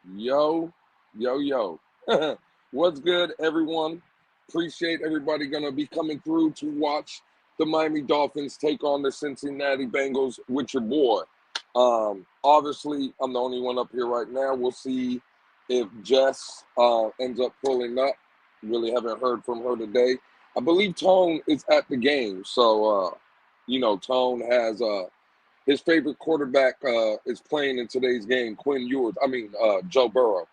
Yo, yo. What's good, everyone? Appreciate everybody gonna be coming through to watch the Miami Dolphins take on the Cincinnati Bengals with your boy. Obviously, I'm the only one up here right now. We'll see if Jess ends up pulling up. Really haven't heard from her today. I believe Tone is at the game, so Tone has his favorite quarterback is playing in today's game, Joe Burrow.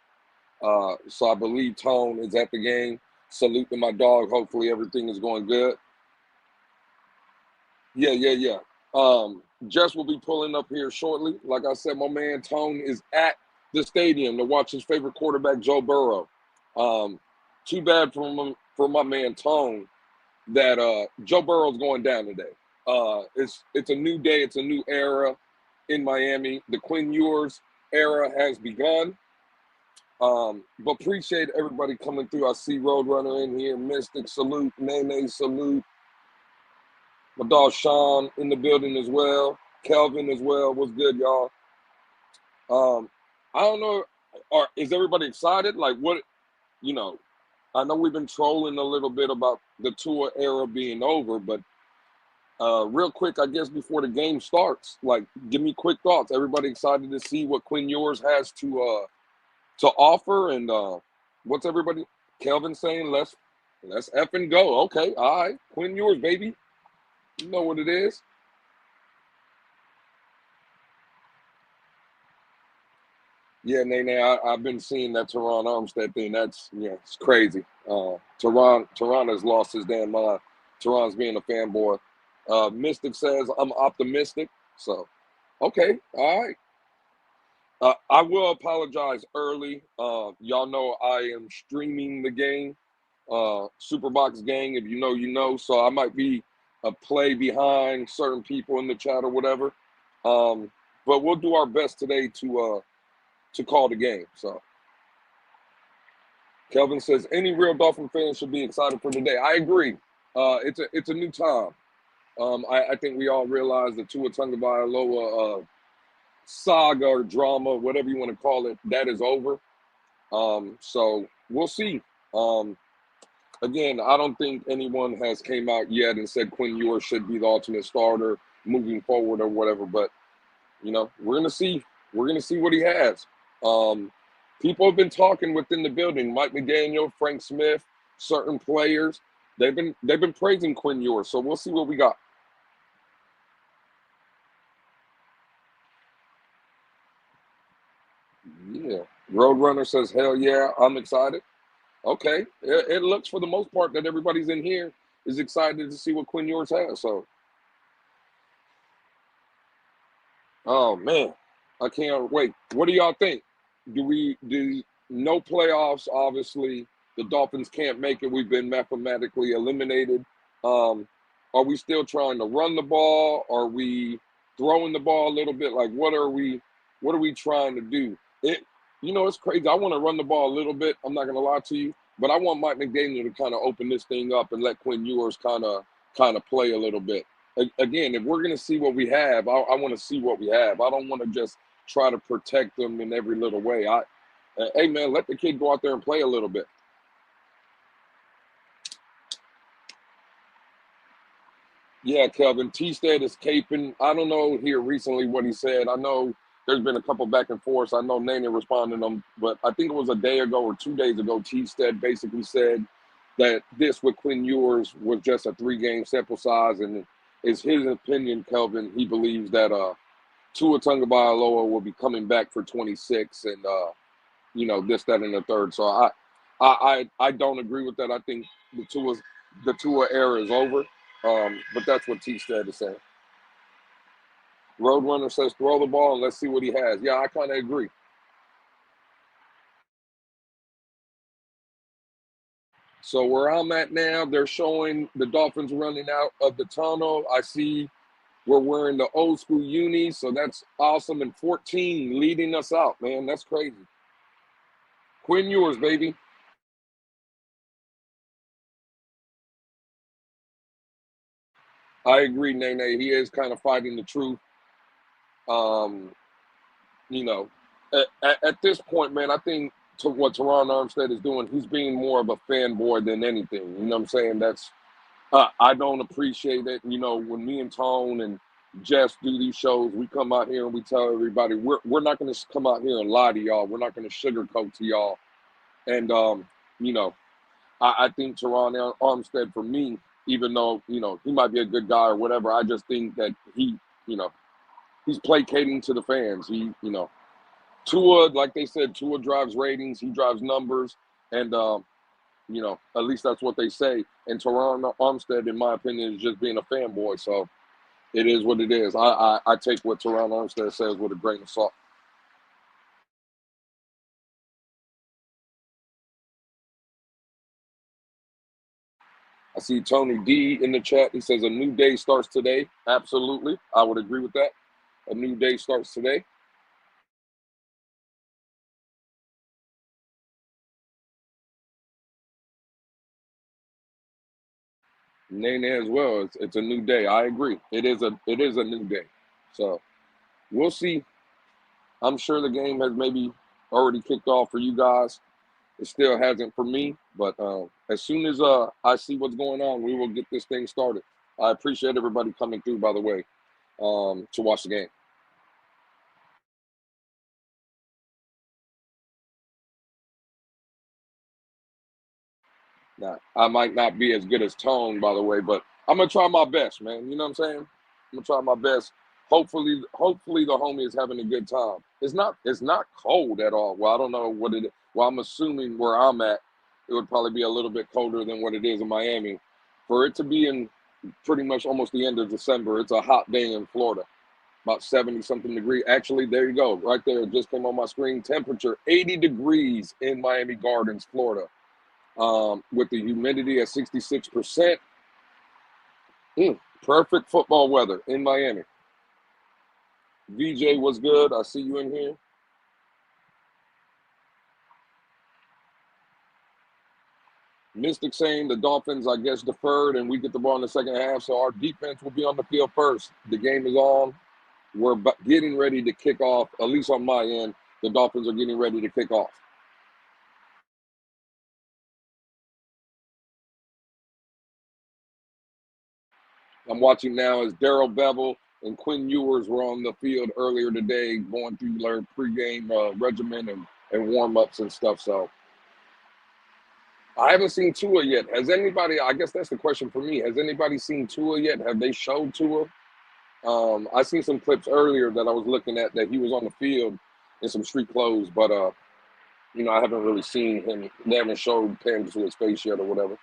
So I believe Tone is at the game. Salute to my dog. Hopefully everything is going good. Yeah. Jess will be pulling up here shortly. Like I said, my man Tone is at the stadium to watch his favorite quarterback, Joe Burrow. Um, Too bad for my man Tone that Joe Burrow's going down today. It's a new day. It's a new era in Miami. The Quinn Ewers era has begun. But appreciate everybody coming through. I see Roadrunner in here, Mystic salute, Nene salute, my dog Sean in the building as well, Kelvin as well. What's good, y'all? Um, I don't know, is everybody excited? Like what, you know, I know we've been trolling a little bit about the tour era being over, but real quick, I guess before the game starts, like give me quick thoughts. Everybody excited to see what Quinn Ewers has to offer, and what's everybody? Kelvin saying let's F and go. Okay, all right, Quinn Ewers, baby. You know what it is. Yeah, Nene, I've been seeing that Teron Armstead thing. That's it's crazy. Teron has lost his damn mind. Teron's being a fanboy. Mystic says I'm optimistic. So, okay, all right. I will apologize early. Y'all know I am streaming the game, Superbox gang. If you know, you know. So I might be a play behind certain people in the chat or whatever. Um, but we'll do our best today to call the game. So Kelvin says any real Dolphin fan should be excited for today. I agree. It's a new time. I think we all realize the Tua Tagovailoa saga or drama, whatever you want to call it, that is over. So we'll see. Um, Again, I don't think anyone has came out yet and said Quinn Ewers should be the ultimate starter moving forward or whatever. But we're gonna see. We're gonna see what he has. Um, People have been talking within the building. Mike McDaniel, Frank Smith, certain players. They've been praising Quinn Ewers. So we'll see what we got. Yeah. Roadrunner says, "Hell yeah, I'm excited." Okay, it looks for the most part that everybody's in here is excited to see what Quinn Ewers has. So, oh man, I can't wait. What do y'all think? Do no playoffs? Obviously, the Dolphins can't make it. We've been mathematically eliminated. Um, are we still trying to run the ball? Are we throwing the ball a little bit? Like, what are we? What are we trying to do? It's crazy. I want to run the ball a little bit. I'm not gonna lie to you, but I want Mike McDaniel to kind of open this thing up and let Quinn Ewers kind of play a little bit. Again, if we're gonna see what we have, I want to see what we have. I don't want to just try to protect them in every little way. Hey man, let the kid go out there and play a little bit. Yeah, Kelvin Teestead is caping. I don't know here recently what he said. I know there's been a couple back and forths. I know Nene responded to them, but I think it was a day ago or 2 days ago. Teestead basically said that this with Quinn Ewers was just a 3-game sample size, and it's his opinion, Kelvin. He believes that Tua Tagovailoa will be coming back for 26, and this, that, and the third. So I don't agree with that. I think the Tua era is over. But that's what Teestead is saying. Roadrunner says throw the ball and let's see what he has. Yeah, I kind of agree. So where I'm at now, they're showing the Dolphins running out of the tunnel. I see we're wearing the old school unis, so that's awesome. And 14 leading us out, man. That's crazy. Quinn Ewers, baby. I agree, Nene. He is kind of fighting the truth. Um, you know. At this point, man, I think to what Teron Armstead is doing, he's being more of a fanboy than anything. You know what I'm saying? That's I don't appreciate it. You know, when me and Tone and Jess do these shows, we come out here and we tell everybody we're not going to come out here and lie to y'all. We're not going to sugarcoat to y'all. And you know, I think Teron Armstead for me, even though he might be a good guy or whatever, I just think that you know, he's placating to the fans. Tua, like they said, Tua drives ratings. He drives numbers, and at least that's what they say. And Teron Armstead, in my opinion, is just being a fanboy. So it is what it is. I take what Teron Armstead says with a grain of salt. I see Tony D in the chat. He says a new day starts today. Absolutely, I would agree with that. A new day starts today. Nene as well. It's a new day. I agree. It is a new day. So we'll see. I'm sure the game has maybe already kicked off for you guys. It still hasn't for me, but as soon as I see what's going on, we will get this thing started. I appreciate everybody coming through, by the way, to watch the game. Now, I might not be as good as Tone, by the way, but I'm gonna try my best, man. You know what I'm saying? I'm gonna try my best. Hopefully the homie is having a good time. It's not cold at all. Well, I don't know what it is. Well, I'm assuming where I'm at, it would probably be a little bit colder than what it is in Miami. For it to be in pretty much almost the end of December, it's a hot day in Florida, about 70 something degree. Actually, there you go, right there. It just came on my screen. Temperature 80 degrees in Miami Gardens, Florida, with the humidity at 66%. Perfect football weather in Miami. VJ was good. I see you in here. Mystic saying the Dolphins, I guess, deferred and we get the ball in the second half. So our defense will be on the field first. The game is on. We're getting ready to kick off, at least on my end. The Dolphins are getting ready to kick off. I'm watching now as Darrell Bevel and Quinn Ewers were on the field earlier today going through their pregame regimen and warm-ups and stuff. So I haven't seen Tua yet. Has anybody, I guess that's the question for me, has anybody seen Tua yet? Have they showed Tua? I seen some clips earlier that I was looking at that he was on the field in some street clothes, but I haven't really seen him. They haven't showed him to his face yet or whatever.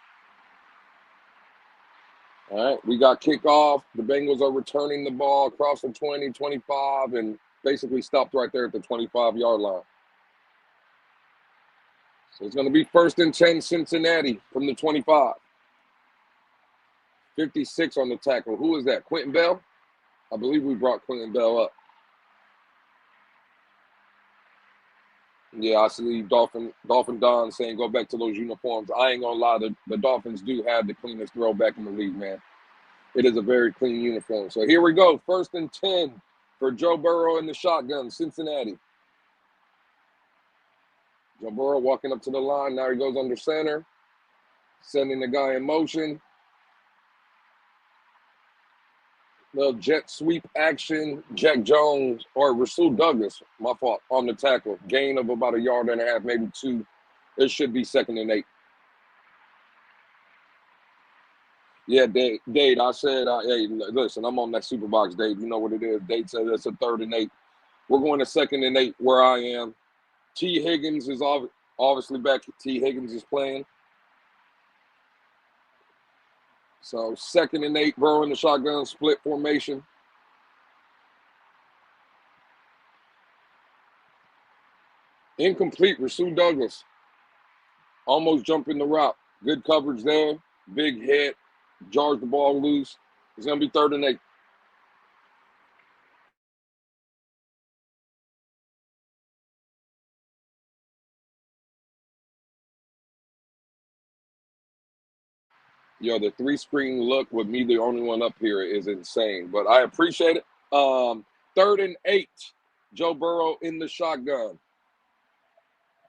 All right, we got kickoff. The Bengals are returning the ball across the 20, 25, and basically stopped right there at the 25-yard line. So it's going to be 1st and 10 Cincinnati from the 25. 56 on the tackle. Who is that? Quentin Bell? I believe we brought Quentin Bell up. Yeah, I see Dolphin Don saying go back to those uniforms. I ain't going to lie, the Dolphins do have the cleanest throwback in the league, man. It is a very clean uniform. So here we go. 1st and 10 for Joe Burrow in the shotgun, Cincinnati. Joe Burrow walking up to the line. Now he goes under center, sending the guy in motion. Little jet sweep action. Jack Jones, or Rasul Douglas, my fault, on the tackle. Gain of about 1.5 yards, maybe 2. It should be 2nd and 8. Yeah, Dade, I said, hey, listen, I'm on that super box, Dade. You know what it is. Dade said it's a 3rd and 8. We're going to 2nd and 8 where I am. T. Higgins is obviously back. T. Higgins is playing. So 2nd and 8, Burrow in the shotgun, split formation. Incomplete, Rasul Douglas. Almost jumping the route. Good coverage there. Big hit. Jars the ball loose. It's going to be 3rd and 8. Yo, the 3-screen look with me the only one up here is insane, but I appreciate it. 3rd and 8, Joe Burrow in the shotgun.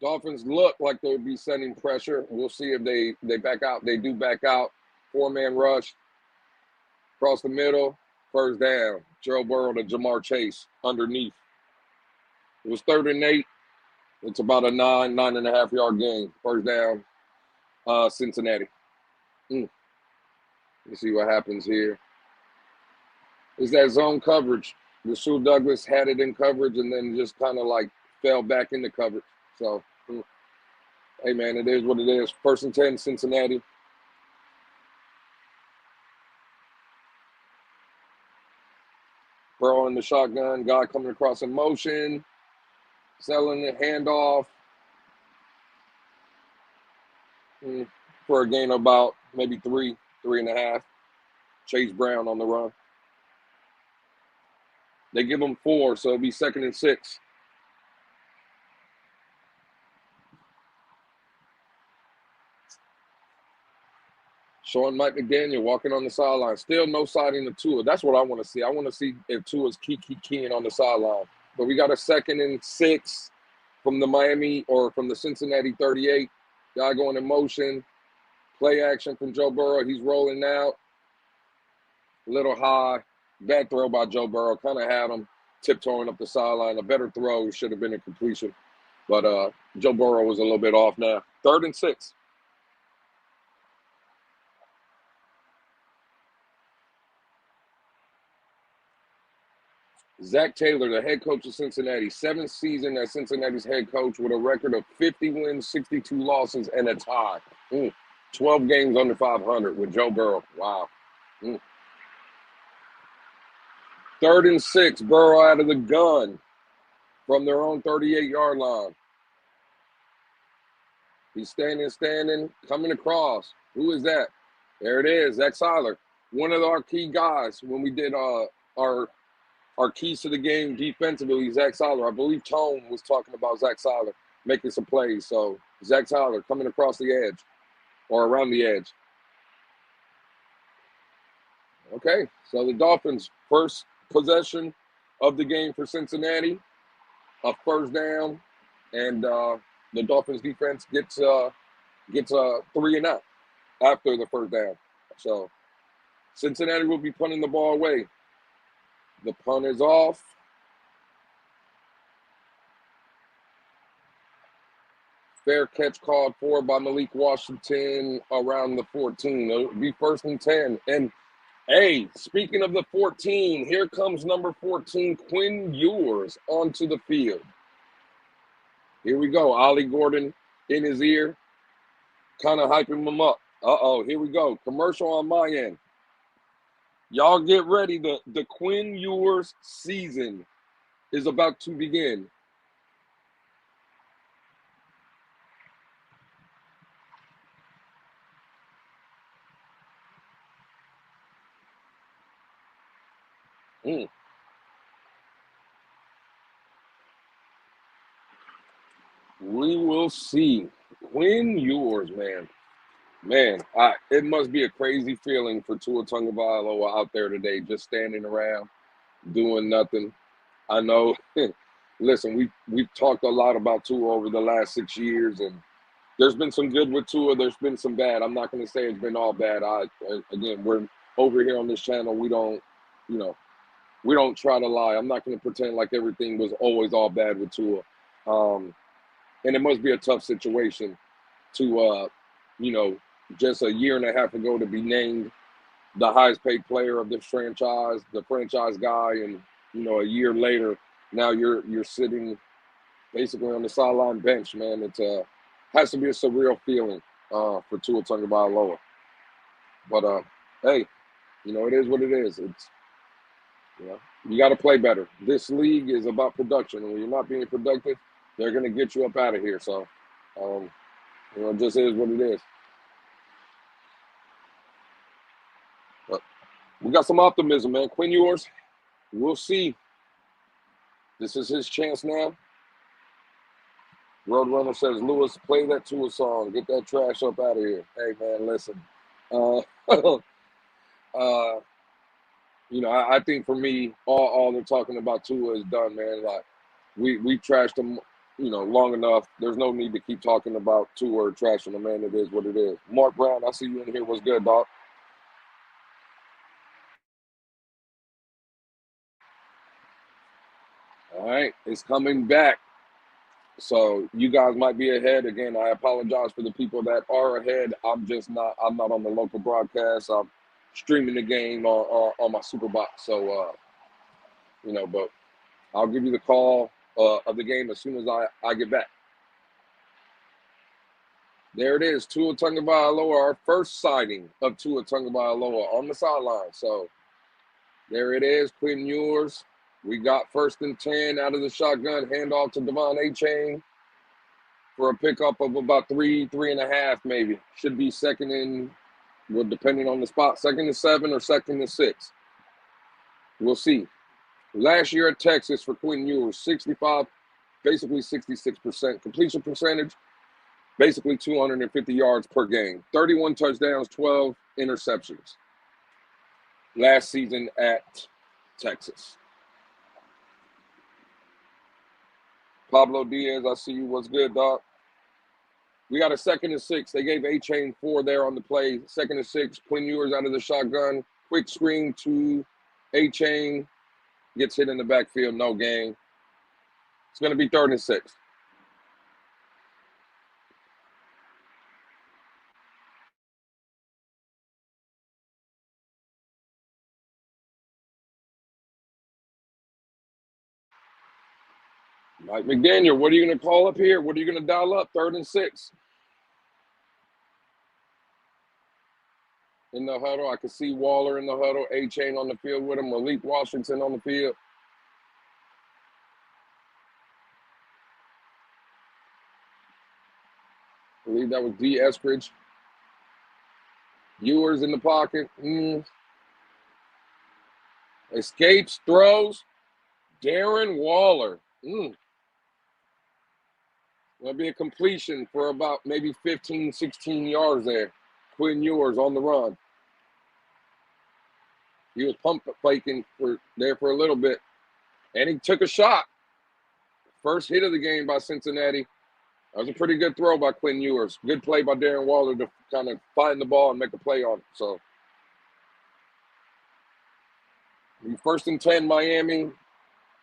Dolphins look like they'll be sending pressure. We'll see if they back out. They do back out. 4-man rush across the middle. First down. Joe Burrow to Jamar Chase underneath. It was 3rd and 8. It's about a 9.5 yard gain. First down, Cincinnati. Let's see what happens here. It's that zone coverage. Rasul Douglas had it in coverage and then just kind of like fell back into coverage. So, hey, man, it is what it is. 1st and 10, Cincinnati. Burrow in the shotgun. Guy coming across in motion. Selling the handoff. For a gain of about maybe 3.5. Chase Brown on the run. They give him 4, so it'll be 2nd and 6. Showing Mike McDaniel walking on the sideline. Still no sighting of Tua. That's what I want to see. I want to see if Tua's keying on the sideline. But we got a 2nd and 6 from the Miami or from the Cincinnati 38. Guy going in motion. Play action from Joe Burrow. He's rolling out. A little high. Bad throw by Joe Burrow. Kind of had him tiptoeing up the sideline. A better throw should have been a completion. But Joe Burrow was a little bit off now. 3rd and 6. Zach Taylor, the head coach of Cincinnati, 7th season as Cincinnati's head coach with a record of 50 wins, 62 losses, and a tie. 12 games under 500 with Joe Burrow. Wow. 3rd and 6, Burrow out of the gun from their own 38-yard line. He's standing, coming across. Who is that? There it is, Zach Seiler. One of our key guys when we did our keys to the game defensively, Zach Seiler. I believe Tone was talking about Zach Seiler making some plays. So Zach Seiler coming across the edge or around the edge. Okay, so the Dolphins' first possession of the game for Cincinnati, a first down, and the Dolphins defense gets 3 and out after the first down. So Cincinnati will be punting the ball away. The punt is off. Fair catch called for by Malik Washington around the 14. It'll be 1st and 10. And, hey, speaking of the 14, here comes number 14, Quinn Ewers, onto the field. Here we go. Ollie Gordon in his ear, kind of hyping him up. Here we go. Commercial on my end. Y'all get ready. The Quinn Ewers season is about to begin. We will see. Quinn Ewers, man. It must be a crazy feeling for Tua Tagovailoa out there today, just standing around, doing nothing. I know. Listen, we've talked a lot about Tua over the last 6 years, and there's been some good with Tua. There's been some bad. I'm not going to say it's been all bad. Again, we're over here on this channel. We don't try to lie. I'm not going to pretend like everything was always all bad with Tua. And it must be a tough situation to, just a year and a half ago to be named the highest paid player of this franchise, the franchise guy, and a year later, now you're sitting basically on the sideline bench, man. It has to be a surreal feeling for Tua Tagovailoa. But hey, it is what it is. It's you got to play better. This league is about production, and when you're not being productive, they're gonna get you up out of here. So, it just is what it is. But we got some optimism, man. Quinn Ewers, we'll see. This is his chance now. Roadrunner says, Lewis, play that Tua song. Get that trash up out of here. Hey, man, listen. I think for me, all they're talking about Tua is done, man. Like we trashed him long enough. There's no need to keep talking about Tua or trashing the man. It is what it is. Mark Brown, I see you in here. What's good, dog? All right, it's coming back. So you guys might be ahead. Again, I apologize for the people that are ahead. I'm not on the local broadcast. I'm streaming the game on my Superbox. So, but I'll give you the call of the game as soon as I get back. There it is, Tua Tagovailoa, our first sighting of Tua Tagovailoa on the sideline. So there it is, Quinn Ewers. We got 1st and 10 out of the shotgun, handoff to Devon Achane for a pickup of about 3.5 maybe. Should be second and, well, depending on the spot, 2nd and 7 or 2nd and 6. We'll see. Last year at Texas for Quinn Ewers, 65, basically 66% completion percentage, basically 250 yards per game, 31 touchdowns, 12 interceptions last season at Texas. Pablo Diaz, I see you. What's good, dog? We got a 2nd and 6. They gave Achane 4 there on the play. 2nd and 6. Quinn Ewers out of the shotgun. Quick screen to Achane. Gets hit in the backfield. No gain. It's going to be 3rd and 6. Mike McDaniel, what are you going to call up here? What are you going to dial up? 3rd and 6. In the huddle, I can see Waller in the huddle. Achane on the field with him. Malik Washington on the field. I believe that was D. Eskridge. Ewers in the pocket. Escapes, throws. Darren Waller. That'll be a completion for about maybe 15, 16 yards there. Quinn Ewers on the run. He was pump faking for a little bit. And he took a shot. First hit of the game by Cincinnati. That was a pretty good throw by Quinn Ewers. Good play by Darren Waller to kind of find the ball and make a play on it. So, 1st and 10, Miami.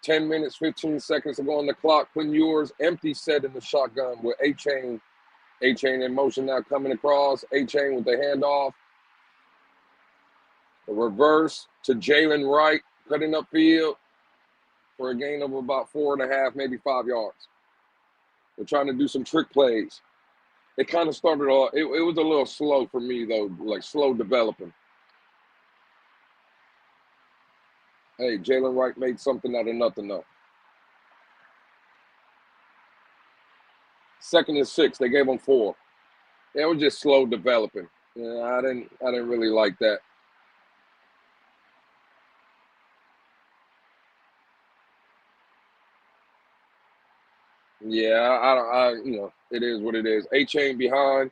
10 minutes, 15 seconds to go on the clock. Quinn Ewers, empty set in the shotgun with Achane. Achane in motion now coming across. Achane with the handoff. A reverse to Jalen Wright, cutting upfield for a gain of about 4.5, maybe 5 yards. We're trying to do some trick plays. It kind of started off, it was a little slow for me, though, like slow developing. Hey, Jalen Wright made something out of nothing, though. 2nd and 6, they gave him 4. It was just slow developing. Yeah, I didn't really like that. Yeah, it is what it is. Achane behind.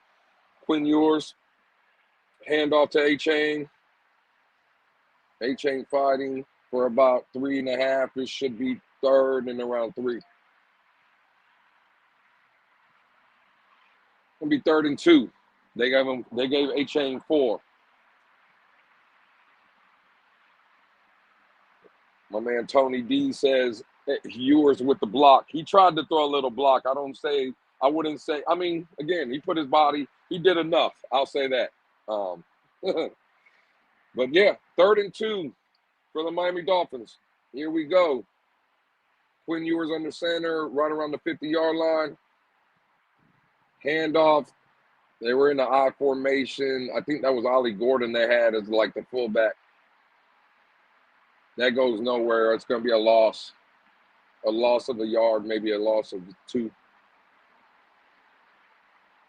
Quinn Ewers. Handoff to Achane. Achane fighting for about 3.5. It should be 3rd and around 3. It'll be 3rd and 2. They gave Achane 4. My man Tony D says Ewers with the block. He tried to throw a little block. I wouldn't say. I mean, again, he put his body. He did enough. I'll say that. But yeah, 3rd and 2 for the Miami Dolphins. Here we go. Quinn Ewers under center, right around the 50-yard line. Handoff. They were in the I formation. I think that was Ollie Gordon they had as like the fullback. That goes nowhere. It's going to be a loss. A loss of a yard, maybe a loss of 2.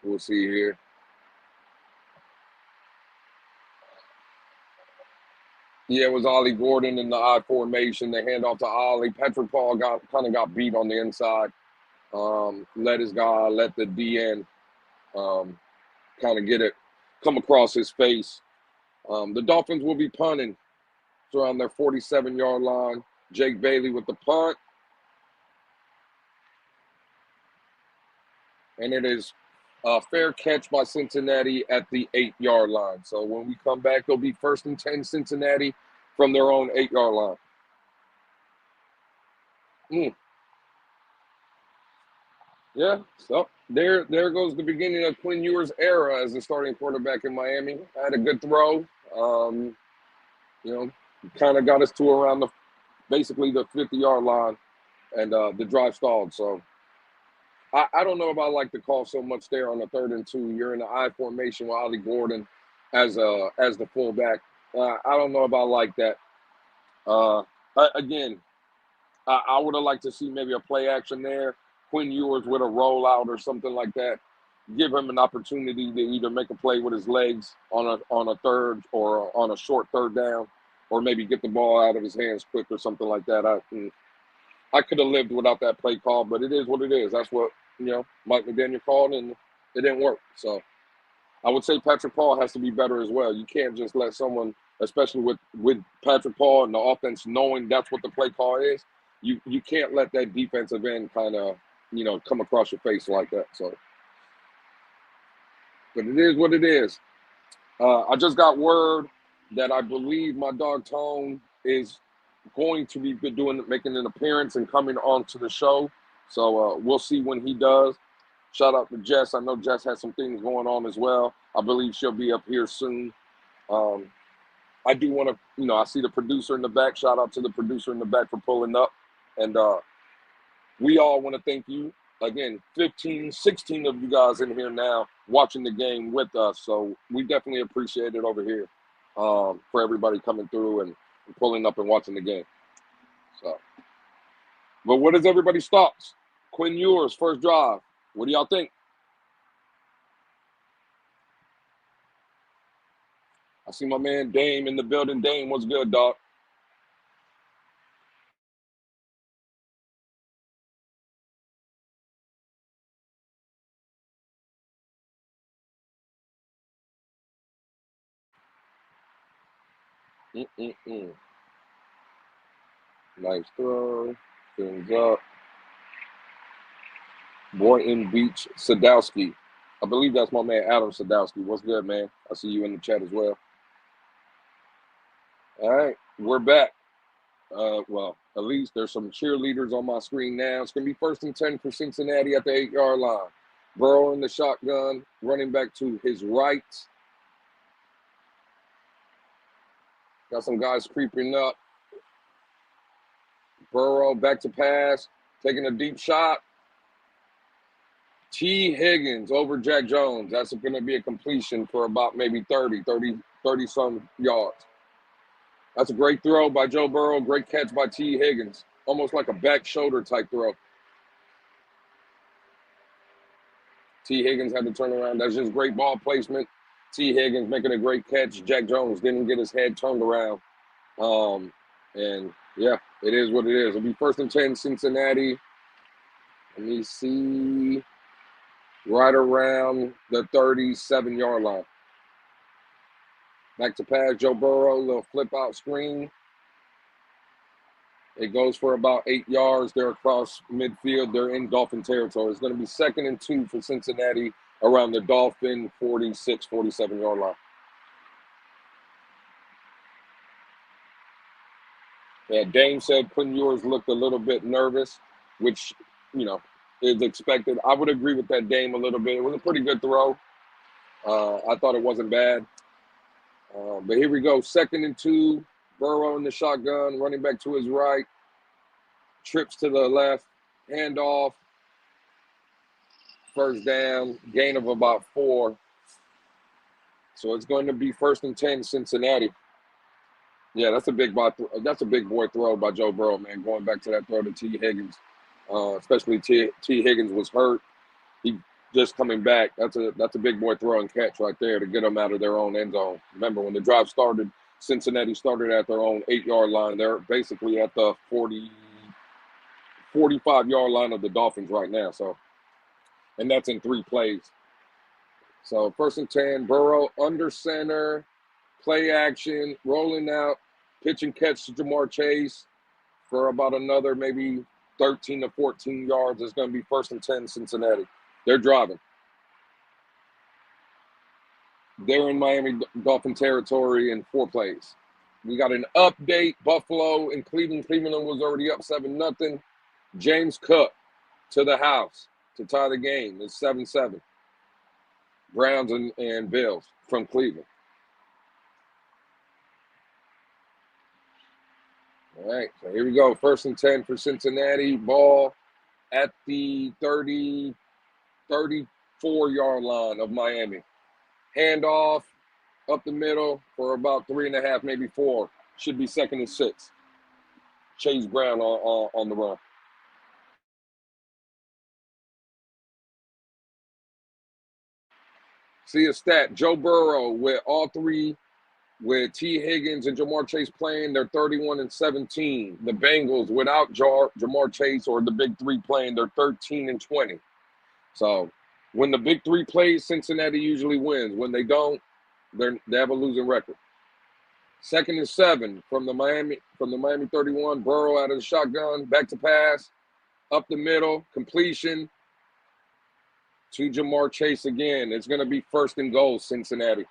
We'll see here. Yeah, it was Ollie Gordon in the I formation. They hand off to Ollie. Patrick Paul got beat on the inside. Let his guy, let the DN kind of get it, come across his face. The Dolphins will be punting. It's around their 47-yard line. Jake Bailey with the punt. and it is a fair catch by Cincinnati at the 8-yard line. So when we come back, it'll be 1st and 10 Cincinnati from their own 8-yard line. Yeah, so there goes the beginning of Quinn Ewers' era as the starting quarterback in Miami. Had a good throw. You know, kind of got us to around basically the 50-yard line, and the drive stalled. So I don't know about like the call so much there on the 3rd and 2. You're in the I formation with Ollie Gordon as the fullback. I don't know about like that. Again, I would have liked to see maybe a play action there. Quinn Ewers with a rollout or something like that. Give him an opportunity to either make a play with his legs on a third or on a short 3rd down, or maybe get the ball out of his hands quick or something like that. I could have lived without that play call, but it is what it is. That's what Mike McDaniel called, and it didn't work. So I would say Patrick Paul has to be better as well. You can't just let someone, especially with Patrick Paul and the offense knowing that's what the play call is. You can't let that defensive end kind of come across your face like that. So, but it is what it is. I just got word that I believe my dog Tone is going to be making an appearance and coming on to the show. So we'll see when he does. Shout out to Jess. I know Jess has some things going on as well. I believe she'll be up here soon. I do want to, I see the producer in the back. Shout out to the producer in the back for pulling up. And we all want to thank you. Again, 15, 16 of you guys in here now watching the game with us. So we definitely appreciate it over here for everybody coming through and pulling up and watching the game. So, but what is everybody's thoughts? Quinn Ewers, first drive. What do y'all think? I see my man Dame in the building. Dame, what's good, dog? Nice throw. Things up. Boynton Beach Sadowski. I believe that's my man Adam Sadowski. What's good, man? I see you in the chat as well. All right, we're back. Well, at least there's some cheerleaders on my screen now. It's going to be 1st and 10 for Cincinnati at the 8-yard line. Burrow in the shotgun, running back to his right. Got some guys creeping up. Burrow back to pass, taking a deep shot. T. Higgins over Jack Jones. That's going to be a completion for about maybe 30 some yards. That's a great throw by Joe Burrow. Great catch by T. Higgins. Almost like a back shoulder type throw. T. Higgins had to turn around. That's just great ball placement. T. Higgins making a great catch. Jack Jones didn't get his head turned around. And yeah, it is what it is. It'll be 1st and 10 Cincinnati. Let me see. Right around the 37-yard line. Back to pass, Joe Burrow, little flip out screen. It goes for about 8 yards. They're across midfield. They're in Dolphin territory. It's going to be 2nd and 2 for Cincinnati around the Dolphin 46, 47-yard line. Yeah, Dame said Quinn Ewers looked a little bit nervous, which, is expected. I would agree with that, Dame, a little bit. It was a pretty good throw. I thought it wasn't bad. But here we go. 2nd and 2. Burrow in the shotgun, running back to his right. Trips to the left. Handoff. First down. Gain of about 4. So it's going to be 1st and 10 Cincinnati. Yeah, that's a big boy throw by Joe Burrow, man. Going back to that throw to T. Higgins. Especially T. Higgins was hurt. He just coming back. That's a big boy throw and catch right there to get them out of their own end zone. Remember, when the drive started, Cincinnati started at their own 8-yard line. They're basically at the 45-yard line of the Dolphins right now. So, and that's in 3 plays. So 1st and 10, Burrow under center, play action, rolling out, pitch and catch to Jamar Chase for about another maybe 13 to 14 yards. It's going to be 1st and 10 Cincinnati. They're driving. They're in Miami Dolphin territory in 4 plays. We got an update. Buffalo and Cleveland. Cleveland was already up 7-0. James Cook to the house to tie the game. It's 7-7. Browns and Bills from Cleveland. All right, so here we go. 1st and 10 for Cincinnati. Ball at the 34-yard line of Miami. Handoff up the middle for about 3.5, maybe 4. Should be 2nd and 6. Chase Brown on the run. See a stat. Joe Burrow with all 3, with T. Higgins and Jamar Chase playing, they're 31-17. The Bengals without Jamar Chase or the big 3 playing, they're 13-20. So when the big 3 plays, Cincinnati usually wins. When they don't, they have a losing record. 2nd and 7 from the Miami 31. Burrow out of the shotgun, back to pass, up the middle, completion to Jamar Chase again. It's going to be 1st and goal, Cincinnati.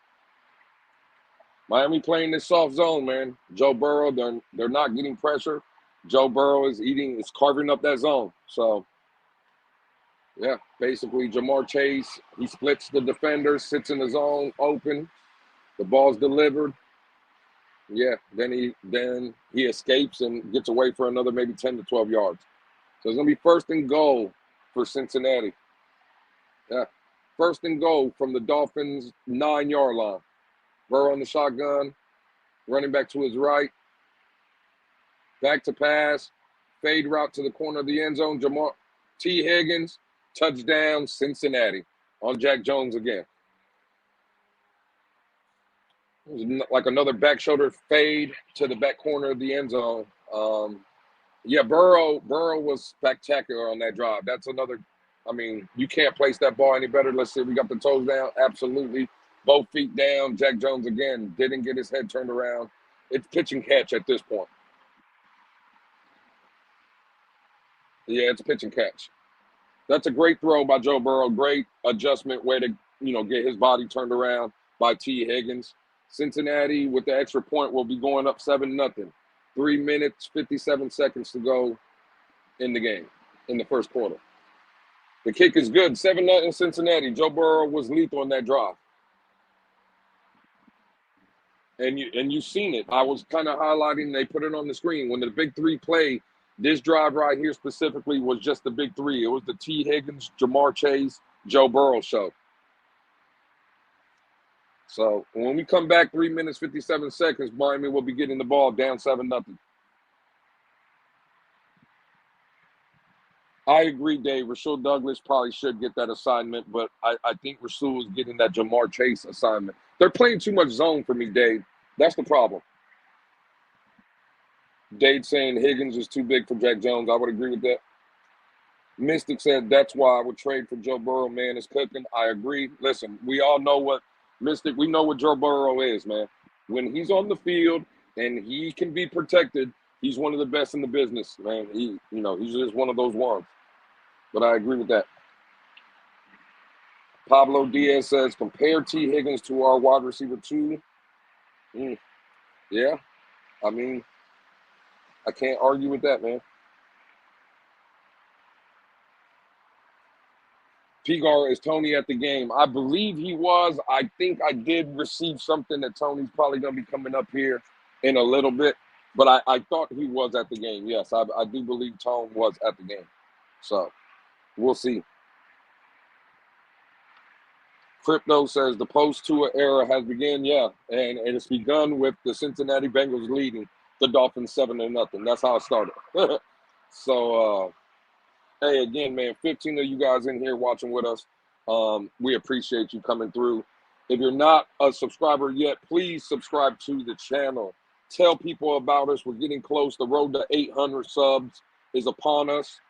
Miami playing this soft zone, man. Joe Burrow, they're not getting pressure. Joe Burrow is carving up that zone. So, yeah, basically Jamar Chase, he splits the defenders, sits in the zone, open. The ball's delivered. Yeah, then he escapes and gets away for another maybe 10 to 12 yards. So it's going to be 1st and goal for Cincinnati. Yeah, 1st and goal from the Dolphins' 9-yard line. Burrow on the shotgun, running back to his right. Back to pass, fade route to the corner of the end zone. T. Higgins, touchdown, Cincinnati on Jack Jones again. It was like another back shoulder fade to the back corner of the end zone. Yeah, Burrow was spectacular on that drive. That's another, I mean, you can't place that ball any better. Let's see, we got the toes down. Absolutely. Both feet down. Jack Jones again didn't get his head turned around. It's pitch and catch at this point. Yeah, it's pitch and catch. That's a great throw by Joe Burrow. Great adjustment, way to get his body turned around by T. Higgins. Cincinnati with the extra point will be going up 7-0. 3 minutes, 57 seconds to go in the game, in the 1st quarter. The kick is good. 7-0 Cincinnati. Joe Burrow was lethal on that drive. And you've seen it. I was kind of highlighting, they put it on the screen. When the big 3 play, this drive right here specifically was just the big 3. It was the T. Higgins, Jamar Chase, Joe Burrow show. So when we come back, 3 minutes, 57 seconds, Miami will be getting the ball down 7-0. I agree, Dave. Rasul Douglas probably should get that assignment, but I think Rasul is getting that Jamar Chase assignment. They're playing too much zone for me, Dave. That's the problem. Dave saying Higgins is too big for Jack Jones. I would agree with that. Mystic said that's why I would trade for Joe Burrow, man. It's cooking. I agree. Listen, we all know what Mystic, we know what Joe Burrow is, man. When he's on the field and he can be protected, he's one of the best in the business, man. He's just one of those ones. But I agree with that. Pablo Diaz says, compare T. Higgins to our wide receiver 2. Yeah, I mean, I can't argue with that, man. Pigar, is Tony at the game? I believe he was. I think I did receive something that Tony's probably going to be coming up here in a little bit. But I thought he was at the game. Yes, I do believe Tone was at the game. So we'll see. Crypto says the post-Tua era has begun. Yeah, and it's begun with the Cincinnati Bengals leading the Dolphins 7-0. That's how it started. So, hey, again, man, 15 of you guys in here watching with us. We appreciate you coming through. If you're not a subscriber yet, please subscribe to the channel. Tell people about us. We're getting close. The road to 800 subs is upon us.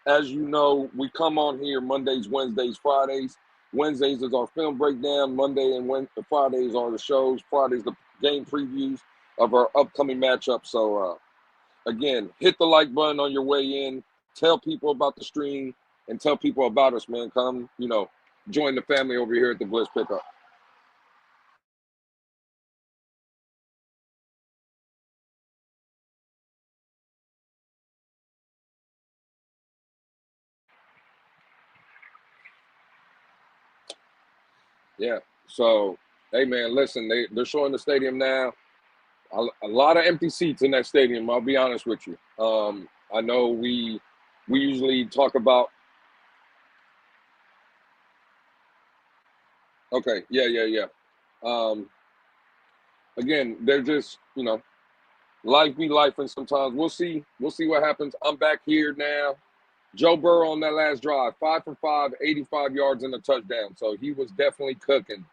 As you know, we come on here Mondays, Wednesdays, Fridays. Wednesdays is our film breakdown. Monday and Fridays are the shows. Fridays the game previews of our upcoming matchup. So, again, hit the like button on your way in. Tell people about the stream and tell people about us, man. Come, join the family over here at the Blitz Pickup. Yeah. So, hey, man, listen, they're showing the stadium now. A lot of empty seats in that stadium. I'll be honest with you. I know we usually talk about. Okay, yeah. Um, Again, they're just life be life, and sometimes we'll see what happens. I'm back here now. Joe Burrow on that last drive, 5 for 5, 85 yards and a touchdown. So he was definitely cooking.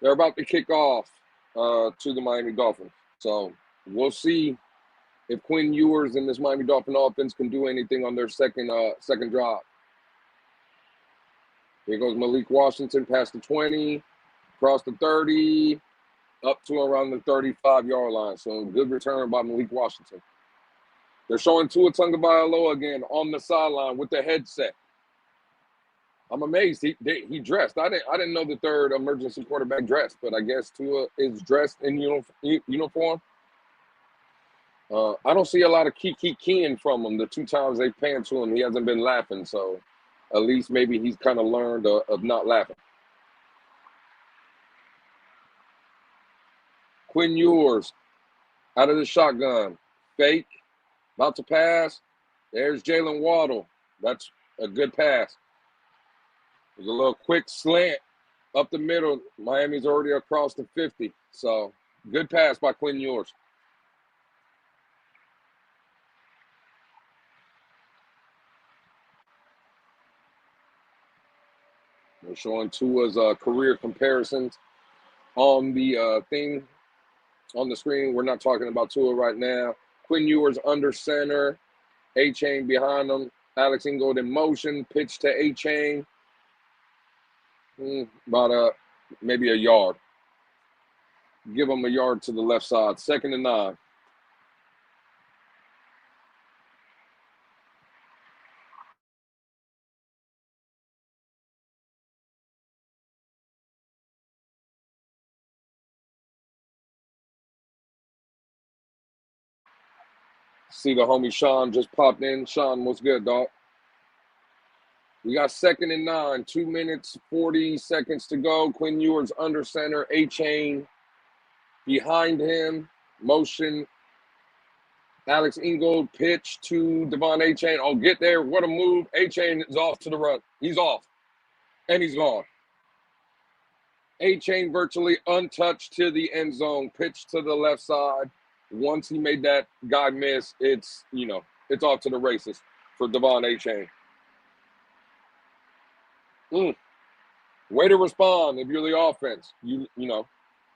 They're about to kick off to the Miami Dolphins. So we'll see if Quinn Ewers and this Miami Dolphin offense can do anything on their second drive. Here goes Malik Washington past the 20, across the 30, up to around the 35-yard line. So good return by Malik Washington. They're showing Tua Tagovailoa again on the sideline with the headset. I'm amazed he dressed. I didn't know the third emergency quarterback dressed, but I guess Tua is dressed in uniform. I don't see a lot of keying from him. The 2 times they panned to him, he hasn't been laughing. So at least maybe he's kind of learned of not laughing. Quinn Ewers out of the shotgun. Fake. About to pass. There's Jalen Waddle. That's a good pass. There's a little quick slant up the middle. Miami's already across the 50. So good pass by Quinn Ewers. We're showing Tua's career comparisons on the thing on the screen. We're not talking about Tua right now. Quinn Ewers under center. A-Chain behind him. Alex Ingold in motion. Pitch to A-Chain. About maybe a yard. Give him a yard to the left side. 2nd and 9. See the homie Sean just popped in. Sean, what's good, dog? We got 2nd and 9. 2 minutes, 40 seconds to go. Quinn Ewers under center. A-Chain behind him. Motion. Alex Ingold pitch to Devon A-Chain. Oh, get there. What a move. A-Chain is off to the run. He's off. And he's gone. A-Chain virtually untouched to the end zone. Pitch to the left side. Once he made that guy miss, it's off to the races for Devon A-Chain. Way to respond if you're the offense.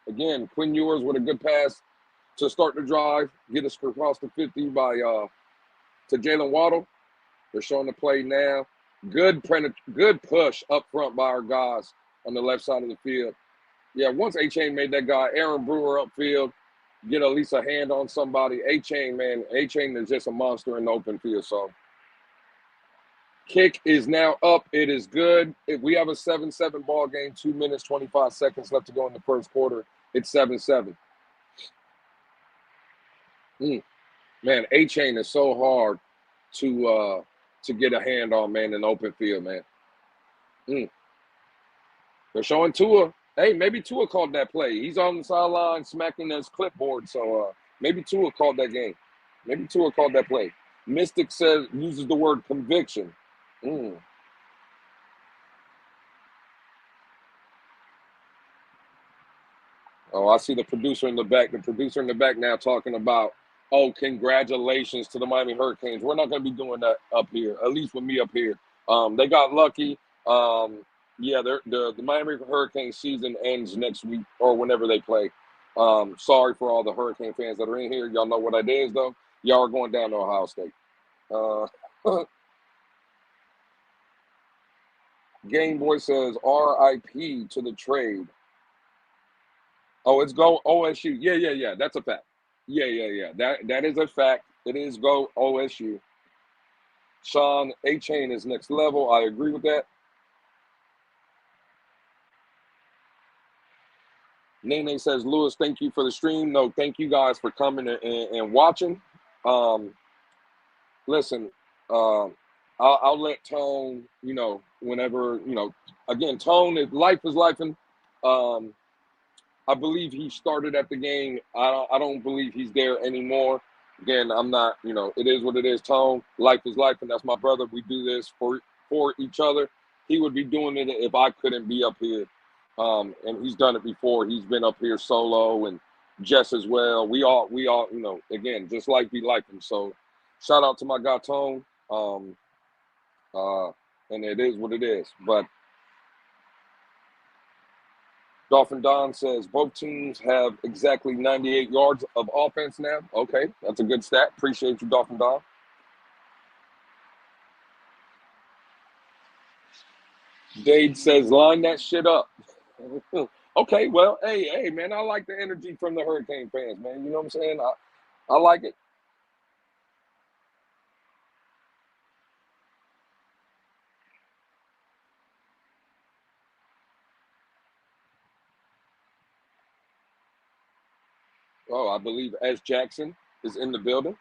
Again, Quinn Ewers with a good pass to start the drive, get us across the 50 to Jalen Waddle. They're showing the play now. Good push up front by our guys on the left side of the field. Yeah, once A-Chain made that guy, Aaron Brewer upfield, get at least a hand on somebody. A-Chain, man, A-Chain is just a monster in the open field. So kick is now up. It is good. If we have a 7-7 ball game, 2 minutes, 25 seconds left to go in the first quarter, it's 7-7. Man, A-Chain is so hard to get a hand on, man, in the open field, man. They're showing Tua. Hey, maybe Tua called that play. He's on the sideline smacking his clipboard, so maybe Tua called that game. Maybe Tua called that play. Mystic uses the word conviction. Oh, I see the producer in the back. The producer in the back now talking about, oh, congratulations to the Miami Hurricanes. We're not going to be doing that up here, at least with me up here. They got lucky. Yeah, the Miami Hurricane season ends next week or whenever they play. Sorry for all the Hurricane fans that are in here. Y'all know what that is, though. Y'all are going down to Ohio State. Game Boy says RIP to the trade. Oh, it's go OSU. Yeah. That's a fact. Yeah. That is a fact. It is go OSU. Sean, A-Chain is next level. I agree with that. Nene says, Lewis, thank you for the stream. No, thank you guys for coming and watching. Listen, I'll let Tone, whenever, again, Tone, life is life. And I believe he started at the game. I don't believe he's there anymore. Again, I'm not, it is what it is. Tone, life is life, and that's my brother. We do this for each other. He would be doing it if I couldn't be up here. And he's done it before. He's been up here solo, and Jess as well. We all, again, just like be like him. So shout out to my guy Tone. And it is what it is. But Dolphin Don says both teams have exactly 98 yards of offense now. Okay, that's a good stat. Appreciate you, Dolphin Don. Dade says line that shit up. Okay, well, hey, man, I like the energy from the Hurricane fans, man. You know what I'm saying? I like it. Oh, I believe S. Jackson is in the building.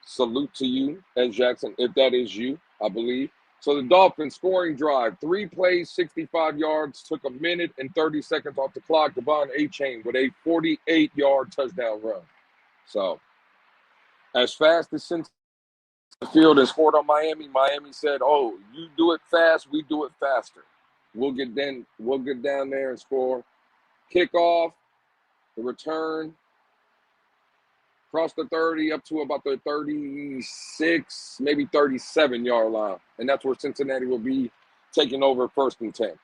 Salute to you, S. Jackson, if that is you, I believe. So the Dolphins scoring drive, 3 plays, 65 yards, took a minute and 30 seconds off the clock. Devon A-Chain with a 48-yard touchdown run. So as fast as Cincinnati field and scored on Miami, Miami said, "Oh, you do it fast, we do it faster. We'll get down there and score." Kickoff, the return, cross the 30 up to about the 36, maybe 37-yard line. And that's where Cincinnati will be taking over 1st and 10.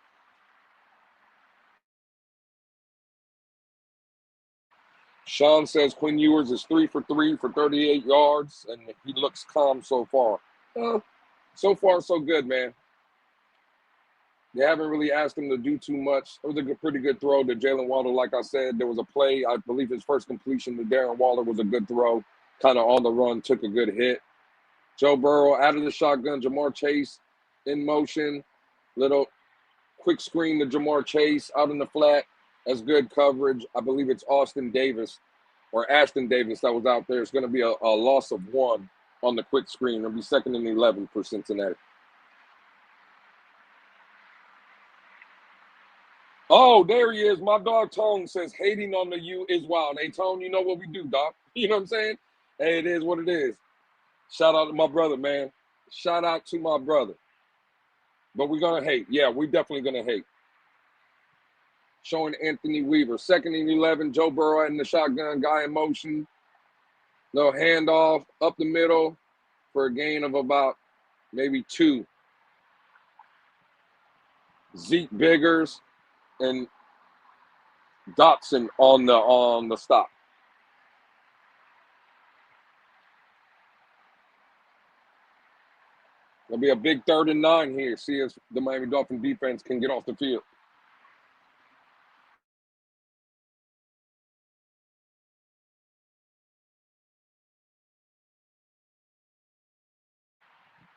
Sean says Quinn Ewers is 3 for 3 for 38 yards, and he looks calm so far. So far, so good, man. They haven't really asked him to do too much. It was a pretty good throw to Jalen Waddle. Like I said, there was a play. I believe his first completion to Darren Waller was a good throw. Kind of on the run, took a good hit. Joe Burrow out of the shotgun. Jamar Chase in motion. Little quick screen to Jamar Chase out in the flat. That's good coverage. I believe it's Austin Davis or Ashton Davis that was out there. It's going to be a loss of 1 on the quick screen. It'll be 2nd and 11 for Cincinnati. Oh, there he is. My dog Tone says hating on the U is wild. Hey, Tone, you know what we do, dog. You know what I'm saying? Hey, it is what it is. Shout out to my brother, man. Shout out to my brother. But we're going to hate. Yeah, we're definitely going to hate. Showing Anthony Weaver. 2nd and 11. Joe Burrow and the shotgun guy in motion. Little handoff up the middle for a gain of about maybe 2. Zeke Biggers and Dotson on the stop. It'll be a big 3rd and 9 here. See if the Miami Dolphin defense can get off the field.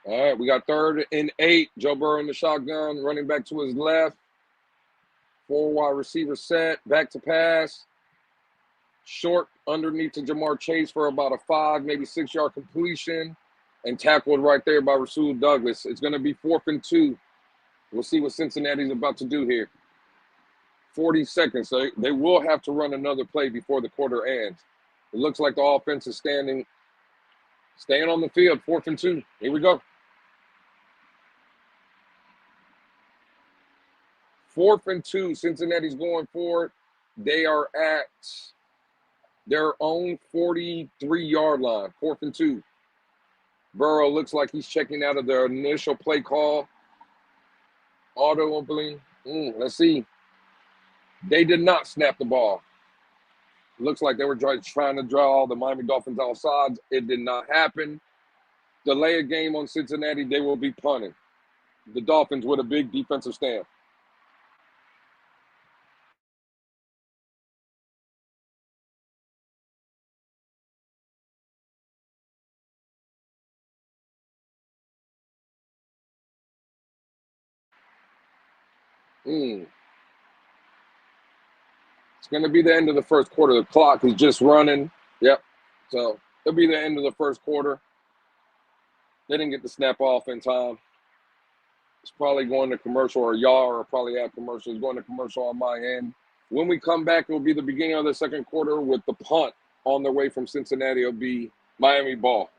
All right, we got 3rd and 8. Joe Burrow in the shotgun, running back to his left. 4 wide receiver set, back to pass. Short underneath to Jamar Chase for about a 5, maybe 6-yard completion, and tackled right there by Rasul Douglas. It's going to be 4th and 2. We'll see what Cincinnati's about to do here. 40 seconds. So they will have to run another play before the quarter ends. It looks like the offense is staying on the field. 4th and 2. Here we go. 4th and 2. Cincinnati's going for it. They are at their own 43-yard line. 4th and 2. Burrow looks like he's checking out of the initial play call. Auto opening. Let's see. They did not snap the ball. Looks like they were trying to draw the Miami Dolphins offsides. It did not happen. Delay a game on Cincinnati. They will be punting. The Dolphins with a big defensive stand. It's going to be the end of the first quarter. The clock is just running. Yep. So it'll be the end of the first quarter. They didn't get the snap off in time. It's probably going to commercial, or y'all are probably at commercial. It's going to commercial on my end. When we come back, it will be the beginning of the second quarter with the punt on their way from Cincinnati. It'll be Miami ball.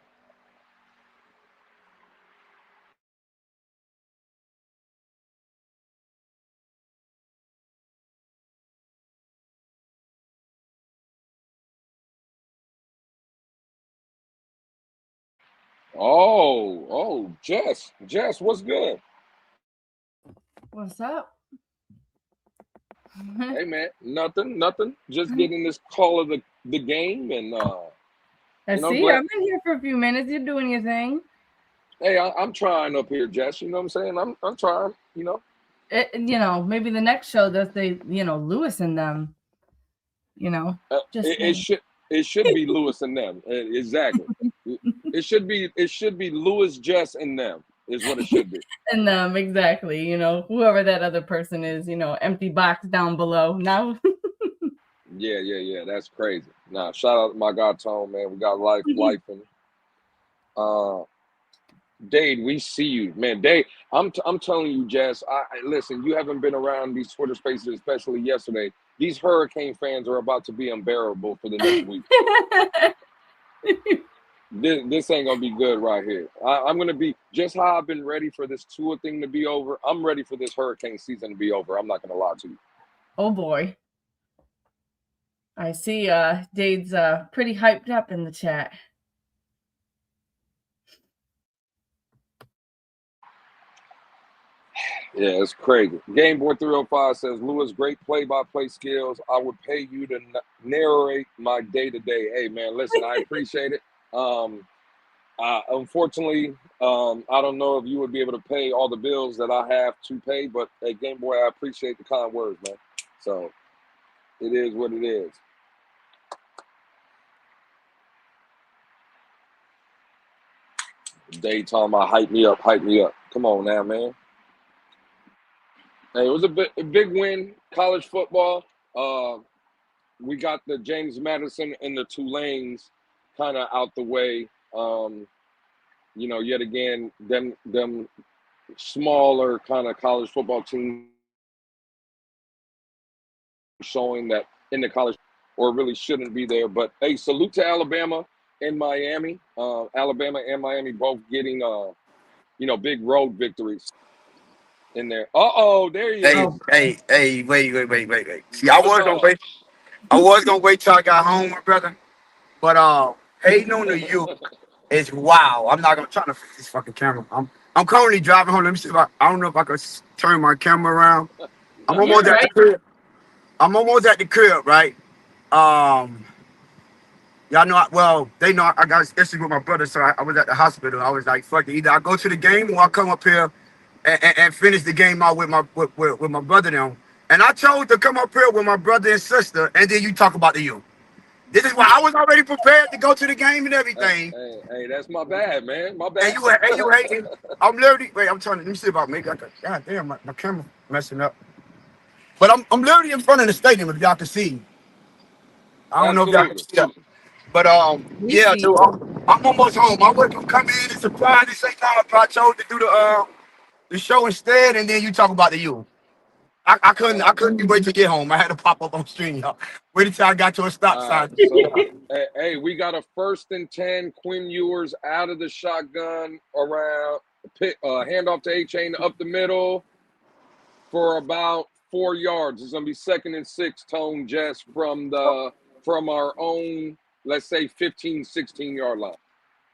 Oh, Jess, what's good? What's up? Hey man, nothing. Just getting this call of the game, and I see. I've been here for a few minutes. You're doing your thing. Hey, I'm trying up here, Jess. You know what I'm saying? I'm trying. Maybe the next show that they, Lewis and them. It should be Lewis and them. Exactly. It should be Lewis, Jess, and them is what it should be. And them, exactly. Whoever that other person is, empty box down below. Now. Yeah. That's crazy. Nah, shout out to my guy Tone, man. We got life, and Dade, we see you, man. Dade, I'm telling you, Jess. I listen. You haven't been around these Twitter spaces, especially yesterday. These Hurricane fans are about to be unbearable for the next week. This ain't gonna be good right here. I'm gonna be just how I've been ready for this Tua thing to be over. I'm ready for this Hurricane season to be over. I'm not gonna lie to you. Oh boy. I see Dade's pretty hyped up in the chat. Yeah, it's crazy. Gameboy 305 says, Lewis, great play-by-play skills. I would pay you to narrate my day-to-day. Hey, man, listen, I appreciate it. Unfortunately, I don't know if you would be able to pay all the bills that I have to pay, but hey, Gameboy, I appreciate the kind words, man. So it is what it is. Day talking about hype me up. Come on now, man. Hey, it was a big win, college football. We got the James Madison and the Tulanes kind of out the way. Yet again, them smaller kind of college football teams showing that in the college or really shouldn't be there. But hey, salute to Alabama and Miami. Alabama and Miami both getting big road victories in there. There you go. Hey, wait. See, I was gonna wait till I got home, my brother. But hating on the youth is wow. I'm not gonna try to fix this fucking camera. I'm currently driving home. Let me see if I don't know if I could turn my camera around. I'm almost at the crib. I'm almost at the crib, right? Y'all know, they know I got issues with my brother, so I was at the hospital. I was like, fuck it, either I go to the game or I come up here and finish the game out with my brother now. And I chose to come up here with my brother and sister, and then you talk about the youth. This is why I was already prepared to go to the game and everything. Hey, that's my bad, man. My bad. And you hating. I'm literally, I'm trying to, let me see about maybe I could, god damn, my camera messing up. But I'm literally in front of the stadium if y'all can see. I don't know if y'all can see that. But yeah, dude, I'm almost home. I was gonna come in and surprise and say no, but I chose to do the show instead, and then you talk about the youth. I couldn't wait to get home. I had to pop up on stream, y'all. Wait until I got to a stop sign. Hey, we got a 1st and 10. Quinn Ewers out of the shotgun around handoff to A-Chain up the middle for about 4 yards. It's gonna be 2nd and 6. Tone Jess from our own, let's say 15, 16-yard line.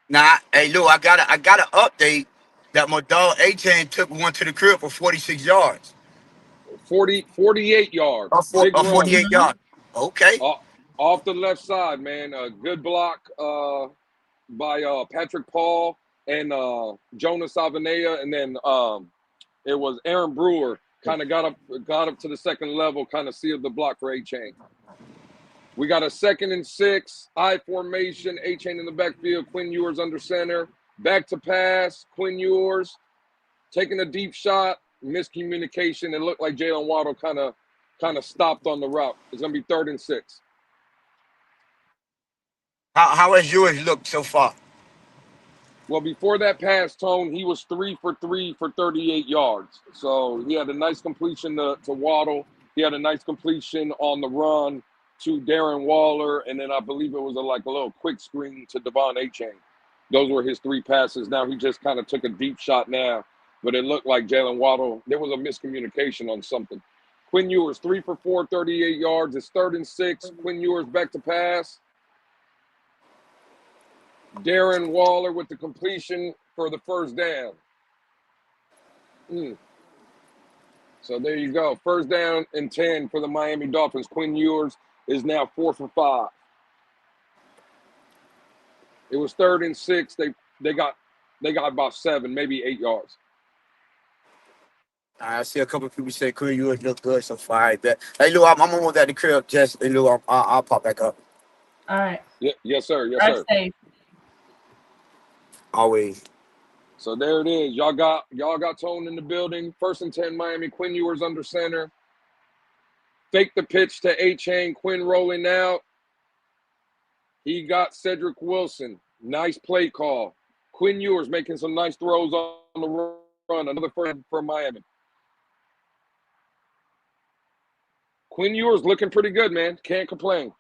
Nah, hey Lou, I got an update that my dog A-Chain took one to the crib for 46 yards. 48 yards. 48 yards. Okay. Off the left side, man. A good block by Patrick Paul and Jonas Avenea, and then it was Aaron Brewer kind of got up to the second level, kind of sealed the block for A-Chain. We got a 2nd and 6, I formation, A-Chain in the backfield, Quinn Ewers under center, back to pass, Quinn Ewers taking a deep shot, miscommunication. It looked like Jalen Waddle kind of stopped on the route. It's going to be 3rd and 6. How has yours looked so far? Well, before that pass, Tone, he was 3 for 3 for 38 yards. So he had a nice completion to Waddle. He had a nice completion on the run to Darren Waller, and then I believe it was a little quick screen to Devon Achane. Those were his 3 passes. Now he just kind of took a deep shot now, but it looked like Jalen Waddle, there was a miscommunication on something. Quinn Ewers, 3 for 4, 38 yards. It's 3rd and 6. Quinn Ewers back to pass. Darren Waller with the completion for the 1st down. So there you go. 1st down and 10 for the Miami Dolphins. Quinn Ewers is now 4 for 5. It was 3rd and 6. They got about 7, maybe 8 yards. I see a couple of people say Quinn Ewers look good so far. I bet. Hey, Lou, I'm almost at the crib. Just, hey, Lou, I'll pop back up. All right. Yeah, yes, sir. Yes, Drive sir. safe. Always. So there it is. Y'all got Tone in the building. 1st and 10 Miami. Quinn Ewers under center. Fake the pitch to Achane. Quinn rolling out. He got Cedric Wilson. Nice play call. Quinn Ewers making some nice throws on the run. Another for Miami. Quinn Ewers looking pretty good, man. Can't complain.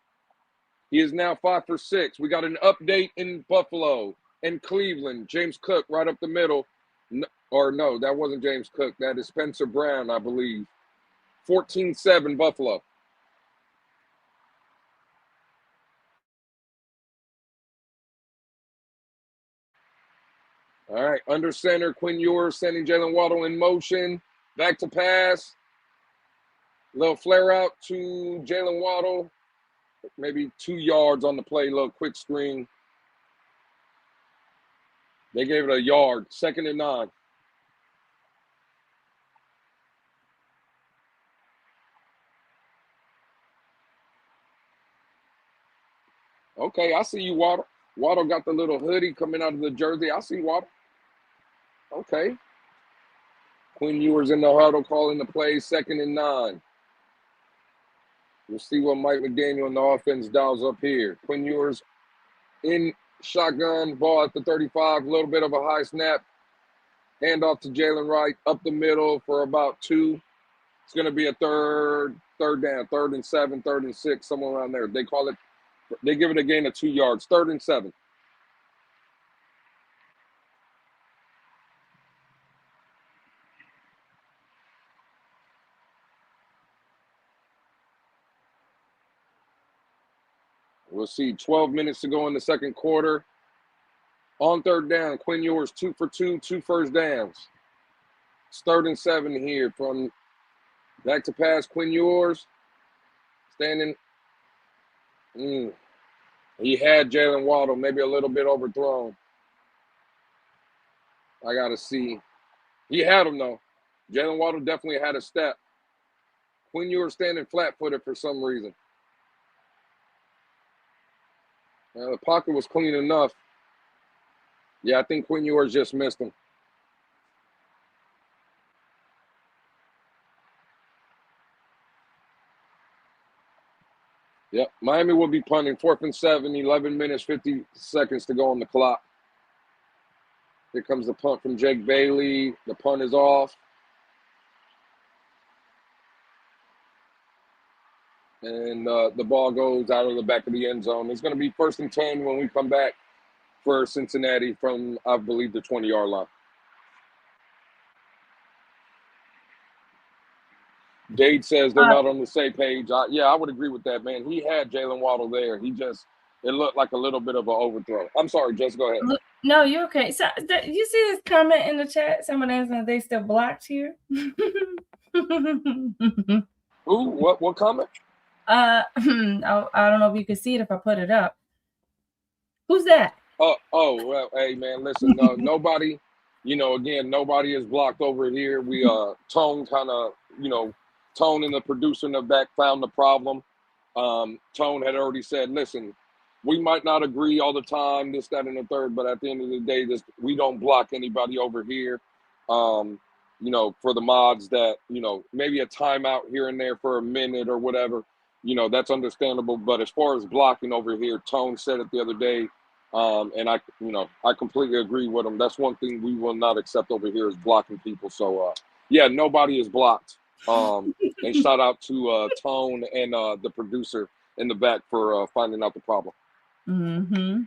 He is now 5 for 6. We got an update in Buffalo and Cleveland. James Cook right up the middle. No, that wasn't James Cook. That is Spencer Brown, I believe. 14-7 Buffalo. All right, under center, Quinn Ewers sending Jalen Waddle in motion. Back to pass. Little flare out to Jalen Waddle. Maybe 2 yards on the play, little quick screen. They gave it a yard, 2nd and 9. Okay, I see you, Waddle. Waddle got the little hoodie coming out of the jersey. I see Waddle. Okay. Quinn Ewers in the huddle calling the play, 2nd and 9. We'll see what Mike McDaniel and the offense dials up here. Quinn Ewers in shotgun, ball at the 35, a little bit of a high snap. Handoff to Jalen Wright, up the middle for about 2. It's going to be a third down, 3rd and 7, 3rd and 6, somewhere around there. They give it a gain of 2 yards, 3rd and 7. We'll see 12 minutes to go in the 2nd quarter. On 3rd down, Quinn Ewers 2 for 2, 2 first downs. It's 3rd and 7 here from back to pass. Quinn Ewers standing. He had Jalen Waddle, maybe a little bit overthrown. I got to see. He had him, though. Jalen Waddle definitely had a step. Quinn Ewers standing flat-footed for some reason. The pocket was clean enough. Yeah, I think Quinn Ewers just missed him. Yep, Miami will be punting. 4th and 7, 11 minutes, 50 seconds to go on the clock. Here comes the punt from Jake Bailey. The punt is off. And the ball goes out of the back of the end zone. It's going to be 1st and 10 when we come back for Cincinnati from, I believe, the 20-yard line. Dade says they're not on the same page. I would agree with that, man. He had Jalen Waddle there. It looked like a little bit of an overthrow. I'm sorry, Jess, go ahead. No, you're okay. So you see this comment in the chat? Someone asking, they still blocked here? Who? What comment? I don't know if you can see it if I put it up. Who's that? Well, hey, man, listen, nobody, again, nobody is blocked over here. We, Tone kind of, Tone and the producer in the back found the problem. Tone had already said, listen, we might not agree all the time, this, that, and the third, but at the end of the day, we don't block anybody over here. for the mods that, maybe a timeout here and there for a minute or whatever, that's understandable. But as far as blocking over here, Tone said it the other day, and I completely agree with him. That's one thing we will not accept over here is blocking people. So, yeah, nobody is blocked. And shout out to Tone and the producer in the back for finding out the problem. Mm-hmm.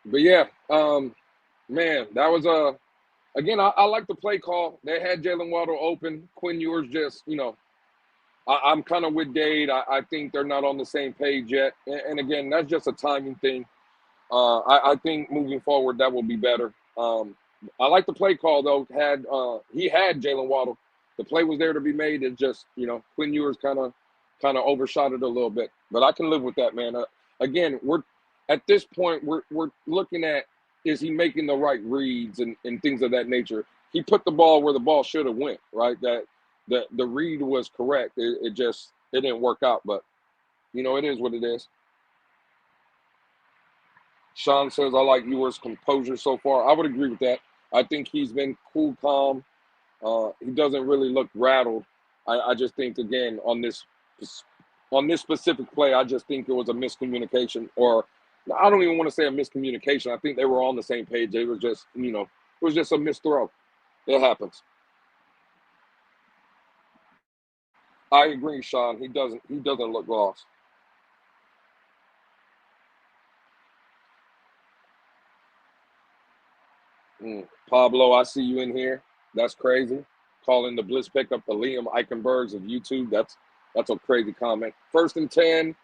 But yeah, man, that was again, I like the play call. They had Jalen Waddle open. Quinn Ewers just, I'm kind of with Dade. I think they're not on the same page yet. And again, that's just a timing thing. I think moving forward that will be better. I like the play call though. He had Jalen Waddle. The play was there to be made. It just Quinn Ewers kind of overshot it a little bit. But I can live with that, man. Again, we're at this point we're looking at, is he making the right reads and things of that nature. He put the ball where the ball should have went, right? That the read was correct. It didn't work out, but it is what it is. Sean says, I like Ewers' composure so far. I would agree with that. I think he's been cool, calm. He doesn't really look rattled. I just think, again, on this specific play, I just think it was a miscommunication. Or I don't even want to say a miscommunication. I think they were on the same page. It was just, it was just a misthrow. It happens. I agree, Sean. He doesn't look lost. Pablo, I see you in here. That's crazy. Calling the Blitz pickup the Liam Eichenbergs of YouTube. That's a crazy comment. 1st and 10.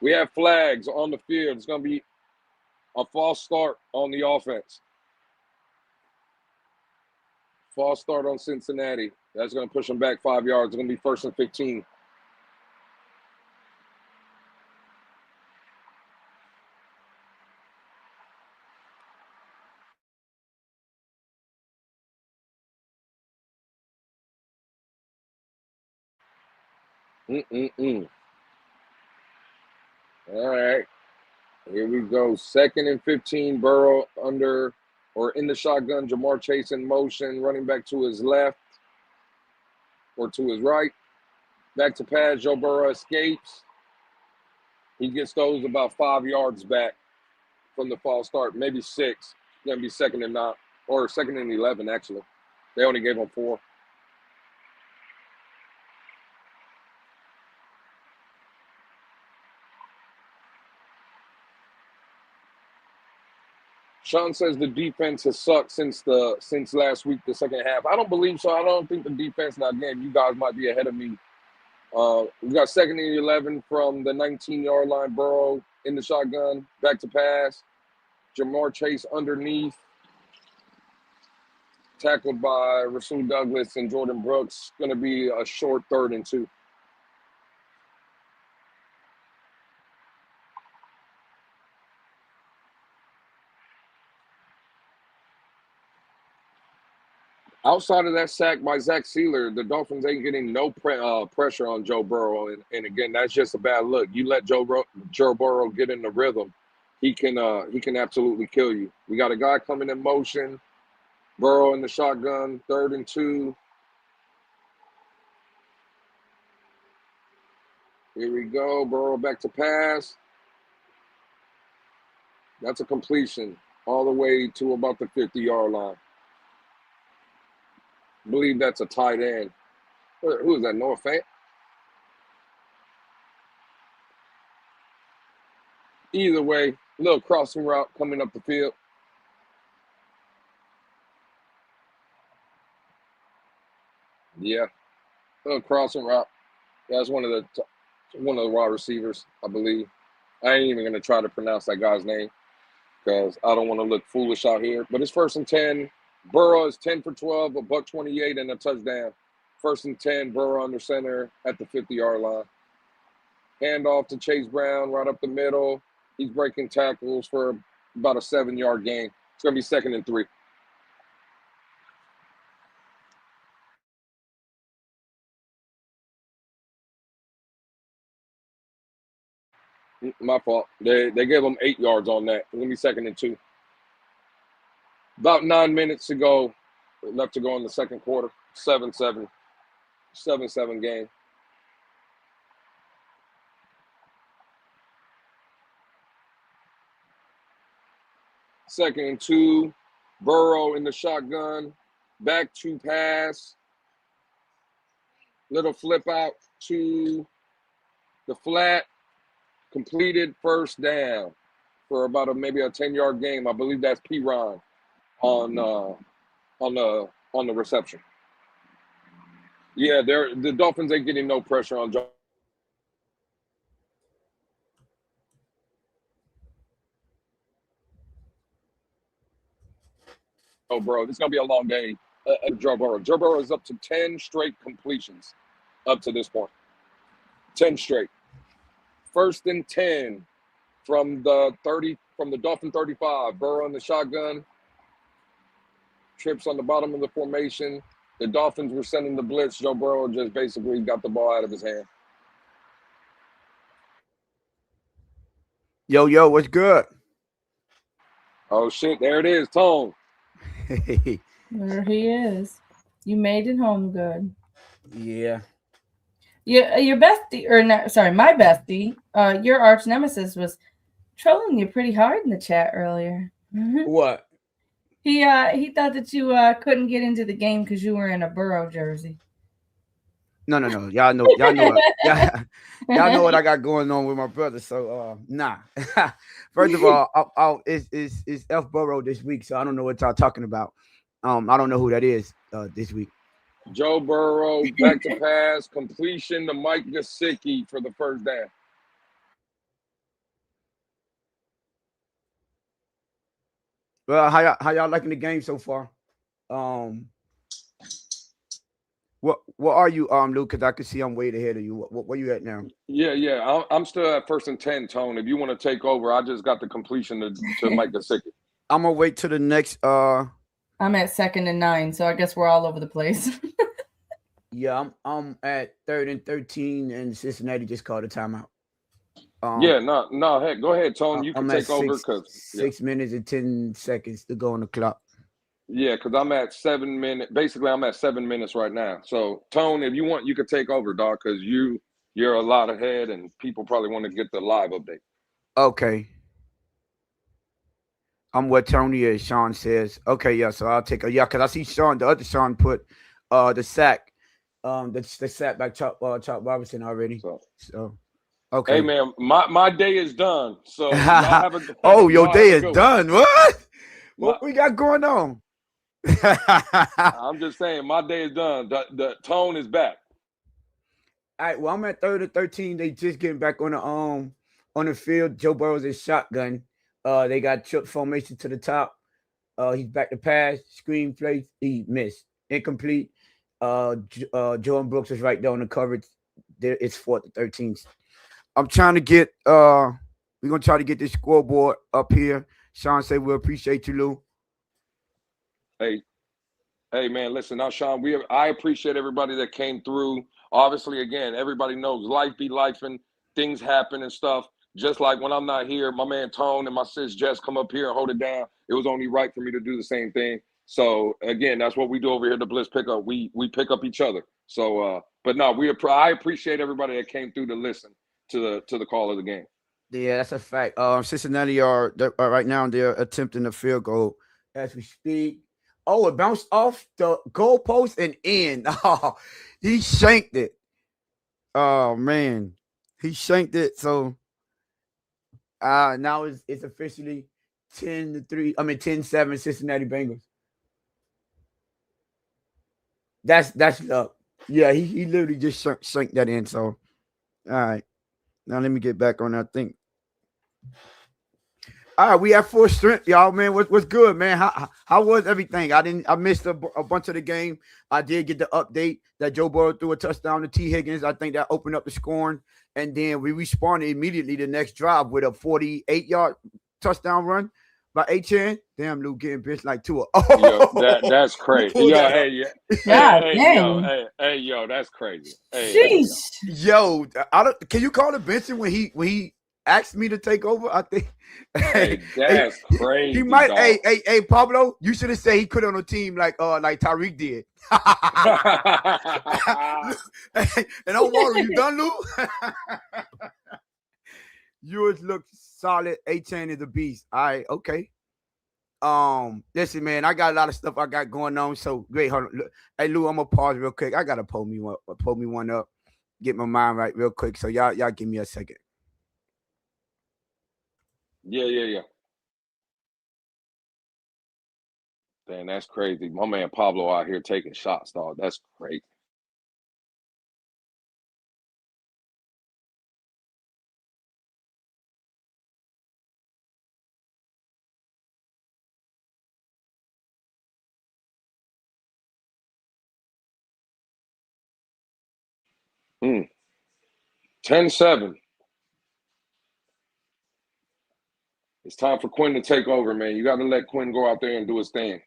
We have flags on the field. It's going to be a false start on the offense. False start on Cincinnati. That's going to push them back 5 yards. It's going to be 1st and 15. All right. Here we go. 2nd and 15. Burrow under or in the shotgun. Jamar Chase in motion. Running back to his left or to his right. Back to pass. Joe Burrow escapes. He gets those about 5 yards back from the false start, maybe 6. It's going to be 2nd and 9, or 2nd and 11, actually. They only gave him 4. Sean says the defense has sucked since last week, the second half. I don't believe so. I don't think the defense, now again, you guys might be ahead of me. We got 2nd and 11 from the 19-yard line. Burrow in the shotgun, back to pass. Jamar Chase underneath. Tackled by Rasul Douglas and Jordan Brooks. Going to be a short 3rd and 2. Outside of that sack by Zach Sealer, the Dolphins ain't getting no pressure on Joe Burrow. And again, that's just a bad look. You let Joe Burrow get in the rhythm, he can absolutely kill you. We got a guy coming in motion. Burrow in the shotgun, 3rd and 2. Here we go. Burrow back to pass. That's a completion all the way to about the 50-yard line. I believe that's a tight end. Who is that, Noah Fant? Either way, little crossing route coming up the field. Yeah, little crossing route. That's one of the wide receivers, I believe. I ain't even going to try to pronounce that guy's name because I don't want to look foolish out here. But it's 1st and 10. Burrow is 10 for 12, a buck 28, and a touchdown. 1st and 10, Burrow under center at the 50-yard line. Handoff to Chase Brown right up the middle. He's breaking tackles for about a 7-yard gain. It's going to be 2nd and 3. My fault. They gave them 8 yards on that. Let me 2nd and 2. About 9 minutes to go, left to go in the second quarter. 7-7 game. Second and 2. Burrow in the shotgun. Back to pass. Little flip out to the flat. Completed first down for about maybe a 10-yard game. I believe that's P-Ron on the reception. Yeah, the Dolphins ain't getting no pressure on Joe. Oh, bro, this is gonna be a long day. Joe Burrow. Joe Burrow is up to 10 straight completions up to this point. 10 straight. 1st and 10 from the Dolphin 35. Burrow in the shotgun. Trips on the bottom of the formation. The Dolphins were sending the blitz. Joe Burrow just basically got the ball out of his hand. Yo, what's good? Oh, shit. There it is. Tone. There he is. You made it home good. Yeah. Yeah, your bestie, or no, sorry, my bestie, your arch nemesis was trolling you pretty hard in the chat earlier. What? He thought that you couldn't get into the game because you were in a Burrow jersey. No. Y'all know what I got going on with my brother. So nah. First of all, it's F Burrow this week, so I don't know what y'all talking about. I don't know who that is this week. Joe Burrow, back to pass, completion to Mike Gesicki for the first down. Well, how y'all liking the game so far? What are you, Luke? Because I can see I'm way ahead of you. Where you at now? Yeah. I'm still at 1st and 10, Tone. If you want to take over, I just got the completion to Mike Gesicki. I'm gonna wait till the next. I'm at 2nd and 9, so I guess we're all over the place. Yeah, I'm at 3rd and 13, and Cincinnati just called a timeout. Heck, go ahead, Tone. You can take over because 6 minutes and 10 seconds to go on the clock. Yeah, because I'm at 7 minutes. Basically, I'm at 7 minutes right now. So, Tone, if you want, you could take over, dog, because you're a lot ahead, and people probably want to get the live update. Okay. I'm what Tony is. Sean says. Okay, yeah. So I'll take because I see Sean. The other Sean put the sack, the sack by Chuck Robinson already. So okay. Hey man, my day is done. So y'all have a, your day is done. What we got going on? I'm just saying, my day is done. The Tone is back. All right. Well, I'm at 3rd and 13. They just getting back on the field. Joe Burrow's in shotgun. They got trip formation to the top. He's back to pass. Screen play. He missed. Incomplete. Jordan Brooks is right there on the coverage. There it's 4th and 13. I'm trying to get we're gonna try to get this scoreboard up here. Sean said we appreciate you, Lou. Hey man, listen now, Sean. I appreciate everybody that came through. Obviously, again, everybody knows life be lifing, things happen and stuff. Just like when I'm not here, my man Tone and my sis Jess come up here and hold it down. It was only right for me to do the same thing. So again, that's what we do over here at the Blitz Pickup. We pick up each other. So, but no, I appreciate everybody that came through to listen to the call of the game. Yeah, that's a fact. Cincinnati are right now. They're attempting a field goal as we speak. Oh, it bounced off the goalpost and in. Oh, he shanked it. Oh man, he shanked it. So now it's officially 10-3. 10-7 Cincinnati Bengals. That's luck. Yeah, he literally just sank that in. So, all right. Now let me get back on that thing. All right, we have full strength, y'all. Man, what's good, man? How was everything? I missed a bunch of the game. I did get the update that Joe Burrow threw a touchdown to T. Higgins. I think that opened up the scoring, and then we responded immediately the next drive with a 48-yard touchdown run by H.N. Damn, Luke getting bitch like Tua. Oh, that's crazy. Yo, yo, that's crazy. Jeez. Yo, can you call it benching when he asked me to take over. I think. Hey, that's crazy. He might. Dog. Hey, Pablo. You should have said he could on a team like Tyreek did. And don't worry, you done, Lou? Yours looks solid. A-Chain is a beast. All right, okay. Listen, man, I got a lot of stuff I got going on. So great. Hold on. Look, hey, Lou, I'm gonna pause real quick. I gotta pull me one up, get my mind right real quick. So y'all give me a second. Yeah. Damn, that's crazy. My man Pablo out here taking shots, dog. That's crazy. Mm. 10-7. It's time for Quinn to take over, man. You got to let Quinn go out there and do his thing.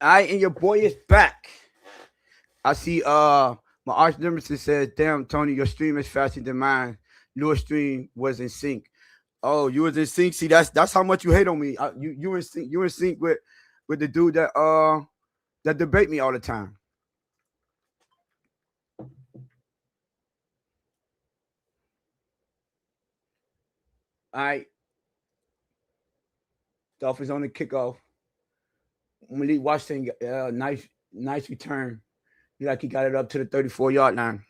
All right, and your boy is back. I see my arch nemesis says, damn, Tony, your stream is faster than mine. Your stream was in sync. Oh, you was in sync. See, that's how much you hate on me. You in sync. You in sync with the dude that debate me all the time. All right. Dolphins on the kickoff. Malik Washington, nice return. Like he got it up to the 34-yard line.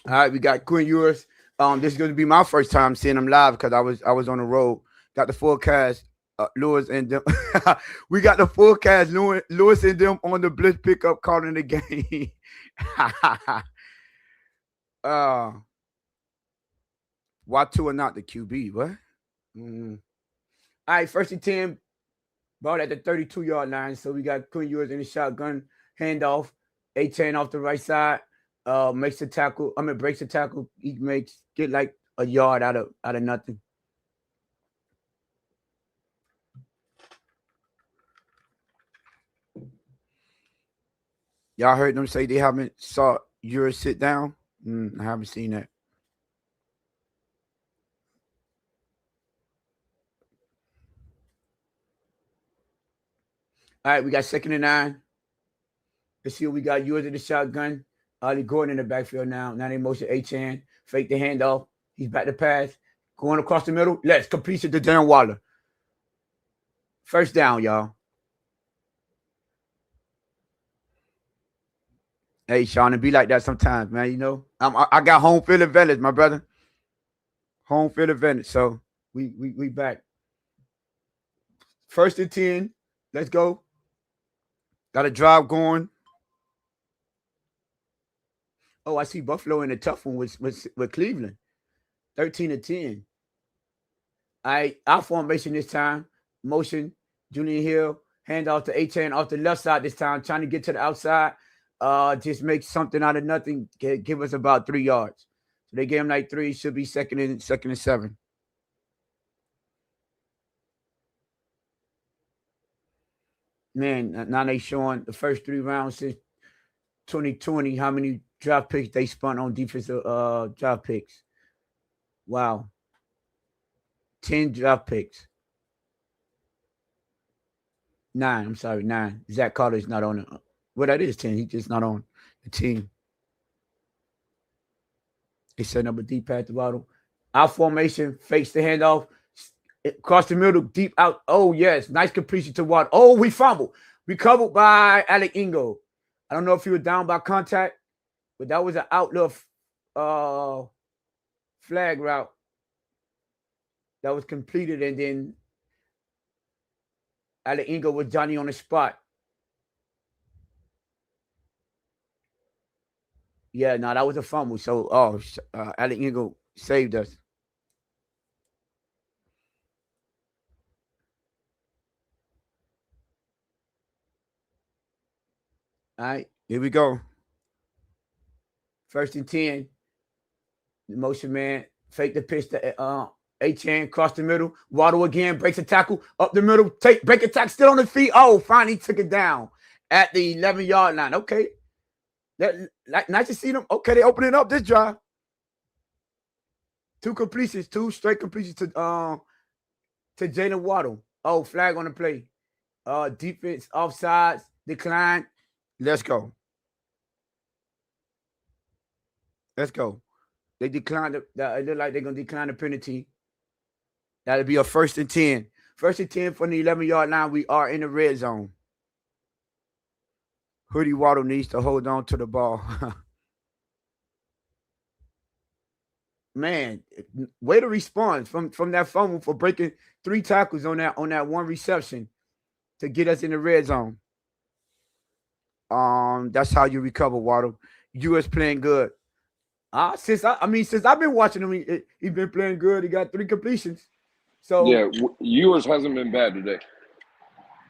All right, we got Quinn Ewers. This is going to be my first time seeing him live because I was on the road. Got the full cast, Lewis and them. We got the full cast, Lewis and them on the Blitz pickup calling the game. Why two are not the QB? What? All right, 1st and 10. Ball at the 32-yard line. So we got Quinn Ewers in the shotgun handoff. A-Chain off the right side. Breaks the tackle. He get like a yard out of nothing. Y'all heard them say they haven't saw Ewers sit down? I haven't seen that. All right, we got 2nd and 9. Let's see what we got. Ewers in the shotgun. Ollie Gordon in the backfield now. Now they motion A-Chain. Fake the handoff. He's back to pass. Going across the middle. Let's complete it to Darren Waller. 1st down, y'all. Hey, Sean, it be like that sometimes, man. You know, I got home field advantage, my brother. Home field advantage. So we back. 1st and 10. Let's go. Got a drive going. Oh, I see Buffalo in a tough one with Cleveland. 13-10. All right, our formation this time. Motion, Julian Hill, hand off to A-Chain off the left side this time, trying to get to the outside. Just make something out of nothing. Give us about 3 yards. So they gave him like 3. Should be second and 7. Man, now they showing the first 3 rounds since 2020. How many draft picks they spun on defensive draft picks? Wow. 10 draft picks. 9. I'm sorry, 9. Zach Carter's not on it. Well, that is 10. He's just not on the team. They setting up a deep pass to Waddle. Our formation fakes the handoff. Across the middle, deep out. Oh, yes. Nice completion to Waddle. Oh, we fumbled. Recovered by Alec Ingo. I don't know if he was down by contact. But that was an outlaw flag route that was completed, and then Alec Ingle was Johnny on the spot. Yeah, no, that was a fumble. So, Alec Ingle saved us. All right, here we go. 1st and 10. The motion man fake the pitch to Achane, cross the middle. Waddle again, breaks a tackle up the middle. Break a tackle, still on the feet. Oh, finally took it down at the 11-yard line. Okay, nice to see them. Okay, they opening up this drive. 2 completions, 2 straight completions to Jalen Waddle. Oh, flag on the play. Defense offsides, decline. Let's go. Let's go. They declined it. It look like they're gonna decline the penalty. That'll be a 1st and 10. 1st and 10 from the 11-yard line. We are in the red zone. Hoodie Waddle needs to hold on to the ball. Man, way to respond from that fumble for breaking 3 tackles on that one reception to get us in the red zone. That's how you recover, Waddle. You was playing good. Since I've been watching him, he's been playing good. He got 3 completions. So yeah, yours hasn't been bad today.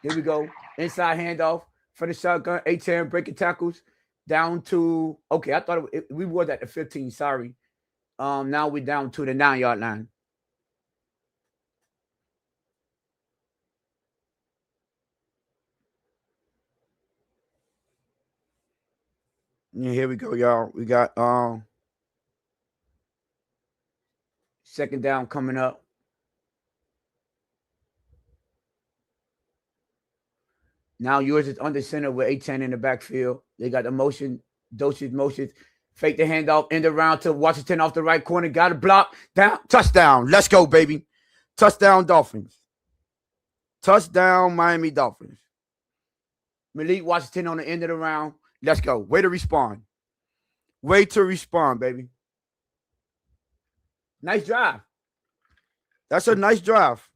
Here we go. Inside handoff for the shotgun. A-10 breaking tackles down to, okay, I thought we was at the 15. Sorry. Now we're down to the 9-yard line. Yeah, here we go, y'all. We got 2nd down coming up. Now yours is under center with A-10 in the backfield. They got the motion, dosage motions. Fake the handoff, end around to Washington off the right corner. Got a block. Down. Touchdown. Let's go, baby. Touchdown, Dolphins. Touchdown, Miami Dolphins. Malik Washington on the end of the round. Let's go. Way to respond. Way to respond, baby. Nice drive. That's a nice drive.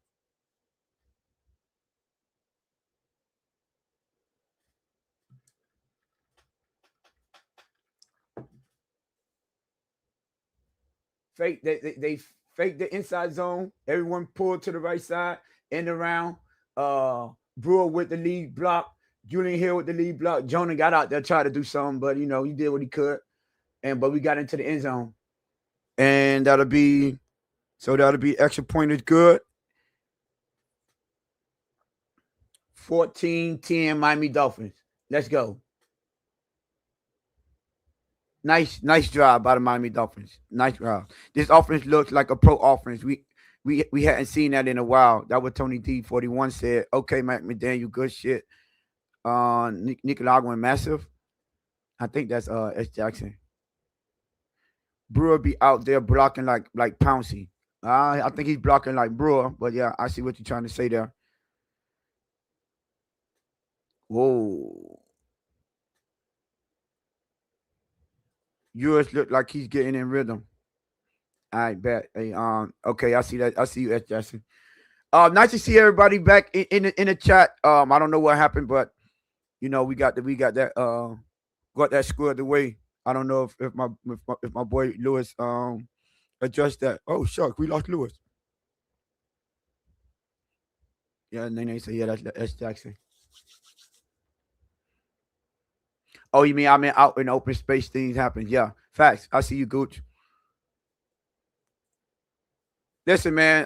Fake they fake the inside zone. Everyone pulled to the right side, end around. Brewer with the lead block. Julian Hill with the lead block. Jonah got out there, tried to do something, but he did what he could. But we got into the end zone. And that'll be extra point is good. 14-10 Miami Dolphins. Let's go. Nice drive by the Miami Dolphins. Nice drive. This offense looks like a pro offense. We hadn't seen that in a while. That what Tony D41 said. Okay, Mac McDaniel, good shit. Nicaraguan massive. I think that's S. Jackson. Brewer be out there blocking like Pouncey. I think he's blocking like Brewer, but yeah, I see what you're trying to say there. Whoa. Yours look like he's getting in rhythm. I bet. Hey, okay, I see that. I see you, S. Jackson. Nice to see everybody back in the chat. I don't know what happened, but we got that squared away. I don't know if my boy Lewis addressed that. Oh shuck, we lost Lewis. Yeah, Nene said, yeah, that's S. Jackson. Oh, you mean I mean out in open space things happen? Yeah, facts. I see you, Gooch. Listen, man.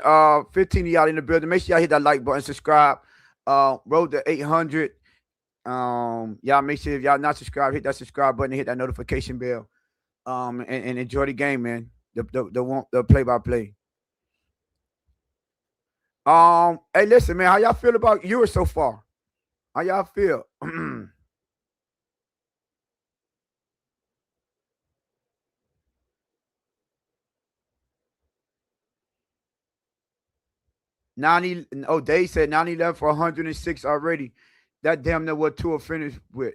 15 of y'all in the building. Make sure y'all hit that like button, subscribe. Road to 800. Y'all make sure if y'all not subscribed, hit that subscribe button and hit that notification bell. And enjoy the game, man. The play-by-play. Hey, listen, man. How y'all feel about yours so far? How y'all feel? Dave said 9-11 for 106 already. That damn near what Tua finished with.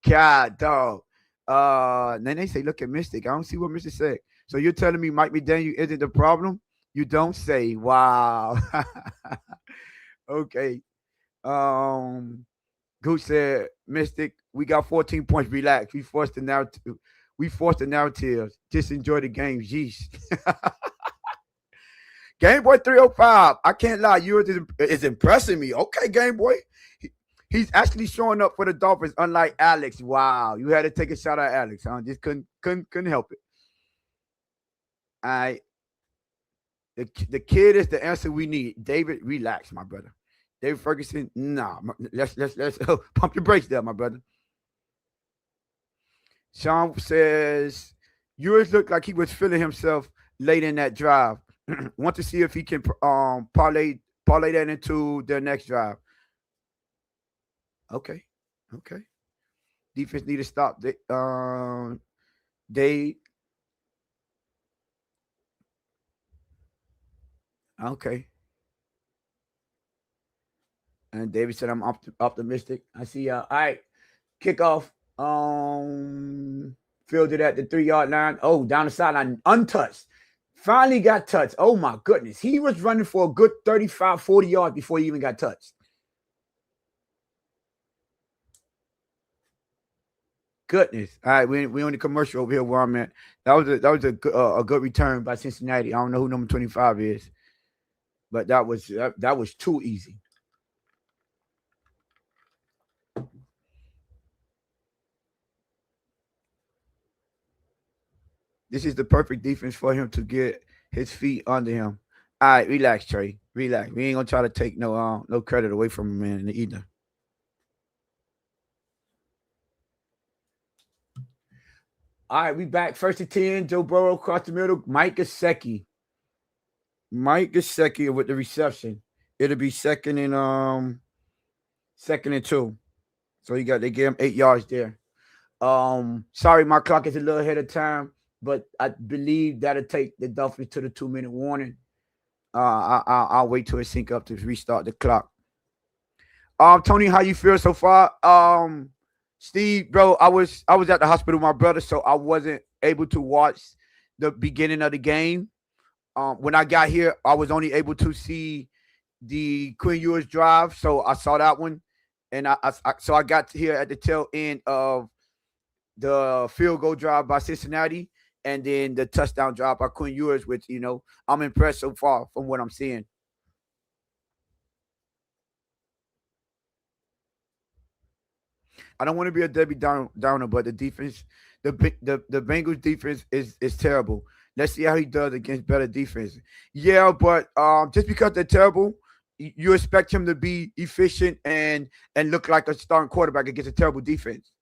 God, dog. Then they say, look at Mystic. I don't see what Mystic said. So you're telling me Mike McDaniel isn't the problem? You don't say. Wow. Okay. Goose said, Mystic, we got 14 points. Relax. We forced the narratives. Just enjoy the game. Yeesh. Game Boy 305. I can't lie. Yours is impressing me. Okay, Game Boy. He's actually showing up for the Dolphins, unlike Alex. Wow. You had to take a shot at Alex. Huh? Just couldn't help it. All right. The kid is the answer we need. David, relax, my brother. David Ferguson, nah. Let's pump your brakes there, my brother. Sean says, yours looked like he was feeling himself late in that drive. Want to see if he can parlay that into their next drive. Okay. Defense need to stop. Okay. And David said I'm optimistic. I see. All right. Kickoff. Fielded at the 3-yard line. Oh, down the sideline, untouched. Finally got touched. Oh my goodness. He was running for a good 35, 40 yards before he even got touched. Goodness. All right, we on the commercial over here where I'm at. That was a good return by Cincinnati. I don't know who number 25 is, but that was too easy. This is the perfect defense for him to get his feet under him. All right, relax, Trey. Relax. We ain't gonna try to take no credit away from him, man, either. All right, we back. 1st and 10. Joe Burrow across the middle. Mike Gesicki with the reception. It'll be second and 2. So they gave him 8 yards there. Sorry, my clock is a little ahead of time, but I believe that'll take the Dolphins to the 2-minute warning. I'll wait till it sync up to restart the clock. Tony, how you feel so far? Steve, bro, I was at the hospital with my brother, so I wasn't able to watch the beginning of the game. When I got here, I was only able to see the Quinn Ewers drive, so I saw that one, and so I got here at the tail end of the field goal drive by Cincinnati, and then the touchdown drive by Quinn Ewers, which I'm impressed so far from what I'm seeing. I don't want to be a Debbie Downer, but the defense, the Bengals defense is terrible. Let's see how he does against better defense. Yeah, but just because they're terrible, you expect him to be efficient and look like a starting quarterback against a terrible defense,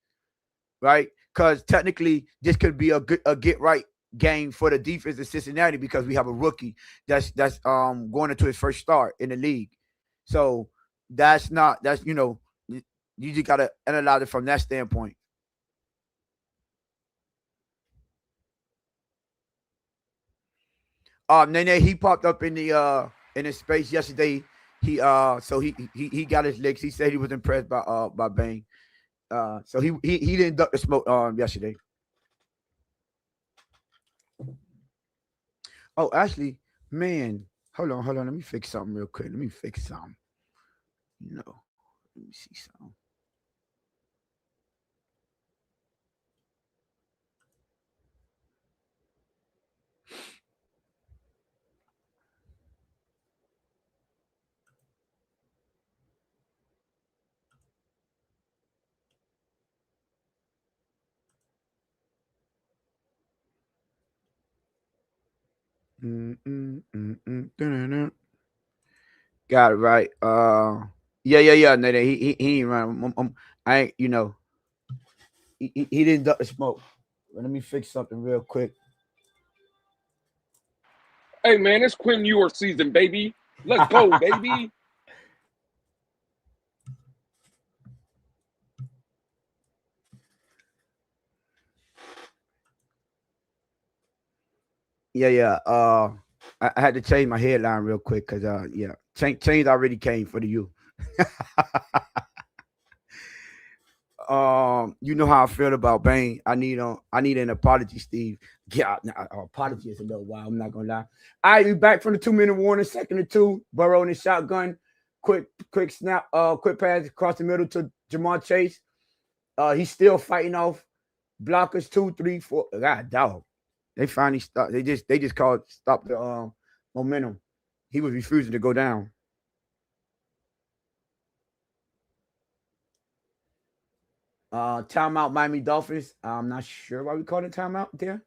right? Because technically, this could be a get right game for the defense in Cincinnati because we have a rookie that's going into his first start in the league. So you just gotta analyze it from that standpoint. Nene, he popped up in the space yesterday. He got his licks. He said he was impressed by Bang. So he didn't duck the smoke yesterday. Oh, actually, man, hold on. Let me fix something real quick. Let me fix something. Let me see something. Got it right. Yeah. No, he ain't running. I ain't. He didn't duck the smoke. Let me fix something real quick. Hey man, it's Quinn Ewers season, baby. Let's go, baby. Yeah. I had to change my headline real quick because change already came for the U. You know how I feel about Bane. I need an apology, Steve. Yeah, apology is a little wild. I'm not gonna lie. All right, we back from the 2-minute warning, 2nd and 2. Burrow in the shotgun. Quick snap, quick pass across the middle to Jamar Chase. He's still fighting off blockers 2, 3, 4. God dog. They finally stopped. They just called stop the momentum. He was refusing to go down. Timeout Miami Dolphins. I'm not sure why we called it timeout there.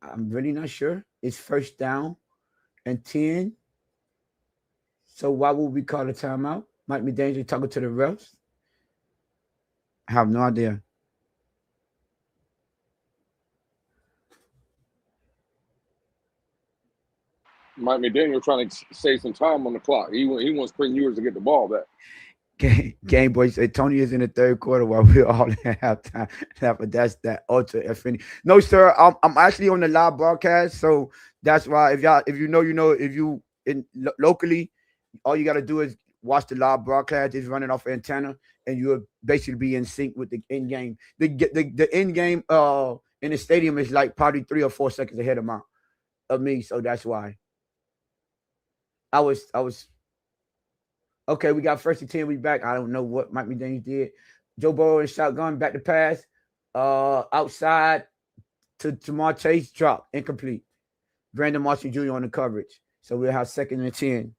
I'm really not sure. It's first down and 10. So why would we call it timeout? Might be dangerous talking to the refs. I have no idea. Mike McDaniel trying to save some time on the clock. He wants Quinn Ewers to get the ball back. Game Boy said Tony is in the third quarter while we're all at halftime. But that's that ultra affinity. No, sir. I'm actually on the live broadcast, so that's why if you know, if you locally, all you got to do is watch the live broadcast. It's running off antenna, and you'll basically be in sync with the end game. The end game in the stadium is like probably 3 or 4 seconds ahead of me, so that's why. I was okay. We got 1st and 10. We back. I don't know what Mike McDaniel did. Joe Burrow in shotgun, back to pass, outside to Jamar Chase, drop, incomplete. Brandon Marshall Jr. on the coverage. So we'll have 2nd and 10.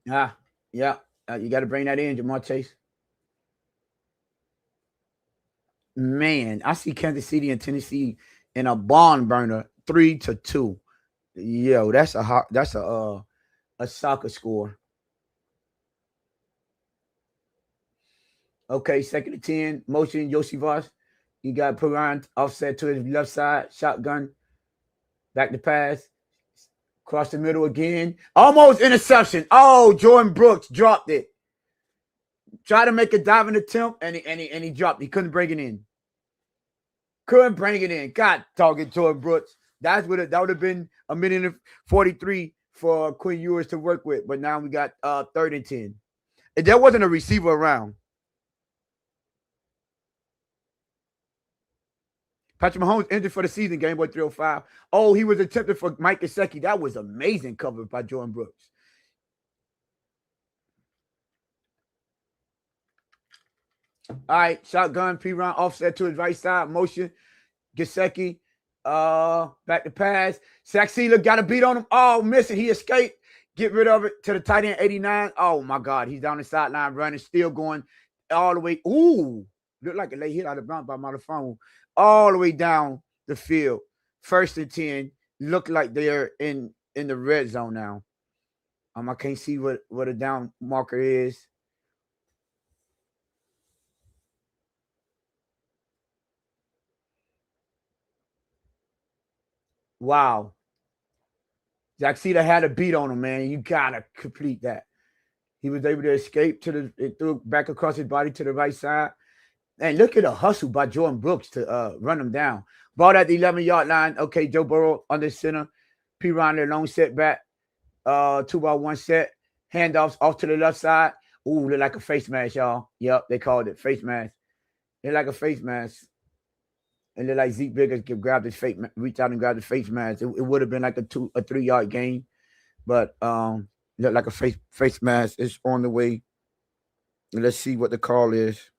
Yeah. You got to bring that in, Jamar Chase. Man, I see Kansas City and Tennessee in a barn burner, 3-2. Yo, that's a soccer score. Okay, 2nd and 10. Motion Yosivas. You got Perrin offset to his left side, shotgun. Back to pass. Cross the middle again. Almost interception. Oh, Jordan Brooks dropped it. Tried to make a diving attempt, and he dropped. He couldn't bring it in. God, target Jordan Brooks. That would have been 1:43 for Quinn Ewers to work with. But now we got 3rd and 10. And there wasn't a receiver around. Patrick Mahomes ended for the season, Game Boy 305. Oh, he was attempted for Mike Gesicki. That was amazing cover by Jordan Brooks. All right, shotgun, P-Ron offset to his right side, motion, Gesicki, back to pass. Saxila got a beat on him. Oh, missing. He escaped. Get rid of it to the tight end, 89. Oh, my God. He's down the sideline running, still going all the way. Ooh, looked like a late hit out of bounds by my phone. All the way down the field. 1st and 10. Look like they're in the red zone now. I can't see what a down marker is. Wow. Zaxita had a beat on him, man. You gotta complete that. He was able to escape it threw back across his body to the right side. And look at the hustle by Jordan Brooks to run him down. Ball at the 11-yard line. Okay, Joe Burrow under center. P-Ron their long setback. 2-by-1 set. Handoffs off to the left side. Ooh, look like a face mask, y'all. Yep, they called it face mask. They're like a face mask. And they're like Zeke Biggers grabbed his face, reach out and grab the face mask. It would have been like a 3-yard gain, but look like a face mask is on the way. Let's see what the call is.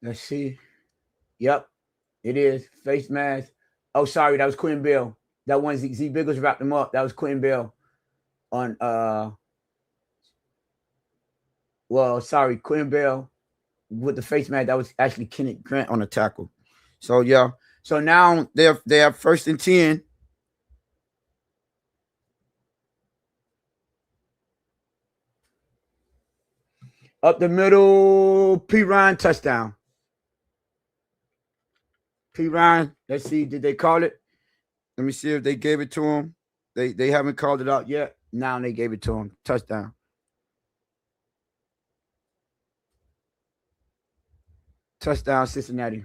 Let's see. Yep, it is face mask. Oh, sorry, that was Quinn Bell. That one Z Biggles wrapped him up. That was Quinn Bell on Quinn Bell with the face mask. That was actually Kenneth Grant on the tackle. So yeah. So now they have 1st and 10. Up the middle, P. Ryan touchdown. P. Ryan, let's see, did they call it? Let me see if they gave it to him. They haven't called it out yet. Now they gave it to him. Touchdown. Touchdown, Cincinnati.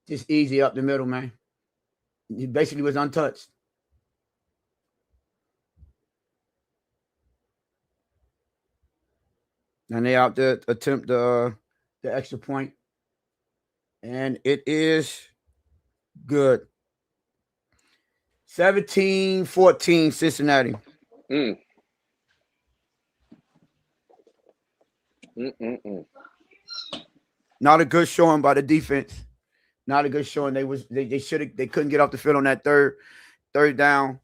Just easy up the middle, man. He basically was untouched. And they out to attempt the extra point. And it is good. 17-14 Cincinnati. Not a good showing by the defense. Not a good showing. They couldn't get off the field on that third down.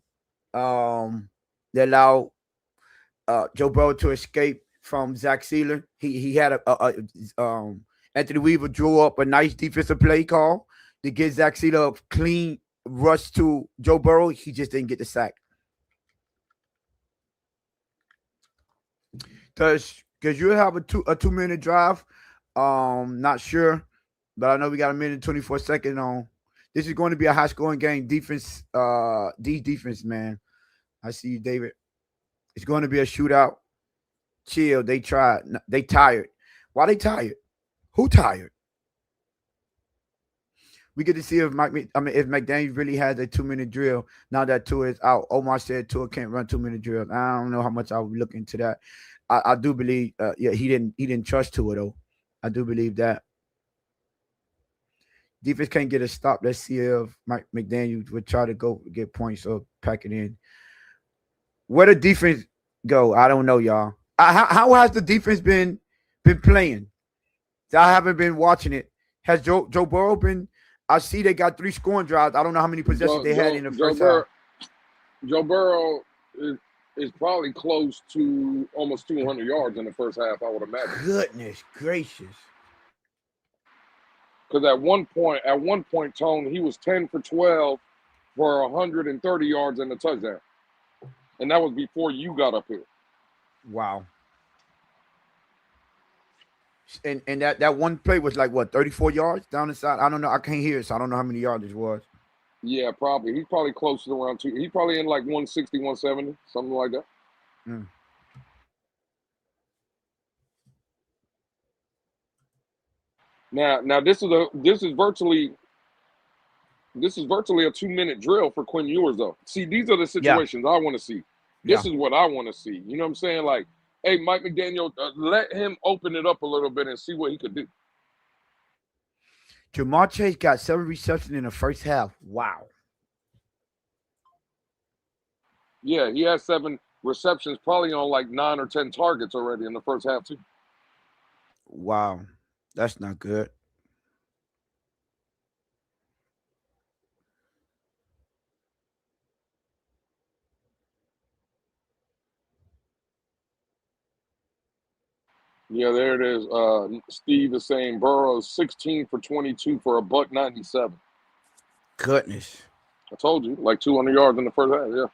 They allowed Joe Burrow to escape from Zach Sealer. He had Anthony Weaver drew up a nice defensive play call to get Zach Sealer a clean rush to Joe Burrow. He just didn't get the sack. Because you have a 2-minute drive. Not sure, but I know we got a minute and 24 seconds on. This is going to be a high-scoring game. Defense, defense, man. I see you, David. It's going to be a shootout. Chill. They tried. They tired. Why they tired? Who tired? We get to see if McDaniels really has a 2-minute drill now that Tua is out. Omar said Tua can't run 2-minute drills. I don't know how much I would look into that. I do believe, he didn't trust Tua though. I do believe that. Defense can't get a stop. Let's see if Mike McDaniels would try to go get points or pack it in. Where the defense go? I don't know, y'all. How has the defense been playing? I haven't been watching it. Has Joe Burrow been? I see they got 3 scoring drives. I don't know how many possessions they had in the first half. Joe Burrow is probably close to almost 200 yards in the first half, I would imagine. Goodness gracious. Because at one point, Tone, he was 10 for 12 for 130 yards and a touchdown. And that was before you got up here. Wow. And that one play was like, what, 34 yards down the side? I don't know. I can't hear it, so I don't know how many yards it was. Yeah, probably. He's probably close to around 2. He's probably in like 160, 170, something like that. Now this is virtually a 2-minute drill for Quinn Ewers though. See, these are the situations I want to see. This is what I want to see. You know what I'm saying? Like, hey, Mike McDaniel, let him open it up a little bit and see what he could do. Jamar Chase got 7 receptions in the first half. Wow. Yeah, he has 7 receptions, probably on like 9 or 10 targets already in the first half too. Wow. That's not good. Yeah, there it is. Steve is saying Burrow 16 for 22 for $197. Goodness. I told you, like 200 yards in the first half, yeah.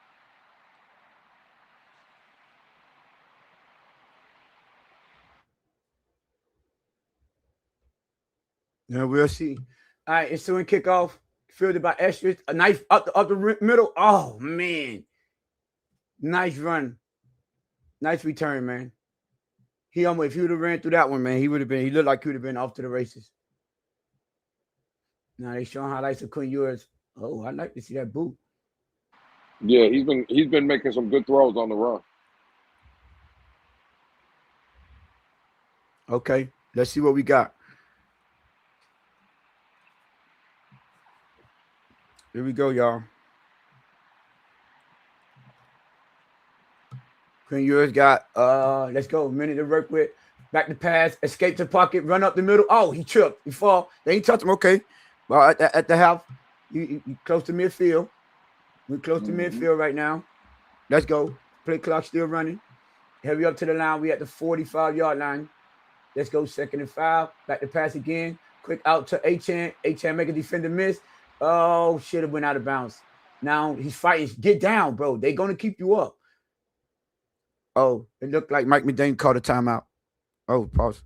Yeah, we'll see. All right, ensuing kickoff, fielded by Estridge. A nice up the middle. Oh, man. Nice run. Nice return, man. If he would have ran through that one, man, he looked like he would have been off to the races. Now they showing highlights of Quinn Ewers. Oh, I'd like to see that boot. Yeah, he's been making some good throws on the run. Okay, let's see what we got. Here we go, y'all. Quinn Ewers got, let's go, a minute to work with. Back to pass, escape to pocket, run up the middle. Oh, he tripped. He fall. They ain't touch him. Okay. Well, at the half, you close to midfield. We're close to midfield right now. Let's go. Play clock still running. Heavy up to the line. We at the 45-yard line. Let's go 2nd and 5. Back to pass again. Quick out to Achane. Achane make a defender miss. Oh, shit, it went out of bounds. Now he's fighting. Get down, bro. They're going to keep you up. Oh, it looked like Mike McDaniel called a timeout. Oh, pause.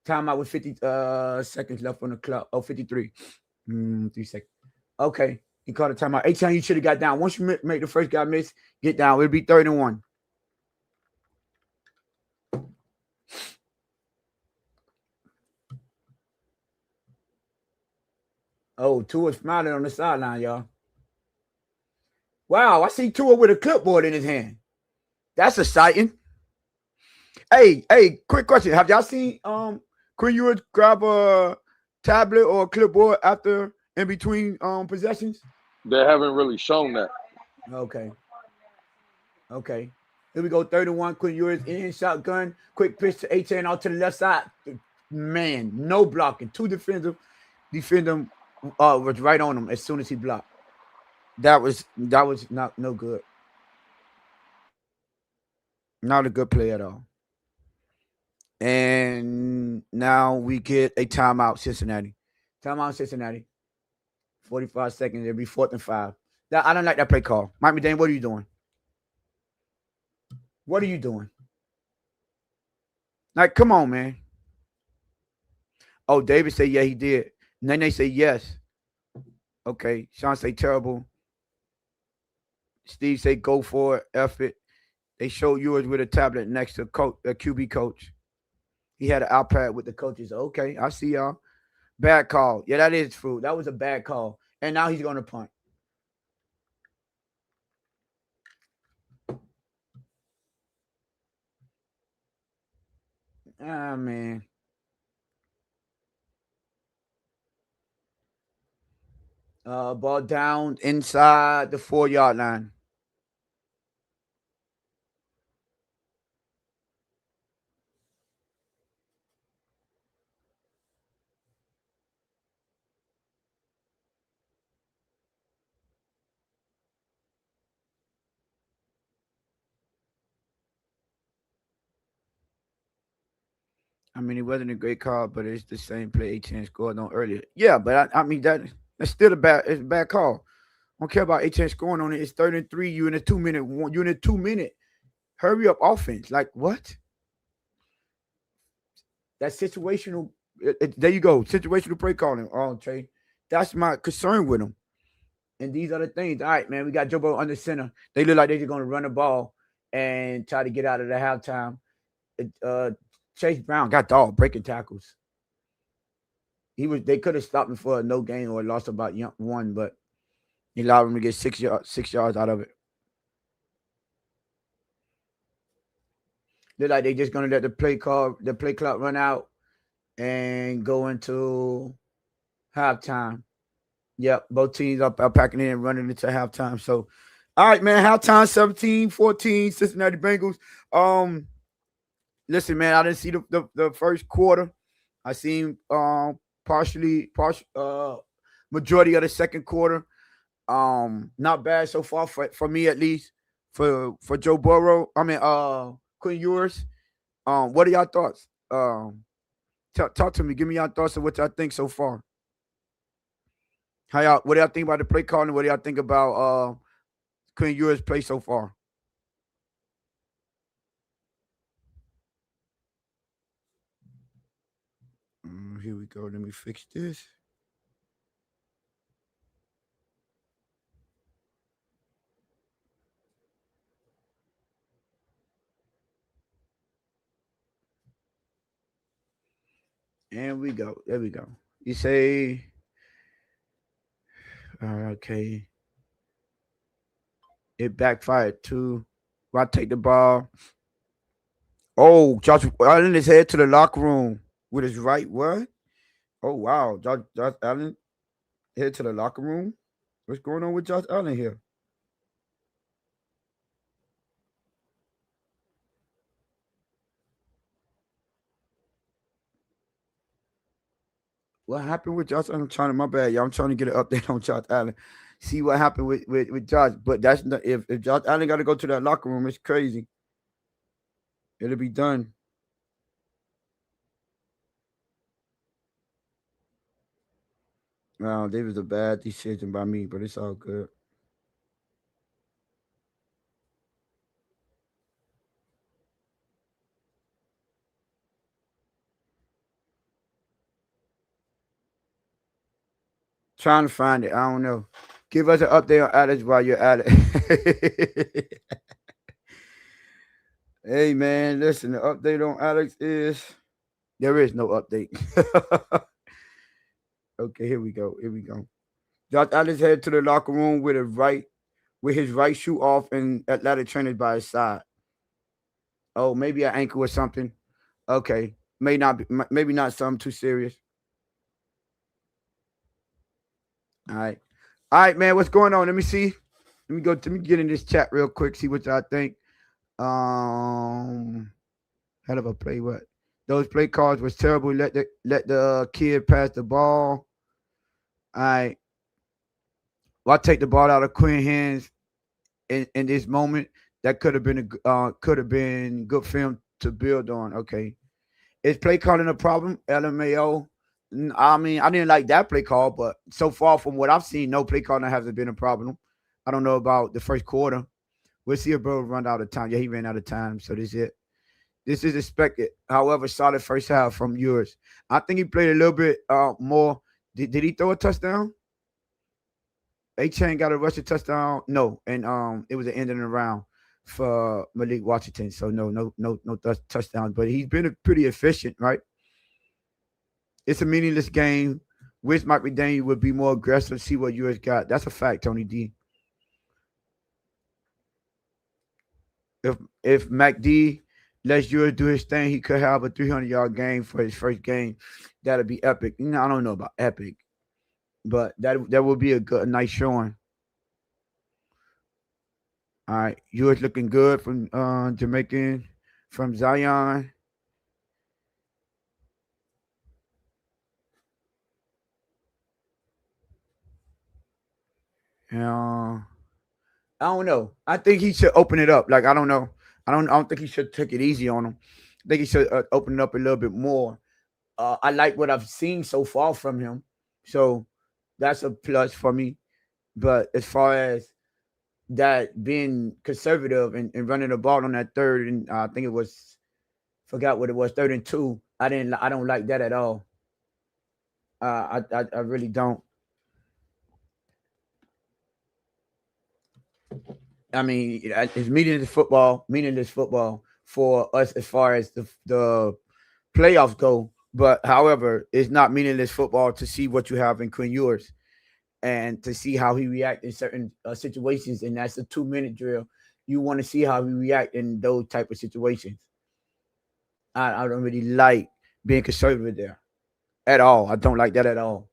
Timeout with 50 seconds left on the clock. Oh, 53. 3 seconds. Okay. He called a timeout. Anytime you should have got down. Once you make the first guy miss, get down. It'll be 3rd-and-1. Oh, Tua smiling on the sideline, y'all. Wow, I see Tua with a clipboard in his hand. That's exciting. Hey, quick question. Have y'all seen Quinn Ewers grab a tablet or a clipboard after in between possessions? They haven't really shown that. Okay. Here we go. 3rd-and-1. Quinn Ewers in shotgun. Quick pitch to A-Chain out to the left side. Man, no blocking. 2 defender was right on him as soon as he blocked. That was not no good. Not a good play at all. And now we get a timeout, Cincinnati. 45 seconds. It'll be 4th-and-5. I don't like that play call. Mike McDaniel, what are you doing? What are you doing? Like, come on, man. Oh, David say, yeah, he did. Nene say, yes. Okay. Sean say, terrible. Steve say, go for it. F it. They showed yours with a tablet next to a QB coach. He had an iPad with the coaches. Okay, I see y'all. Bad call. Yeah, that is true. That was a bad call. And now he's going to punt. Ah, man. Ball down inside the 4-yard line. I mean, it wasn't a great call, but it's the same play A-Chain scored on earlier. Yeah, but I mean that's still it's a bad call. I don't care about A-Chain scoring on it. It's 3rd-and-3. You in a 2-minute. You in a 2-minute. Hurry up offense. Like what? That's situational. There you go. Situational play calling. Oh, Trey. That's my concern with him. And these are the things. All right, man. We got Joe Burrow under center. They look like they're just going to run the ball and try to get out of the halftime. Chase Brown got dog breaking tackles. They could have stopped him for a no gain or lost about 1, but he allowed him to get 6 yards out of it. They're like they just gonna let the play clock run out and go into halftime. Yep, both teams are packing in and running into halftime. So, all right, man, halftime 17-14, Cincinnati Bengals. Listen, man, I didn't see the first quarter. I seen partial majority of the second quarter. Not bad so far for me at least. For Joe Burrow, I mean Quinn Ewers. What are y'all thoughts? Talk to me. Give me your thoughts of what y'all think so far. What do y'all think about the play calling? What do y'all think about Quinn Ewers' play so far? Here we go. Let me fix this. And we go. There we go. You say, okay. It backfired too. I take the ball. Oh, Josh Allen is head to the locker room with his right what? Oh wow, Josh Allen head to the locker room. What's going on with Josh Allen here? What happened with Josh Allen? I'm trying to, my bad, y'all. I'm trying to get an update on Josh Allen. See what happened with Josh. But that's not, if Josh Allen got to go to that locker room, it's crazy. It'll be done. Wow, this was a bad decision by me, but it's all good. Trying to find it. I don't know. Give us an update on Alex while you're at it. Hey man, listen, the update on Alex is there is no update. Okay, here we go. Here we go. Josh Alex headed to the locker room with his right shoe off and athletic trainers by his side. Oh, maybe an ankle or something. Okay, maybe not something too serious. All right, man. What's going on? Let me see. Let me get in this chat real quick. See what y'all think. Hell of a play. What? Those play calls was terrible. Let the kid pass the ball. All right. Well, I take the ball out of Quinn's hands in this moment. That could have been good film to build on. Okay. Is play calling a problem? LMAO. I mean, I didn't like that play call, but so far from what I've seen, no play calling hasn't been a problem. I don't know about the first quarter. We'll see if bro run out of time. Yeah, he ran out of time, so this is it. This is expected. However, solid first half from yours. I think he played a little bit more. Did he throw a touchdown? A-Chain got a rushing touchdown. No, and it was the end of the round for Malik Washington. So no touchdowns. But he's been pretty efficient, right? It's a meaningless game. Wish Mike McDaniel would be more aggressive. See what yours got. That's a fact, Tony D. If McD lets yours do his thing, he could have a 300-yard game for his first game. That'll be epic. I don't know about epic, but that will be a nice showing. All right, yours looking good from Jamaican, from Zion. I don't know. I think he should open it up. Like I don't know. I don't think he should take it easy on him. I think he should open it up a little bit more. I like what I've seen so far from him, so that's a plus for me. But as far as that being conservative and running the ball on that third, and I think it was forgot what it was, 3rd and 2. I don't like that at all. I really don't. I mean, it's meaningless football for us as far as the playoffs go. But however, it's not meaningless football to see what you have in Quinn Ewers and to see how he reacts in certain situations. And that's a 2-minute drill. You want to see how he react in those type of situations. I don't really like being conservative there at all. I don't like that at all.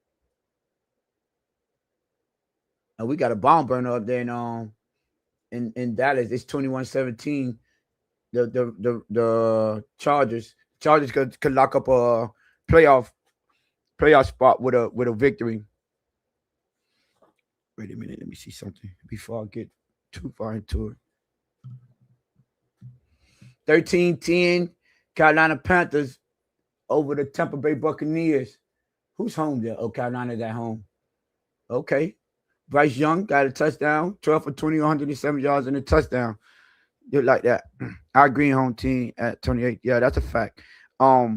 And we got a bomb burner up there in Dallas. It's 21-17. The Chargers could lock up a playoff spot with a victory. Wait a minute, let me see something before I get too far into it. 13-10, Carolina Panthers over the Tampa Bay Buccaneers. Who's home there? Oh, Carolina's at home. Okay. Bryce Young got a touchdown, 12 for 20, 107 yards and a touchdown. You like that. Our green home team at 28. Yeah, that's a fact. I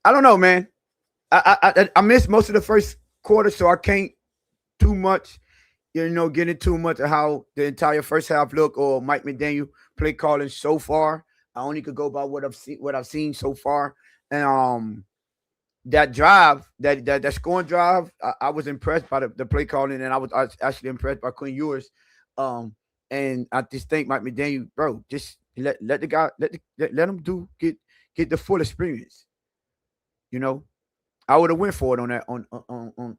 don't know, man. I missed most of the first quarter, so I can't too much, get into too much of how the entire first half look or Mike McDaniel play calling so far. I only could go by what I've seen so far. And that drive, that scoring drive, I was impressed by the play calling, and I was actually impressed by Quinn Ewers. And I just think Mike McDaniel, bro, just let the guy let him get the full experience. I would have went for it on that on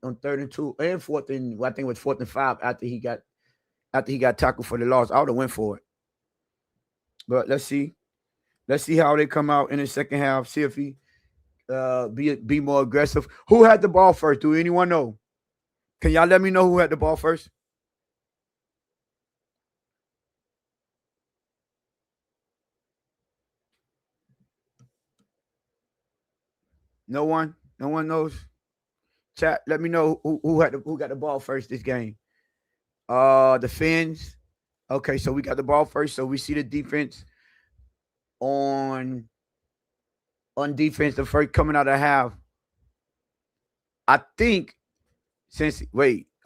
3rd and 2 and 4th and I think it was 4th and 5 after he got tackled for the loss. I would have went for it. But let's see how they come out in the second half. See if he be more aggressive. Who had the ball first? Do anyone know? Can y'all let me know who had the ball first? No one knows. Chat, let me know who got the ball first this game. The Fins. Okay, so we got the ball first. So we see the defense on defense, the first coming out of half. I think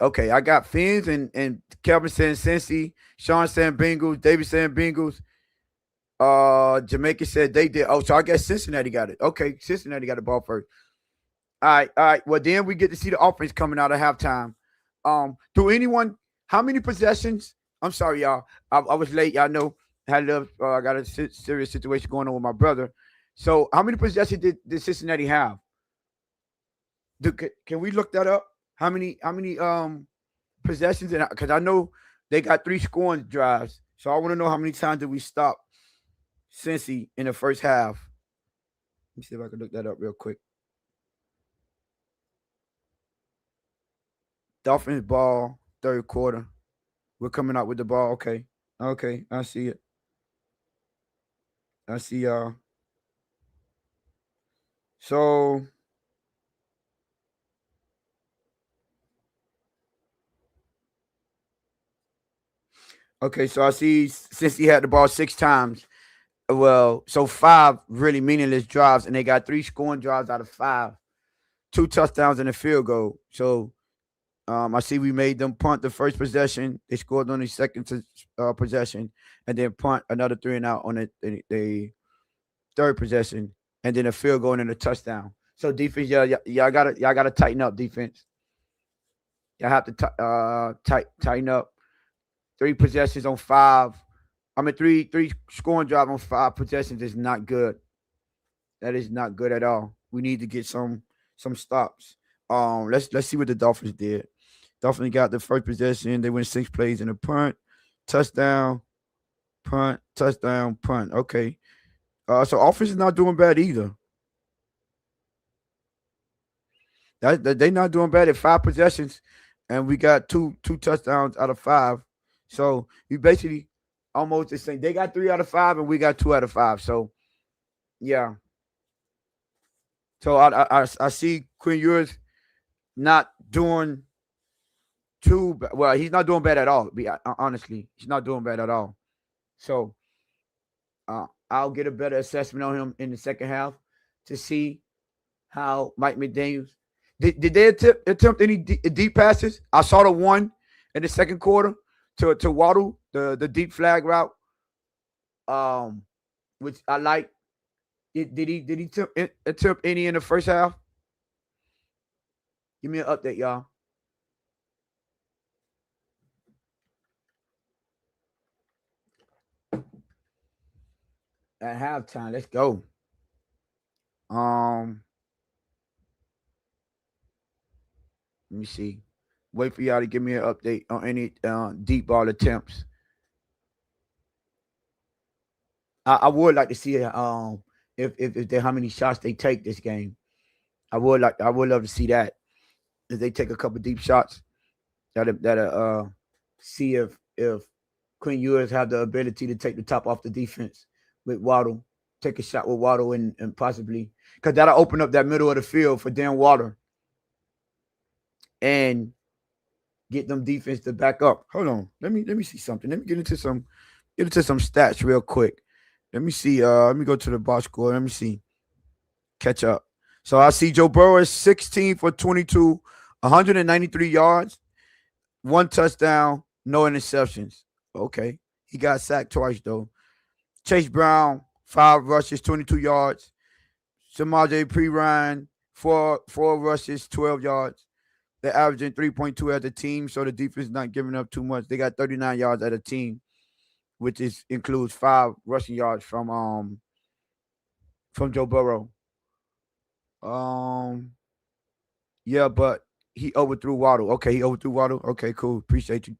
Okay, I got Fins and Kelvin saying Cincy, Sean saying Bengals, David saying Bengals. Jamaica said they did. Oh, so I guess Cincinnati got it. Okay, Cincinnati got the ball first. All right, all right. Well, then we get to see the offense coming out of halftime. Do anyone? How many possessions? I'm sorry, y'all. I was late. Y'all know I had I got a serious situation going on with my brother. So, how many possessions did Cincinnati have? Can we look that up? How many possessions? Because I know they got 3 scoring drives. So I want to know how many times did we stop Cincy in the first half. Let me see if I can look that up real quick. Dolphins ball, third quarter. We're coming out with the ball. Okay. Okay. I see it. I see y'all. So okay, so I see since he had the ball 6 times. Well, so 5 really meaningless drives, and they got 3 scoring drives out of 5, 2 touchdowns and a field goal. So I see we made them punt the first possession. They scored on the second possession, and then punt another 3 and out on the third possession, and then a field goal and a touchdown. So defense, y'all gotta tighten up defense. Y'all have to tighten up. 3 possessions on 5. I mean, three scoring drive on 5 possessions is not good. That is not good at all. We need to get some stops. Let's see what the Dolphins did. Dolphins got the first possession. They went 6 plays in a punt, touchdown, punt, touchdown, punt. Okay. So offense is not doing bad either. They're not doing bad at 5 possessions, and we got two touchdowns out of 5. So we basically almost the same. They got 3 out of 5, and we got 2 out of 5. So yeah. So I see Quinn Ewers not doing too bad. Well, he's not doing bad at all. Honestly, he's not doing bad at all. So I'll get a better assessment on him in the second half to see how Mike McDaniels did they attempt any deep passes? I saw the one in the second quarter to Waddle, the deep flag route, which I like. Did he attempt any in the first half? Give me an update, y'all. At halftime, let's go. Let me see. Wait for y'all to give me an update on any deep ball attempts. I would like to see if how many shots they take this game. I would love to see that. If they take a couple deep shots, that see if Quinn Ewers have the ability to take the top off the defense with Waddle, take a shot with Waddle and possibly because that'll open up that middle of the field for Dan Water and get them defense to back up. Hold on, let me see something. Let me get into some stats real quick. Let me see. Let me go to the box score. Let me see. Catch up. So I see Joe Burrow is 16 for 22, 193 yards, 1 touchdown, no interceptions. Okay. He got sacked twice, though. Chase Brown, 5 rushes, 22 yards. Samaje Perine, 4 rushes, 12 yards. They're averaging 3.2 as a team, so the defense is not giving up too much. They got 39 yards as a team, which includes 5 rushing yards from Joe Burrow. Yeah, but he overthrew Waddle. Okay, he overthrew Waddle. Okay, cool. Appreciate you.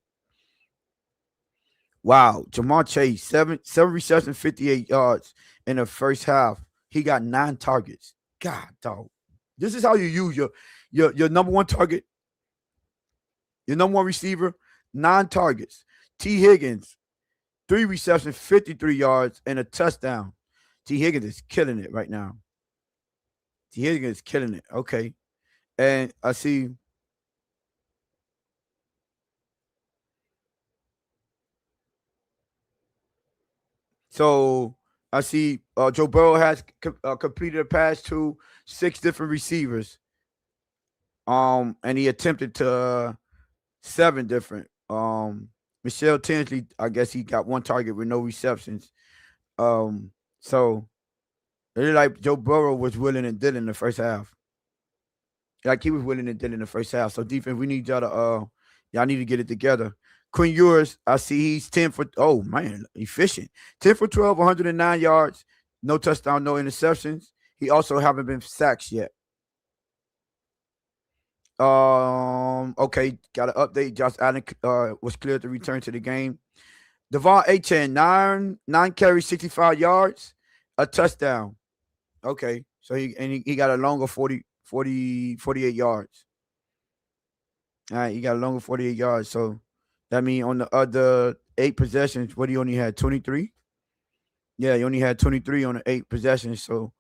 Wow, Jamar Chase, 7 receptions, 58 yards in the first half. He got 9 targets. God, dog. This is how you use your number 1 target, your number 1 receiver, 9 targets. T. Higgins, 3 receptions, 53 yards, and a touchdown. T. Higgins is killing it right now. T. Higgins is killing it. Okay. And I see Joe Burrow has completed a pass to 6 different receivers. And he attempted to 7 different. Michelle Tinsley, I guess he got 1 target with no receptions. So it looked like Joe Burrow was willing and did in the first half. Like he was willing and did in the first half. So defense, we need y'all to y'all need to get it together. Quinn Ewers, I see he's 10 for efficient. 10 for 12, 109 yards, no touchdown, no interceptions. He also haven't been sacked yet. Okay, got an update. Josh Allen was cleared to return to the game. Devon Achane, 9 carries, 65 yards, a touchdown. Okay, so he got a longer 48 yards. All right, he got a longer 48 yards. So that means on the other 8 possessions, what he only had 23? Yeah, he only had 23 on the 8 possessions. So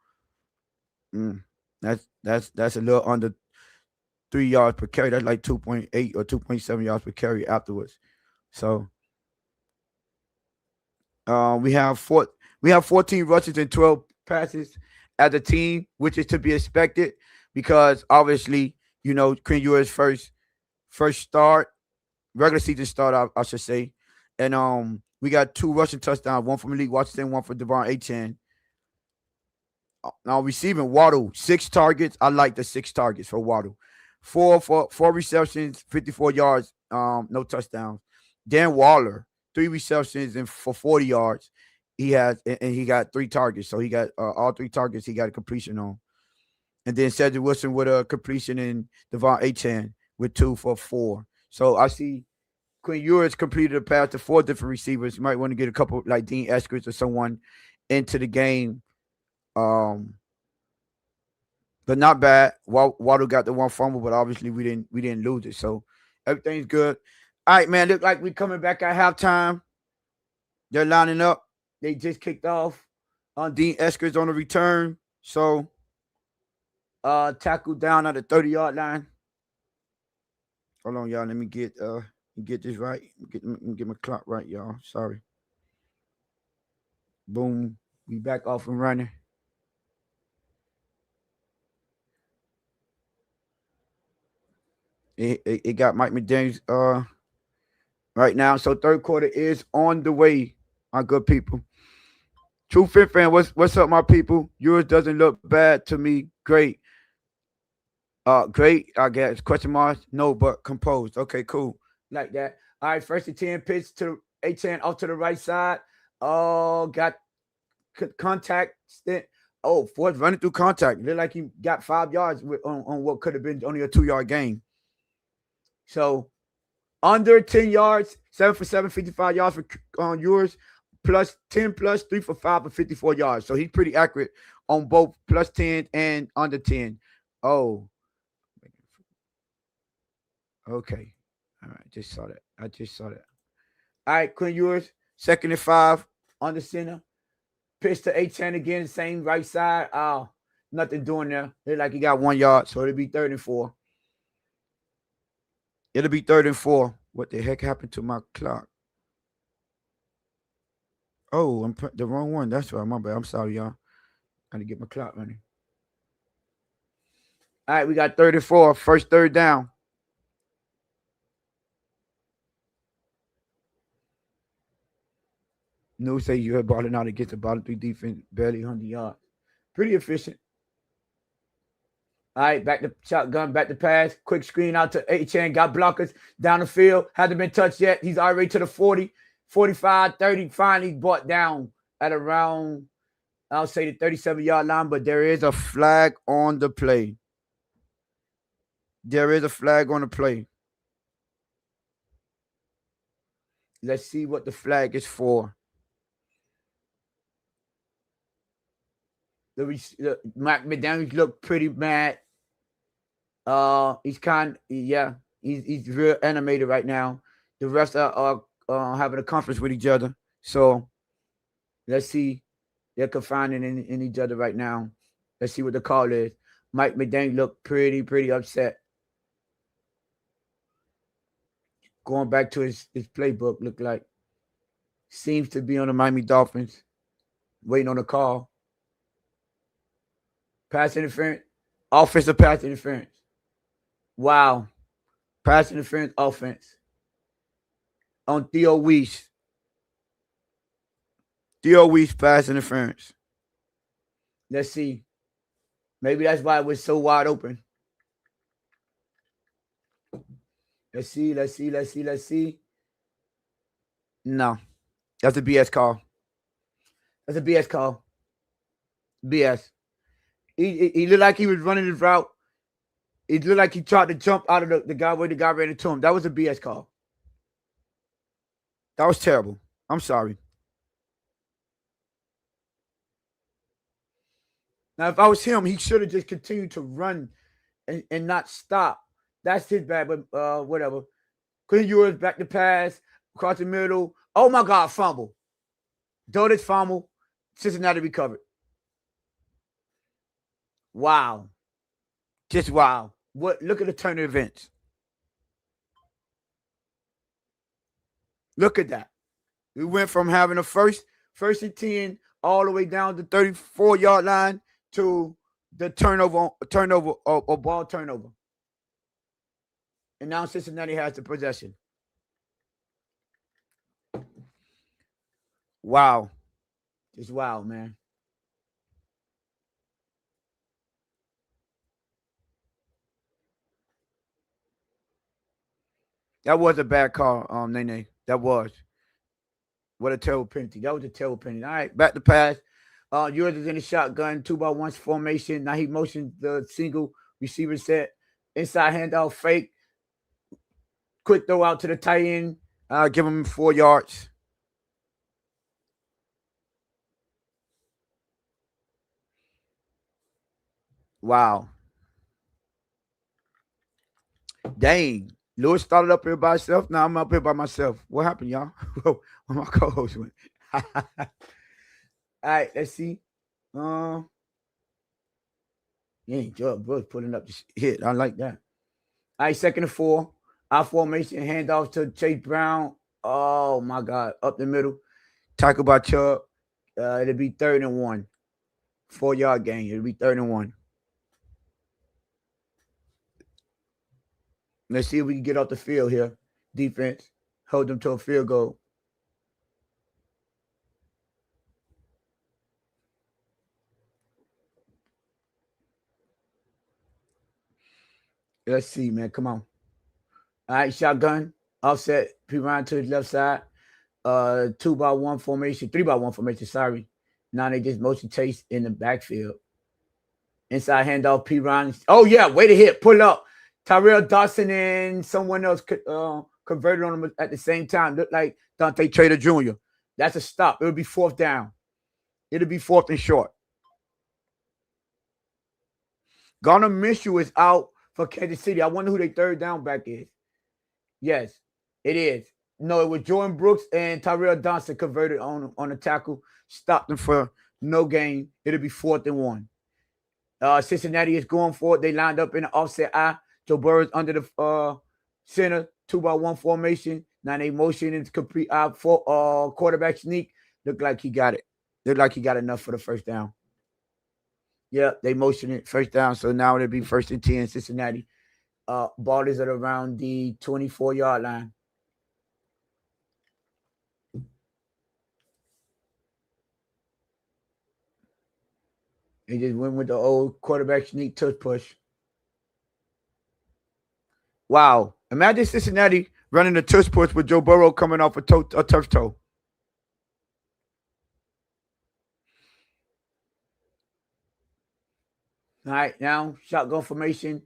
that's a little under 3 yards per carry. That's like 2.8 or 2.7 yards per carry afterwards. So we have 14 rushes and 12 passes as a team, which is to be expected because obviously, Quinn Ewers first start, regular season start, I should say. And we got 2 rushing touchdowns, one from Malik Washington, one for Devon Achane. Now receiving Waddle, 6 targets. I like the 6 targets for Waddle. 4 receptions, 54 yards, no touchdowns. Dan Waller, 3 receptions and for 40 yards. He got 3 targets. So he got all 3 targets he got a completion on. And then Cedric Wilson with a completion and Devon Achane with 2 for 4. So I see Quinn Ewers completed a pass to 4 different receivers. You might want to get a couple like Dean Eskridge or someone into the game. But not bad. Waddle got the 1 fumble, but obviously we didn't lose it. So everything's good. All right, man. Look like we coming back at halftime. They're lining up. They just kicked off. Dean Eskridge on the return. So tackle down at the 30-yard line. Hold on, y'all. Let me get this right. Let me get my clock right, y'all. Sorry. Boom. We back off and running. It got Mike McDaniels right now. So third quarter is on the way, my good people. True Fit fan, what's up, my people? Yours doesn't look bad to me. Great. Great, I guess. Question mark? No, but composed. Okay, cool. Like that. All right, 1st and 10 pitch to Achane off to the right side. Oh, got contact. Fourth running through contact. Looked like he got 5 yards on what could have been only a 2-yard gain. So under 10 yards, 7 for 7, 55 yards on yours, plus 10 plus 3 for 5 for 54 yards. So he's pretty accurate on both plus 10 and under 10. Oh. Okay. All right. I just saw that. All right, Quinn Ewers, 2nd and 5 on the center. Pitch to Achane again, same right side. Nothing doing there. Look like he got 1 yard, so it'll be 3rd and 4. It'll be 3rd and 4. What the heck happened to my clock? Oh, I'm the wrong one. That's right. My bad. I'm sorry, y'all. I gotta get my clock running. All right, we got 3rd and 4. First 3rd down. No say you had balling out against the bottom 3 defense, barely 100 yards. Pretty efficient. All right, back to shotgun, back to pass. Quick screen out to Achane. Got blockers down the field. Hasn't been touched yet. He's already to the 40, 45, 30. Finally brought down at around, I'll say the 37-yard line, but there is a flag on the play. There is a flag on the play. Let's see what the flag is for. Mac McDaniels look pretty mad. He's real animated right now. The refs are having a conference with each other. So let's see. They're confining in each other right now. Let's see what the call is. Mike McDaniel looked pretty upset. Going back to his playbook, look like seems to be on the Miami Dolphins, waiting on the call. Pass interference, offensive pass interference. Wow. Pass interference offense on Theo Weiss. Theo Weiss pass interference. Let's see. Maybe that's why it was so wide open. Let's see. No. That's a BS call. BS. He looked like he was running his route. It looked like he tried to jump out of the guy where the guy ran into him. That was a BS call. That was terrible. I'm sorry. Now, if I was him, he should have just continued to run and not stop. That's his bad, but whatever. Quinn Ewers back to pass, across the middle. Oh, my God, fumble. Dolphins fumble. Cincinnati recovered. Wow. Just wow. Look at the turn of events. Look at that. We went from having a first and 10 all the way down to 34-yard line to the turnover or ball turnover. And now Cincinnati has the possession. Wow. Just wow, man. That was a bad call, Nene. That was. What a terrible penalty. That was a terrible penalty. All right, back to pass. Yours is in the shotgun, 2-by-1 formation. Now he motioned the single receiver set. Inside handoff, fake. Quick throw out to the tight end. Give him 4 yards. Wow. Dang. Lewis started up here by himself. Now I'm up here by myself. What happened, y'all? Where my co-host went. All right, let's see. Yeah, Joe Brooks putting up this hit. I like that. All right, 2nd and 4. Our formation, handoff to Chase Brown. Oh, my God. Up the middle. Tackle by Chubb. It'll be 3rd and 1. 4-yard gain. It'll be 3rd and 1. Let's see if we can get off the field here. Defense. Hold them to a field goal. Let's see, man. Come on. All right, shotgun. Offset. P-Ryan to his left side. 2-by-1 formation. 3-by-1 formation, sorry. Now they just motion Chase in the backfield. Inside handoff, P-Ryan. Oh, yeah. Way to hit. Pull up. Tyrell Dawson and someone else converted on him at the same time. Looked like Dante Trader Jr. That's a stop. It'll be 4th down. It'll be 4th and short. Garner Minshew is out for Kansas City. I wonder who their 3rd down back is. Yes, it is. No, it was Jordan Brooks and Tyrell Dawson converted on a tackle. Stopped them for no gain. It'll be 4th and 1. Cincinnati is going for it. They lined up in the offset eye. Joe Burrow's under the center, 2-by-1 formation. Now they motion into complete quarterback sneak. Looked like he got it. Looked like he got enough for the 1st down. Yeah, they motion it 1st down. So now it'll be 1st and 10, Cincinnati. Ball is at around the 24-yard line. They just went with the old quarterback sneak touch push. Wow. Imagine Cincinnati running a touch push with Joe Burrow coming off a turf toe. All right, now shotgun formation,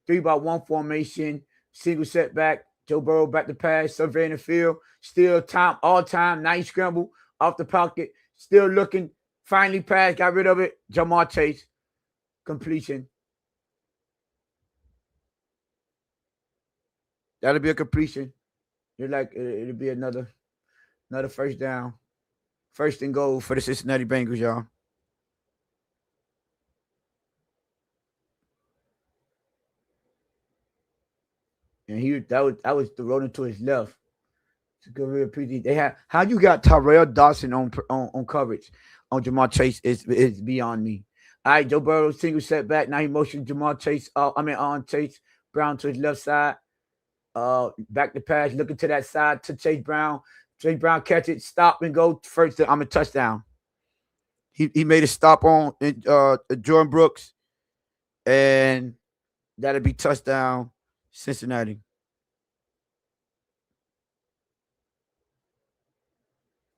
3-by-1 formation, single setback. Joe Burrow back to pass, surveying the field. Still time, all time, nice scramble off the pocket. Still looking, finally passed, got rid of it. Jamar Chase, completion. That'll be a completion. You're like it'll be another 1st down. 1st and goal for the Cincinnati Bengals, y'all. And that was the rolling to his left. It's a good real pretty. They have how you got Tyrell Dawson on coverage on Jamar Chase is beyond me. All right, Joe Burrow single setback. Now he motioned Jamar Chase. On Chase Brown to his left side. Back to pass, looking to that side to Chase Brown. Chase Brown catch it, stop and go first. I'm a touchdown. He made a stop on Jordan Brooks, and that'll be touchdown Cincinnati.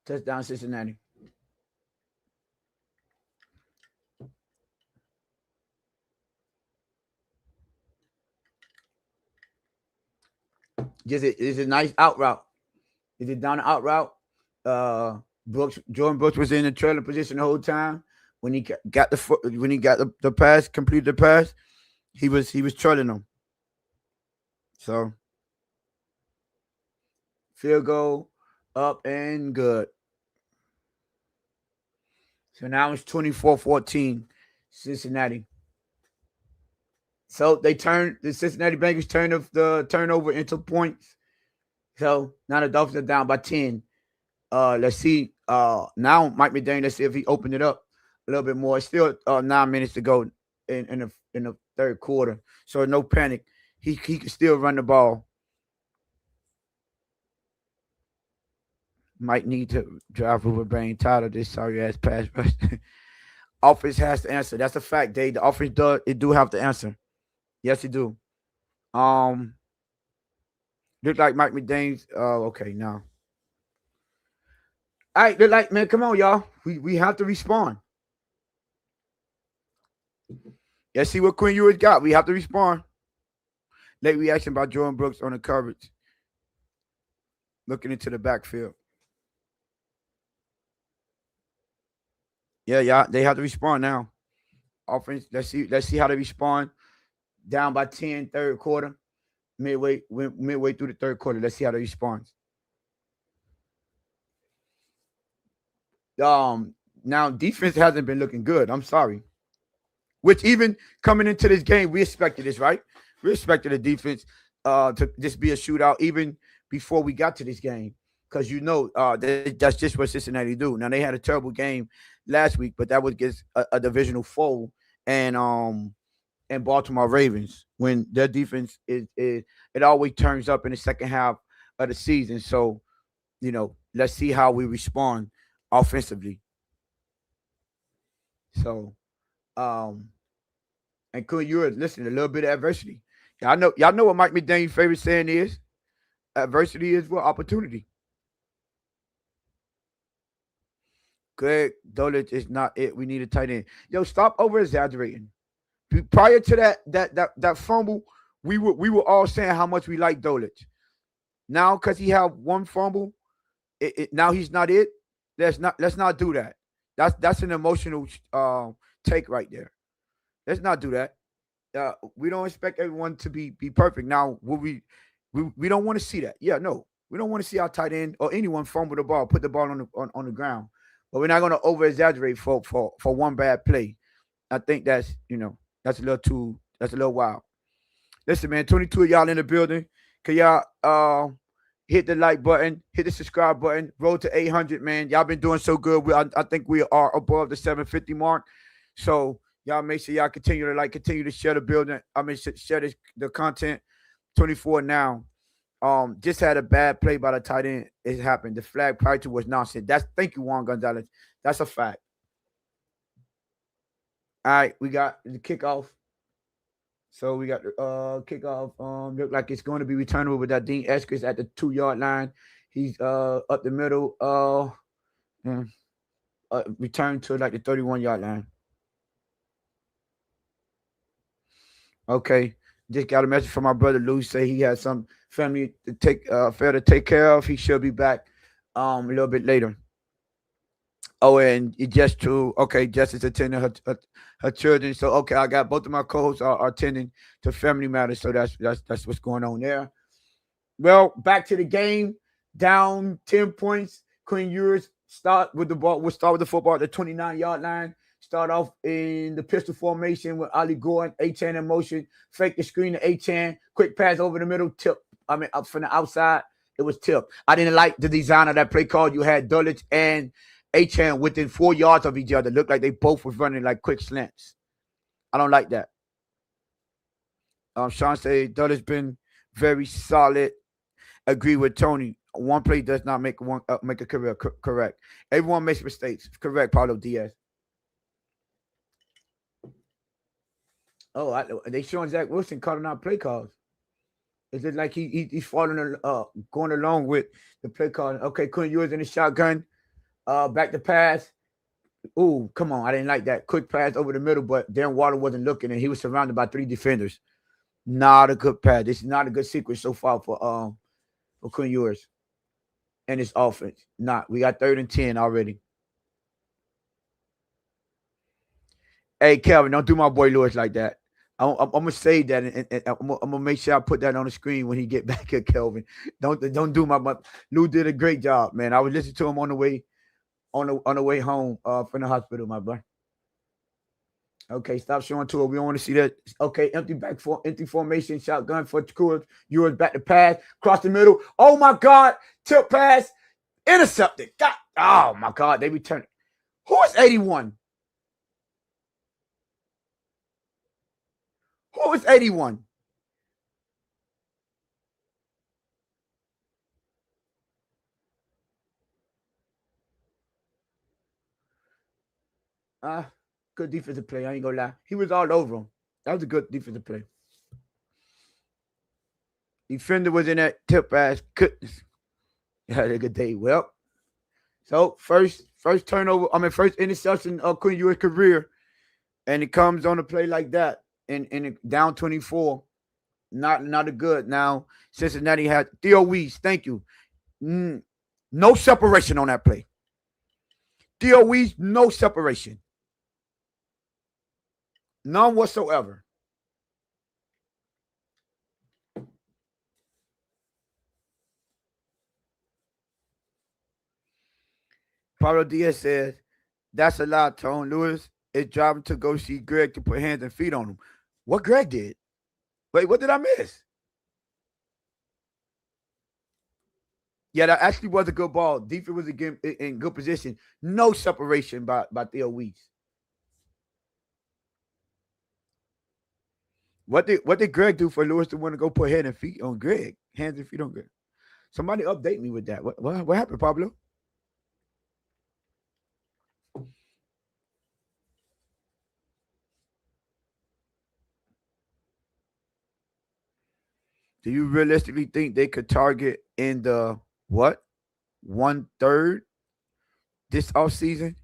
Touchdown Cincinnati. It's a nice out route. Is it down the out route? Jordan Brooks was in the trailer position the whole time. When he got the pass, completed the pass, he was trailing them. So field goal up and good. So now it's 24-14, Cincinnati. So the Cincinnati Bengals turn the turnover into points. So now the Dolphins are down by 10. Let's see. Now Mike McDaniel, let's see if he opened it up a little bit more. It's still 9 minutes to go in the third quarter. So no panic. He can still run the ball. Might need to drive over brain tired of this sorry ass pass rush. Offense has to answer. That's a fact, Dave. The offense do have to answer. Yes, it do. Look like Mike McDaniels. Okay, now. All right, look like, man, come on, y'all. We have to respond. Let's see what Quinn Ewers got. We have to respond. Late reaction by Jordan Brooks on the coverage. Looking into the backfield. Yeah, they have to respond now. Offense, let's see how they respond. Down by 10, third quarter. Midway through the third quarter. Let's see how they respond. Now defense hasn't been looking good. I'm sorry. Which even coming into this game, we expected this, right? We expected the defense to just be a shootout even before we got to this game. Because that's just what Cincinnati do. Now they had a terrible game last week, but that was against a divisional foe and Baltimore Ravens, when their defense it always turns up in the second half of the season. So, let's see how we respond offensively. So, and could you listen a little bit of adversity? Y'all know what Mike McDaniel's favorite saying is? Adversity is what opportunity. Greg Dulcich is not it. We need a tight end. Yo, stop over exaggerating. Prior to that fumble, we were all saying how much we like Dulcich. Now, because he had one fumble, now he's not it. Let's not do that. That's an emotional take right there. Let's not do that. We don't expect everyone to be perfect. Now, we don't want to see that. Yeah, no, we don't want to see our tight end or anyone fumble the ball, put the ball on the ground. But we're not going to over exaggerate for one bad play. I think that's a little wild. Listen, man, 22 of y'all in the building. Can y'all hit the like button, hit the subscribe button, roll to 800, man. Y'all been doing so good. I think we are above the 750 mark. So y'all make sure y'all continue to share the building. Share the content. 24 now. Just had a bad play by the tight end. It happened. The flag prior to was nonsense. Thank you, Juan Gonzalez. That's a fact. All right, we got the kickoff. So we got the kickoff. Look like it's going to be returnable with that Dean Eskridge at the 2-yard line. He's up the middle. Return to like the 31-yard line. Okay. Just got a message from my brother Lou. Say he has some family to take care of. He should be back a little bit later. Oh, and Jess is attending her children. So okay, I got both of my co-hosts are attending to family matters. So that's what's going on there. Well, back to the game. Down 10 points. Quinn Ewers start with the ball. We'll start with the football at the 29-yard line. Start off in the pistol formation with Ali Gordon, A-Chan in motion, fake the screen to A-Chan, quick pass over the middle, tip. Up from the outside, it was tip. I didn't like the design of that play call. You had Dulcich and A-Chan within 4 yards of each other. Looked like they both was running like quick slants. I don't like that. Sean said Dulcich been Very solid. Agree with Tony. One play does not make a career. Correct. Everyone makes mistakes. Correct, Paulo Diaz. Oh, they showing Zach Wilson calling out play calls. Is it like he's following going along with the play call? Okay, Quinn Ewers in the shotgun. Back to pass. Ooh, come on. I didn't like that. Quick pass over the middle, but Darren Waller wasn't looking and he was surrounded by 3 defenders. Not a good pass. This is not a good sequence so far for Quinn Ewers and his offense. Not. We got 3rd and 10 already. Hey, Kelvin, don't do my boy Lewis like that. I'm gonna say that, and I'm gonna make sure I put that on the screen when he get back at Kelvin. Don't do my. Lou did a great job, man. I was listening to him on the way home from the hospital, my boy. Okay, stop showing to it. We don't want to see that. Okay, empty formation, shotgun for Ewers. Ewers back to pass, cross the middle. Oh my God, tip pass, intercepted. God, oh my God, they return it. Who is 81? Who is 81? Good defensive play. I ain't gonna lie. He was all over him. That was a good defensive play. Defender was in that tip pass. Goodness. Had a good day. Well, so first turnover. First interception of Quinn Ewers' career, and it comes on a play like that. And down 24, not a good. Now Cincinnati had Theo Weese. Thank you. No separation on that play. Theo Weese, no separation, none whatsoever. Paulo Diaz says that's a lot. Tone Lewis is driving to go see Greg to put hands and feet on him. What Greg did? Wait, what did I miss? Yeah, that actually was a good ball. Defense was again in good position. No separation by Theo Weese. What did Greg do for Lewis to want to go put hands and feet on Greg? Hands and feet on Greg. Somebody update me with that. What happened, Pablo? Do you realistically think they could target in the what? 1/3 this offseason?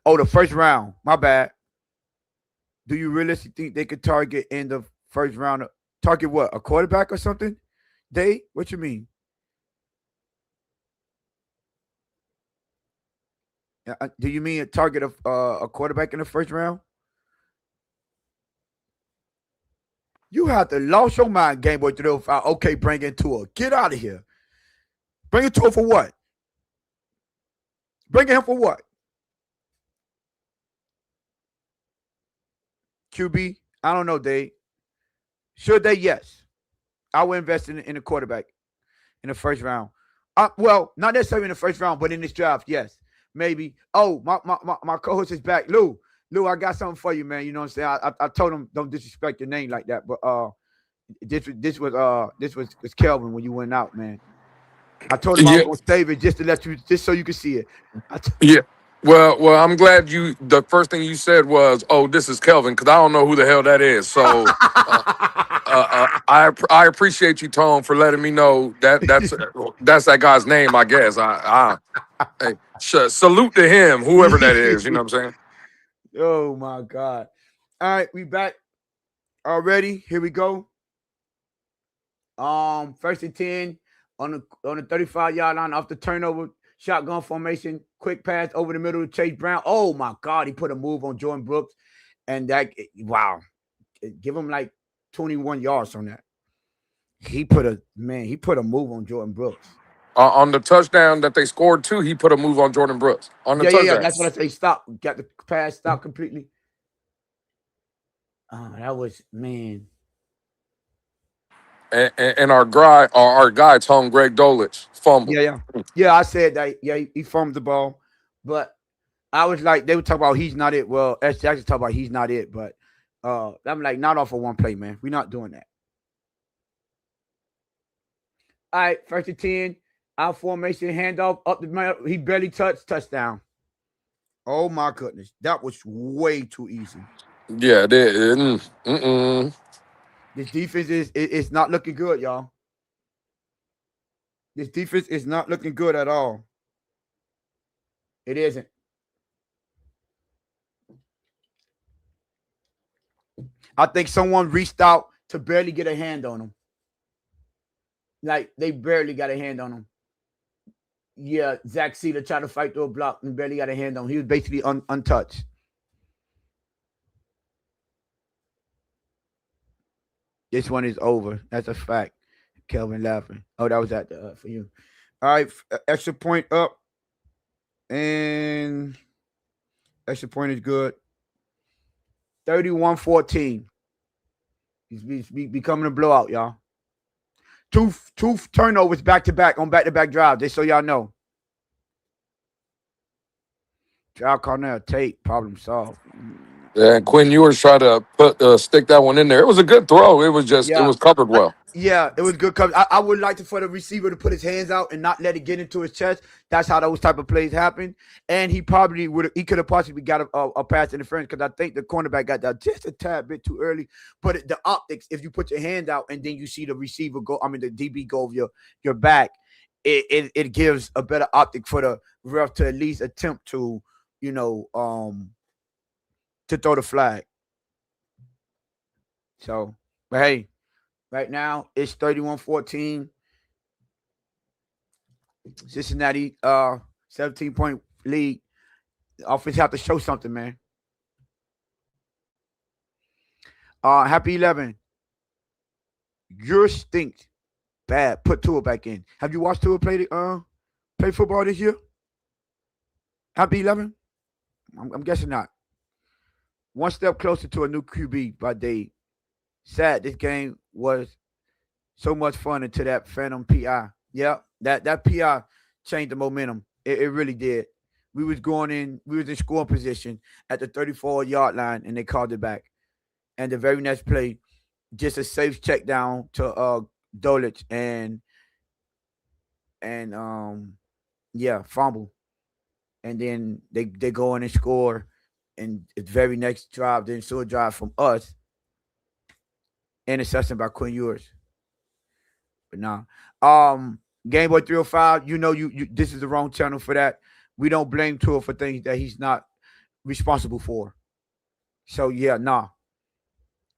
Oh, the first round. My bad. Do you realistically think they could target in the first round? Target what? A quarterback or something? What you mean? Do you mean a target of a quarterback in the first round? You have to lost your mind, Game Boy 305. Okay, bring it to her. Get out of here. Bring it to her for what? Bring it him for what? QB? I don't know, Dave. Should they? Yes. I would invest in a quarterback in the first round. Well, not necessarily in the first round, but in this draft, yes. Maybe. Oh, my co-host is back. Lou, I got something for you, man. You know what I'm saying? I told him don't disrespect your name like that, but this was Kelvin when you went out, man. I told him I was gonna save it just so you could see it. Yeah. Well, I'm glad the first thing you said was, "Oh, this is Kelvin," because I don't know who the hell that is. So I appreciate you, Tone, for letting me know that's that guy's name. I guess hey, salute to him, whoever that is. You know what I'm saying? Oh my God! All right, we back already. Here we go. First and 10 on the 35-yard line off the turnover. Shotgun formation, quick pass over the middle to Chase Brown. Oh my God, he put a move on Jordan Brooks, and wow, give him like 21 yards on that. He put a move on Jordan Brooks. On the touchdown that they scored too, he put a move on Jordan Brooks. On the touchdown. Yeah, that's what I say. Stop, got the pass stopped completely. That was man. And our guy, Tom Greg Dulwich, fumbled. Yeah. I said that. Yeah, he fumbled the ball, but I was like, they would talk about he's not it. Well, S. Jackson talk about he's not it, but I'm like, not off of one play, man. We're not doing that. All right, 1st and 10. Out formation, handoff up the middle. He barely touched, touchdown. Oh my goodness, that was way too easy. Yeah, mm. This defense is not looking good, y'all. This defense is not looking good at all. It isn't. I think someone reached out to barely get a hand on him. Like, they barely got a hand on him. Yeah, Zach Cedar tried to fight through a block and barely got a hand on him. He was basically untouched. This one is over. That's a fact. Kelvin laughing. Oh, that was at the for you. All right, extra point up. And extra point is good. 31-14. It's becoming a blowout, y'all. Two turnovers back-to-back on back-to-back drives, just so y'all know. Joe Cornell, Tate, problem solved. Yeah, and Quinn Ewers tried to stick that one in there. It was a good throw. It was just it was covered well. Yeah, it was good coverage. I would like for the receiver to put his hands out and not let it get into his chest. That's how those type of plays happen. And he probably could have possibly got a pass interference because I think the cornerback got that just a tad bit too early. But the optics, if you put your hand out and then you see the receiver go, the DB go over your back, it gives a better optic for the ref to at least attempt to, to throw the flag. So, but hey, right now it's 31-14. Cincinnati, 17-point lead. The offense have to show something, man. Happy 11. Your stinks. Bad. Put Tua back in. Have you watched Tua play football this year? Happy 11? I'm guessing not. One step closer to a new QB by day. Sad this game was so much fun until that phantom PI. Yeah, that PI changed the momentum. It really did. We was in scoring position at the 34-yard line, and they called it back. And the very next play, just a safe check down to Dolic and fumble. And then they go in and score. And the very next drive, the ensuing drive from us, interception by Quinn Ewers. But nah. Game Boy 305, you this is the wrong channel for that. We don't blame Tua for things that he's not responsible for. So yeah, nah.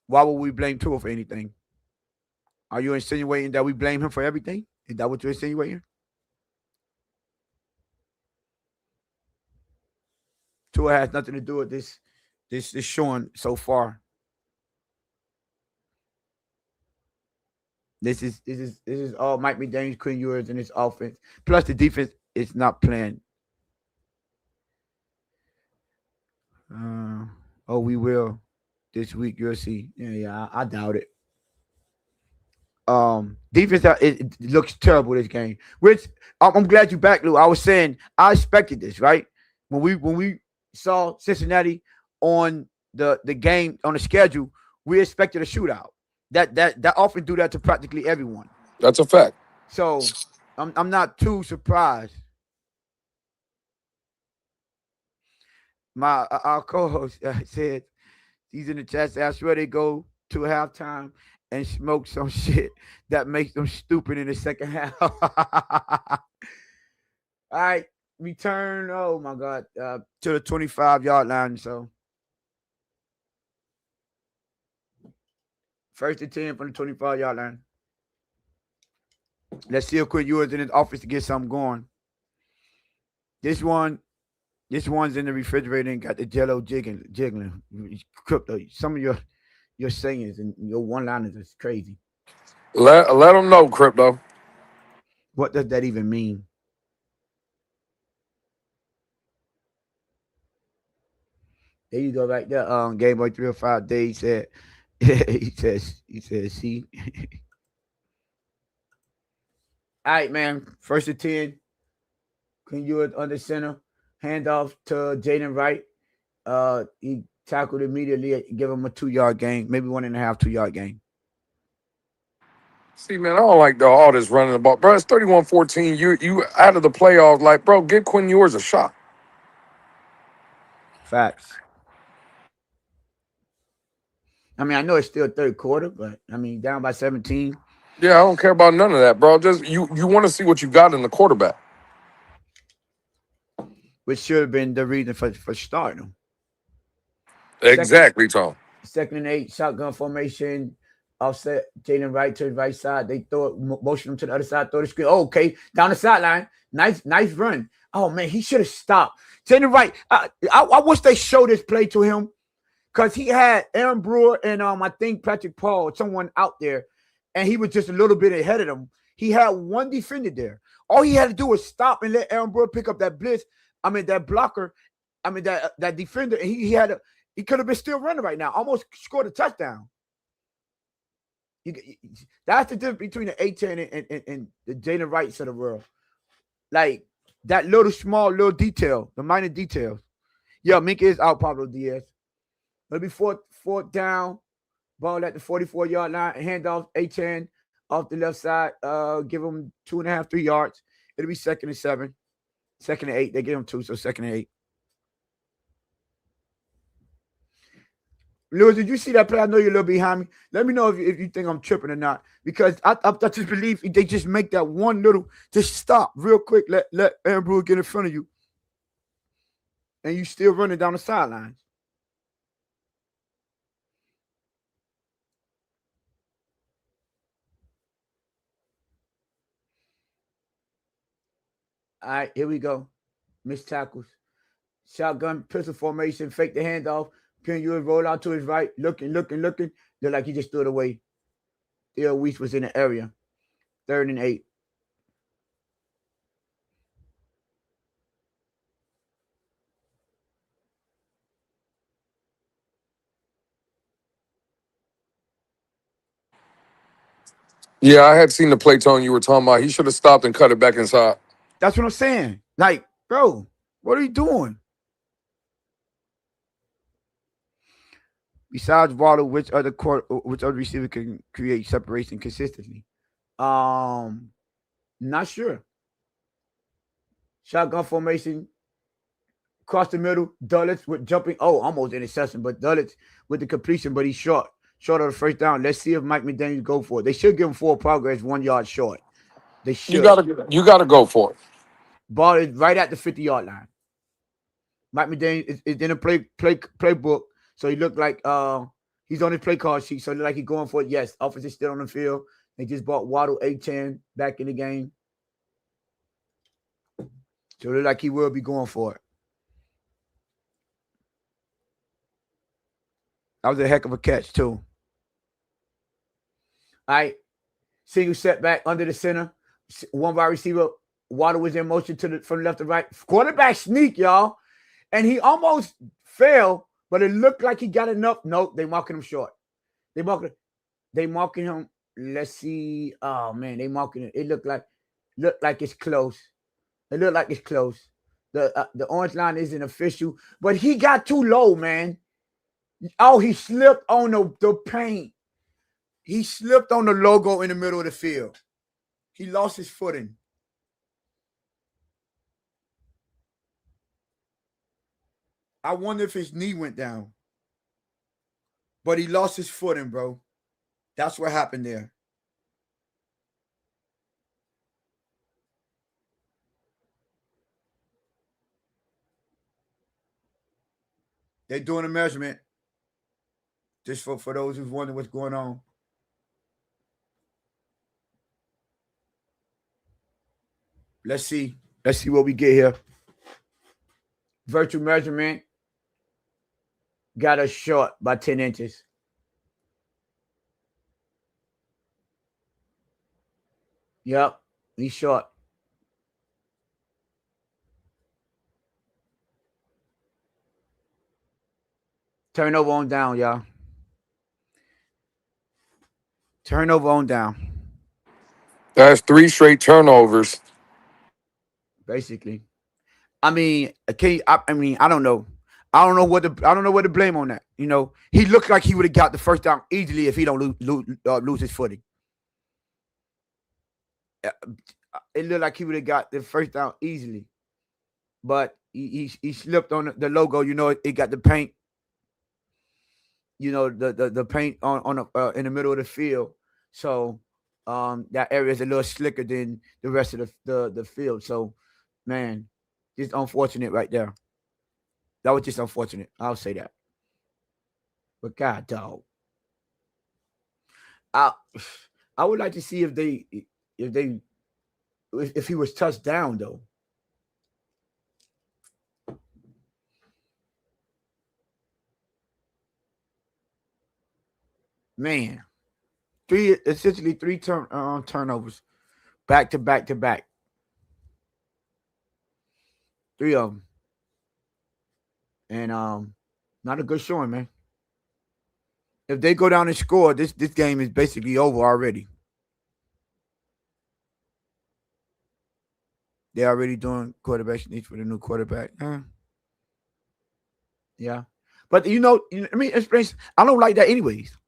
Why would we blame Tua for anything? Are you insinuating that we blame him for everything? Is that what you're insinuating? Tua has nothing to do with this is showing so far. This is all Mike McDaniels, Quinn Ewers, and his offense. Plus the defense is not playing. We will this week. You'll see. Yeah, I doubt it. Defense it looks terrible this game. Which I'm glad you back, Lou. I was saying I expected this, right? When we saw Cincinnati on the game on the schedule, we expected a shootout. That often do that to practically everyone. That's a fact. So I'm not too surprised. Our co-host said he's in the chat. I swear they go to halftime and smoke some shit that makes them stupid in the second half. All right, return. Oh my God, to the 25-yard line. So 1st and 10 from the 25-yard line. Let's see if Quinn Ewers in his office to get something going. This one's in the refrigerator and got the jello jiggling. Crypto. Some of your sayings and your one-liners is crazy. Let them know, Crypto. What does that even mean? There you go, right there. Game Boy 305 Day said. he says, see. All right, man. 1st and 10. Quinn Ewers under center. Handoff to Jaden Wright. He tackled immediately, give him a 2-yard gain, maybe 1.5 2-yard gain. See, man, I don't like all this running the ball. Bro, it's 31-14. You out of the playoffs. Like, bro, give Quinn Ewers a shot. Facts. I mean, I know it's still third quarter, but I mean, down by 17. Yeah, I don't care about none of that, bro. Just you want to see what you got in the quarterback. Which should have been the reason for starting him. Exactly, Tom. 2nd and 8, shotgun formation, offset Jalen Wright to the right side. They throw it, motion him to the other side, throw the screen. Oh, okay, down the sideline. Nice run. Oh man, he should have stopped. Jalen Wright. I wish they showed this play to him. Because he had Aaron Brewer and I think Patrick Paul, someone out there, and he was just a little bit ahead of them. He had one defender there. All he had to do was stop and let Aaron Brewer pick up that blitz. I mean, that blocker. I mean, that defender. And he could have been still running right now. Almost scored a touchdown. That's the difference between the A-10 and the Jalen Wrights of the world. Like, that little detail, the minor details. Yeah, Minka is out, Pablo Diaz. It'll be fourth down, ball at the 44-yard line, handoff A-10 off the left side, give him 2.5, 3 yards. It'll be 2nd and 7, 2nd and 8. They give him 2, so 2nd and 8. Lewis, did you see that play? I know you're a little behind me. Let me know if you think I'm tripping or not, because I just believe they just make that one little, just stop real quick, let Aaron Brewer get in front of you, and you still running down the sidelines. All right, here we go. Missed tackles. Shotgun, pistol formation, fake the handoff. Quinn Ewers roll out to his right, looking. Look like he just threw it away. Theo Weiss was in the area. 3rd and 8. Yeah, I had seen the play, Tone, you were talking about. He should have stopped and cut it back inside. That's what I'm saying. Like, bro, what are you doing? Besides Waddle, which other receiver can create separation consistently? Not sure. Shotgun formation, across the middle. Dulles with jumping. Oh, almost interception, but Dulles with the completion, but he's short of the first down. Let's see if Mike McDaniels go for it. They should give him 4 progress, 1 yard short. They should. You gotta go for it. Ball is right at the 50-yard line. Mike McDaniels is in a playbook. So he looked like he's on his play card sheet. So it looked like he's going for it. Yes, offense is still on the field. They just brought Waddle A-10 back in the game. So it looked like he will be going for it. That was a heck of a catch, too. All right. Single setback under the center. 1 wide receiver. Waddle was in motion from left to right. Quarterback sneak, y'all. And he almost fell. But it looked like he got enough. Nope, they marking him short. They marking him. Let's see. Oh man, they marking it. It looked like it's close. It looked like it's close. The orange line isn't official, but he got too low, man. Oh, he slipped on the paint. He slipped on the logo in the middle of the field. He lost his footing. I wonder if his knee went down. But he lost his footing, bro. That's what happened there. They're doing a measurement. Just for those who's wondering what's going on. Let's see. Let's see what we get here. Virtual measurement. Got us short by 10 inches. Yep, he's short. Turnover on down, y'all. Turnover on down. That's 3 straight turnovers. Basically. I mean, I don't know. I don't know what to blame on that. You know, he looked like he would have got the first down easily if he don't lose his footing. It looked like he would have got the first down easily, but he slipped on the logo. It got the paint. The paint on in the middle of the field, so that area is a little slicker than the rest of the field. So, man, just unfortunate right there. That was just unfortunate. I'll say that. But God, dog, I I would like to see if he was touched down though. Man, essentially three turnovers, back to back to back, three of them, and not a good showing, man. If they go down and score, this game is basically over already. They're already doing quarterback sneaks for the new quarterback. Yeah, but I mean, I don't like that anyways,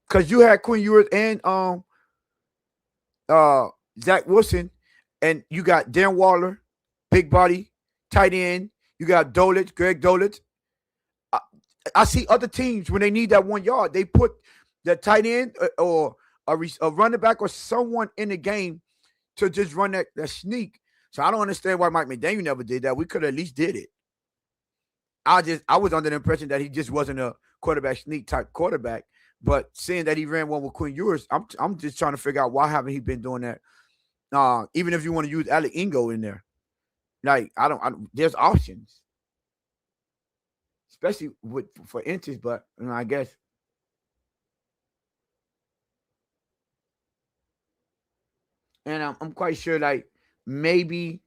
because you had Quinn Ewers and Zach Wilson, and you got Dan Waller, big body, tight end. You got Greg Dulcich. I see other teams when they need that 1 yard, they put the tight end or a running back or someone in the game to just run that sneak. So I don't understand why Mike McDaniel never did that. We could have at least did it. I was under the impression that he just wasn't a quarterback sneak type quarterback. But seeing that he ran one with Quinn Ewers, I'm just trying to figure out why haven't he been doing that? Even if you want to use Alec Ingo in there, like I don't there's options, especially for inches. But I guess. And I'm quite sure, like, maybe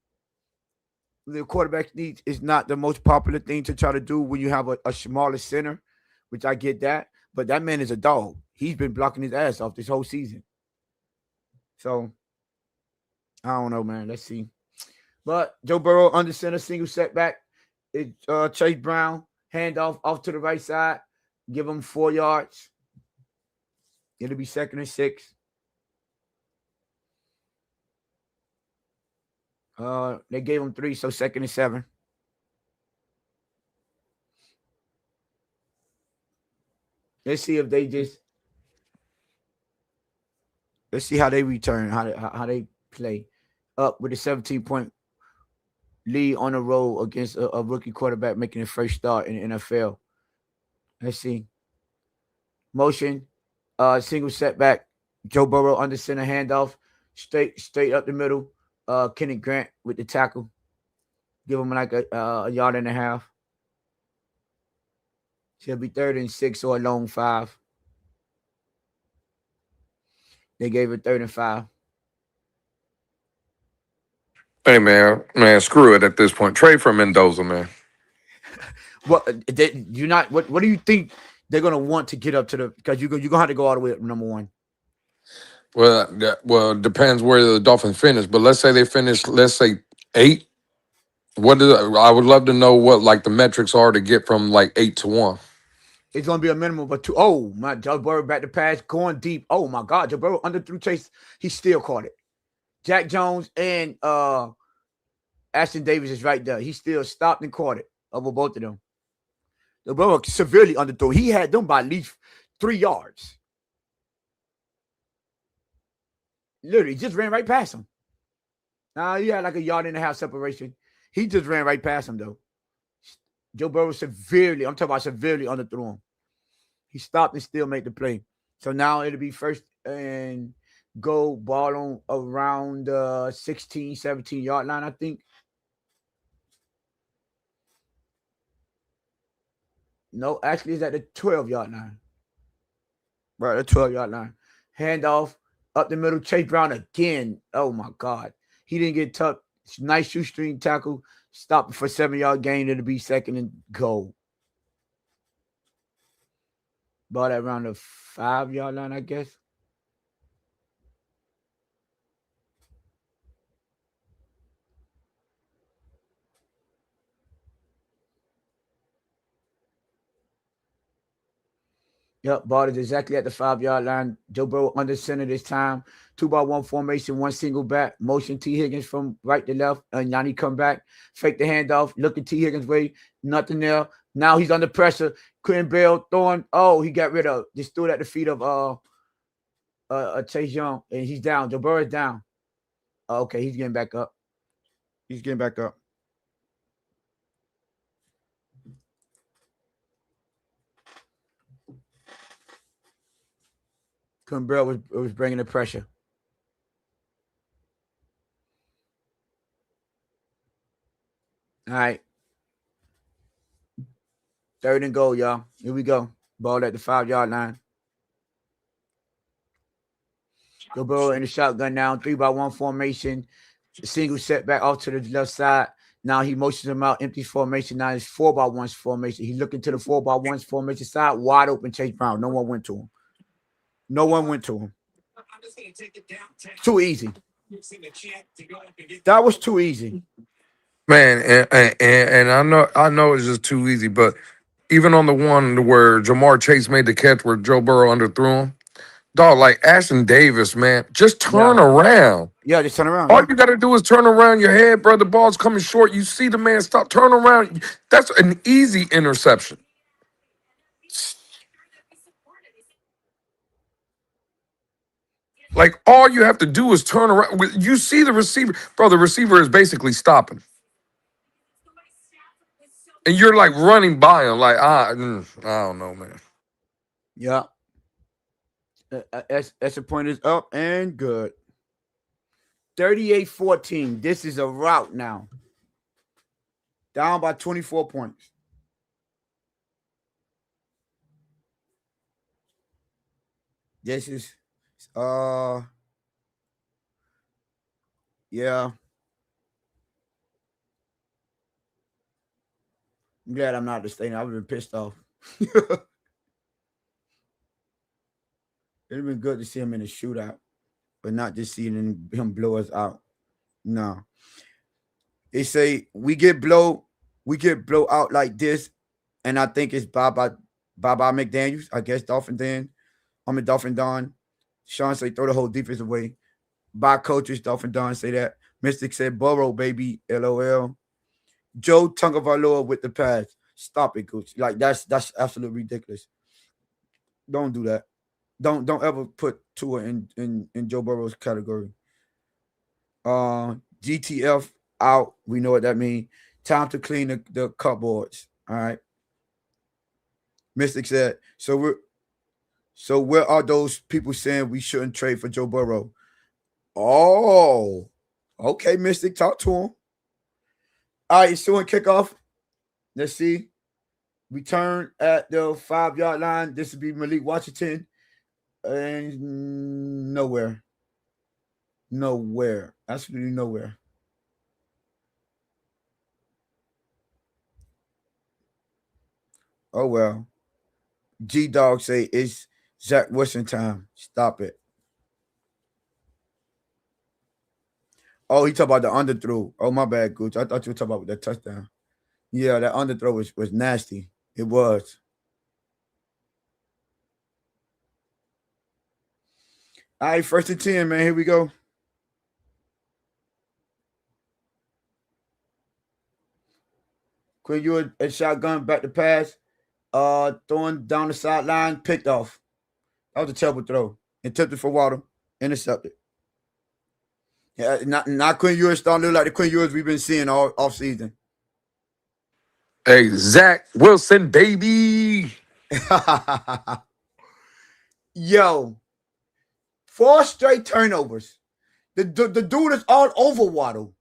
the quarterback needs is not the most popular thing to try to do when you have a smaller center, which I get that. But that man is a dog. He's been blocking his ass off this whole season. So, I don't know, man. Let's see. But Joe Burrow under center, single setback. Chase Brown, handoff off to the right side. Give him 4 yards. It'll be 2nd and 6. They gave him 3, so 2nd and 7. Let's see if they just. Let's see how they return, how they play up with a 17-point lead on the road against a rookie quarterback making his first start in the NFL. Let's see. Motion, single setback. Joe Burrow under center handoff, straight up the middle. Kenny Grant with the tackle. Give him like a yard and a half. She'll be 3rd and 6 or a long 5. They gave it 3rd and 5. Hey man, screw it at this point. Trade for Mendoza, man. What What do you think they're gonna want to get up to the? Because you're gonna have to go all the way up to number 1. Well, it depends where the Dolphins finish. But let's say they finish, let's say 8. I would love to know what like the metrics are to get from like 8 to 1. It's gonna be a minimum of 2. Oh my, Joe Burrow back to pass, going deep. Oh my God, Joe Burrow underthrew Chase. He still caught it. Jack Jones and Ashton Davis is right there. He still stopped and caught it over both of them. The Burrow severely underthrew. He had them by at least 3 yards. Literally, just ran right past him. He had like a yard and a half separation. He just ran right past him though. Joe Burrow severely underthrew him. He stopped and still made the play. So now it'll be 1st and goal, ball on around 16, 17 yard line, I think. No, actually it's at the 12 yard line. Right, the 12 yard line. Handoff up the middle. Chase Brown again. Oh my God. He didn't get tucked. Nice shoestring tackle. Stop for 7-yard gain. It'll be 2nd and goal. Ball at around the 5-yard line, I guess. Yep, ball is exactly at the 5-yard line. Joe Burrow under center this time. 2-by-1 formation, one single back. Motion T. Higgins from right to left. And Yanni come back. Fake the handoff. Look at T. Higgins' way. Nothing there. Now he's under pressure. Quinn Bell throwing. Oh, he got rid of. Just threw it at the feet of Chase Young. And he's down. Joe Burrow is down. Okay, he's getting back up. He's getting back up. Quinn Bell was bringing the pressure. All right. 3rd and goal, y'all. Here we go. Ball at the 5-yard line. Joe Burrow in the shotgun now. 3-by-1 formation. Single setback off to the left side. Now he motions him out. Empty formation. Now it's 4-by-1 formation. He's looking to the 4-by-1 formation side. Wide open Chase Brown. No one went to him. No one went to him. Too easy. That was too easy. Man, and I know it's just too easy, but even on the one where Jamar Chase made the catch where Joe Burrow underthrew him, dog, like Ashton Davis, man, just turn around. Yeah, just turn around. All you got to do is turn around your head, bro. The ball's coming short. You see the man stop, turn around. That's an easy interception. Like, all you have to do is turn around. You see the receiver. Bro, the receiver is basically stopping. And you're, like, running by him. Like, I don't know, man. Yeah. Extra point is up and good. 38-14. This is a rout now. Down by 24 points. This is yeah. I'm glad I'm not the stadium. I would have been pissed off. It'd have been good to see him in a shootout, but not just seeing him blow us out. No. They say we get blow out like this, and I think it's Baba McDaniels, I guess Dolphin Don. Sean say throw the whole defense away. By coaches, Dolphin Don say that. Mystic said Burrow, baby, LOL. Joe Tungavaloa with the pass. Stop it, Gooch. Like that's absolutely ridiculous. Don't do that. Don't ever put Tua in Joe Burrow's category. GTF out. We know what that means. Time to clean the cupboards. All right. Mystic said, so where are those people saying we shouldn't trade for Joe Burrow? Oh, okay, Mystic, talk to him. All right, so in kickoff. Let's see. Return at the 5-yard line. This would be Malik Washington. And nowhere. Absolutely nowhere. Oh, well. G-Dog say it's Zach Wilson time. Stop it. Oh, he talking about the underthrow. Oh, my bad, Gooch. I thought you were talking about that touchdown. Yeah, that underthrow was nasty. It was. All right, 1st and 10, man. Here we go. Quinn Ewers a shotgun back to pass. Throwing down the sideline, picked off. That was a terrible throw. Attempted for Waddle, intercepted. Yeah, not Quinn Ewers starting to look like the Quinn Ewers we've been seeing all off season. Hey, Zach Wilson, baby. Yo, 4 straight turnovers. The dude is all over Waddle,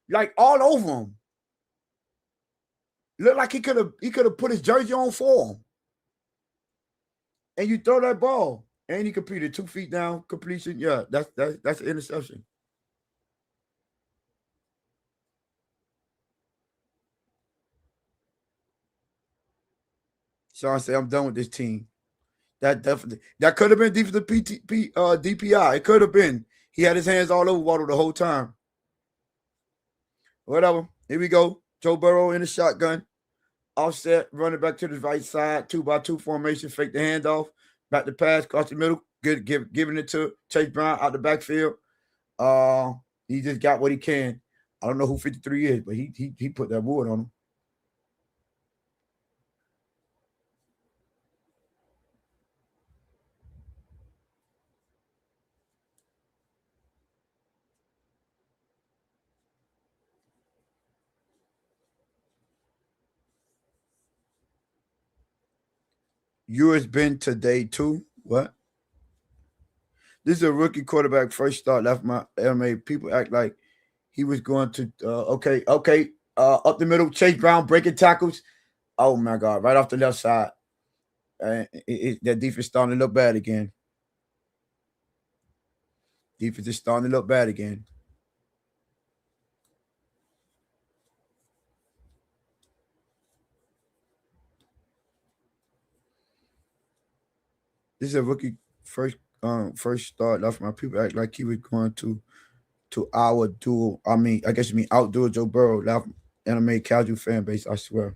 like all over him. Looked like he could have put his jersey on for him. And you throw that ball, and he completed 2 feet down completion. Yeah, that's an interception. Sean said, "I'm done with this team." That could have been defensive DPI. It could have been. He had his hands all over Waddle the whole time. Whatever. Here we go. Joe Burrow in the shotgun. offset, running back to the right side, 2-by-2 formation, fake the handoff, back to pass, across the middle, giving it to Chase Brown out the backfield. He just got what he can. I don't know who 53 is, but he put that wood on him. Yours been today too. What? This is a rookie quarterback first start left my LMA. People act like he was going to okay. Up the middle, Chase Brown breaking tackles. Oh my God, right off the left side. That defense starting to look bad again. Defense is starting to look bad again. This is a rookie first start left my people act like he was going to our duel. I mean, I guess you mean outdoor Joe Burrow. Left anime casual fan base, I swear.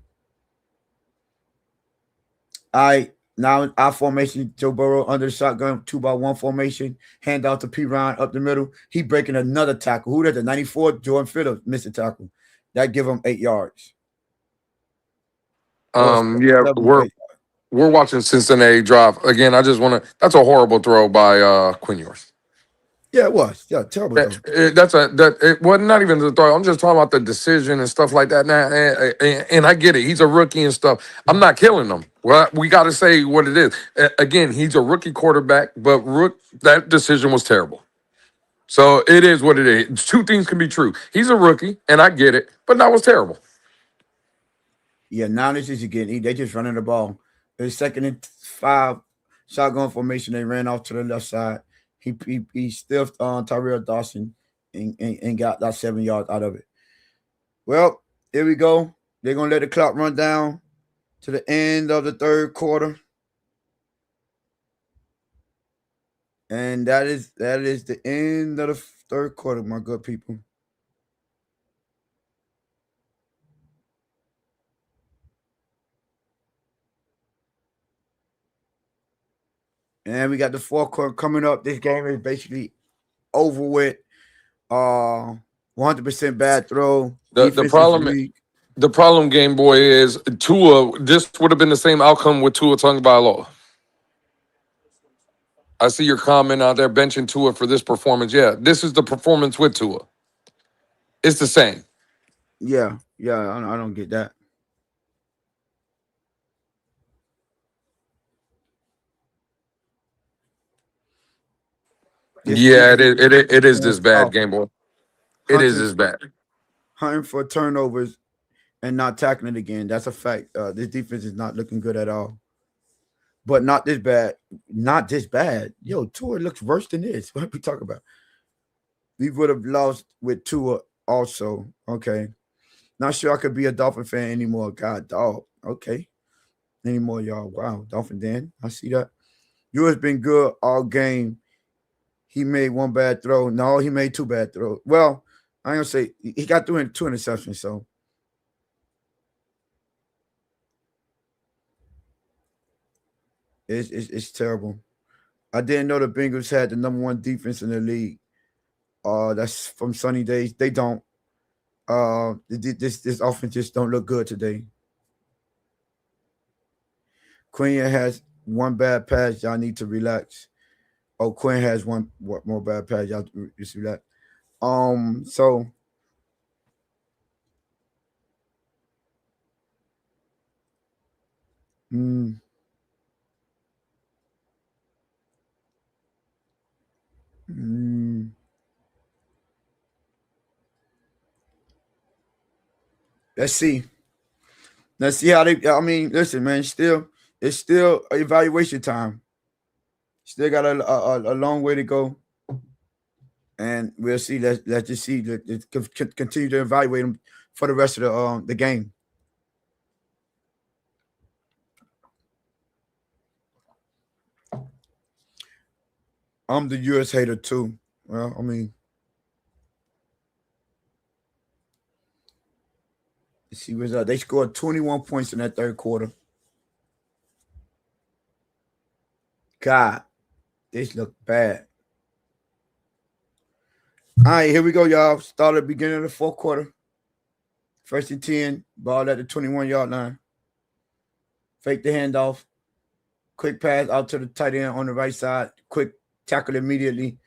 Now our formation, Joe Burrow under the shotgun, 2-by-1 formation, hand out to P. Ryan up the middle. He breaking another tackle. Who did the 94? Jordan Phillips missed a tackle. That give him 8 yards. Yeah, we're watching Cincinnati drive again. I just want to. That's a horrible throw by Quinn Ewers. Yeah, it was. Yeah, terrible throw. It wasn't not even the throw. I'm just talking about the decision and stuff like that. Now, and I get it. He's a rookie and stuff. I'm not killing him. Well, we got to say what it is. Again, he's a rookie quarterback, but that decision was terrible. So it is what it is. Two things can be true. He's a rookie, and I get it, but that was terrible. Yeah, now this is again. They just running the ball. It's 2nd and 5, shotgun formation. They ran off to the left side. He stiffed on Tyrell Dawson and got that 7 yards out of it. Well, here we go. They're gonna let the clock run down to the end of the third quarter. And that is the end of the third quarter, my good people. And we got the fourth quarter coming up. This game is basically over with. 100% bad throw. The problem, Game Boy, is Tua. This would have been the same outcome with Tua Tagovailoa. I see your comment out there benching Tua for this performance. Yeah, this is the performance with Tua. It's the same. Yeah, I don't get that. Yeah, it is this bad, Game Boy. It is this bad. Hunting for turnovers and not tackling it again. That's a fact. This defense is not looking good at all. But not this bad. Not this bad. Yo, Tua looks worse than this. What are we talking about? We would have lost with Tua also. Okay. Not sure I could be a Dolphin fan anymore. God, dog. Okay. Anymore, y'all. Wow. Dolphin Dan. I see that. You has been good all game. He made one bad throw. No, he made 2 bad throws. Well, I'm going to say he got 2 interceptions, so. It's terrible. I didn't know the Bengals had the #1 defense in the league. That's from sunny days. They don't. This offense just don't look good today. Quinn has 1 bad pass. Y'all need to relax. Oh, Quinn has one more bad pass. Y'all just relax. So let's see. Let's see how they. I mean, listen, man. It's still evaluation time. Still got a long way to go, and we'll see. Let's just see. Let's continue to evaluate them for the rest of the game. I'm the US hater too. Well, I mean, Let's see what's up. They scored 21 points in that third quarter. God, this look bad. All right, here we go, y'all. Start at the beginning of the fourth quarter. First and 10, ball at the 21-yard line. Fake the handoff. Quick pass out to the tight end on the right side. Quick tackle immediately.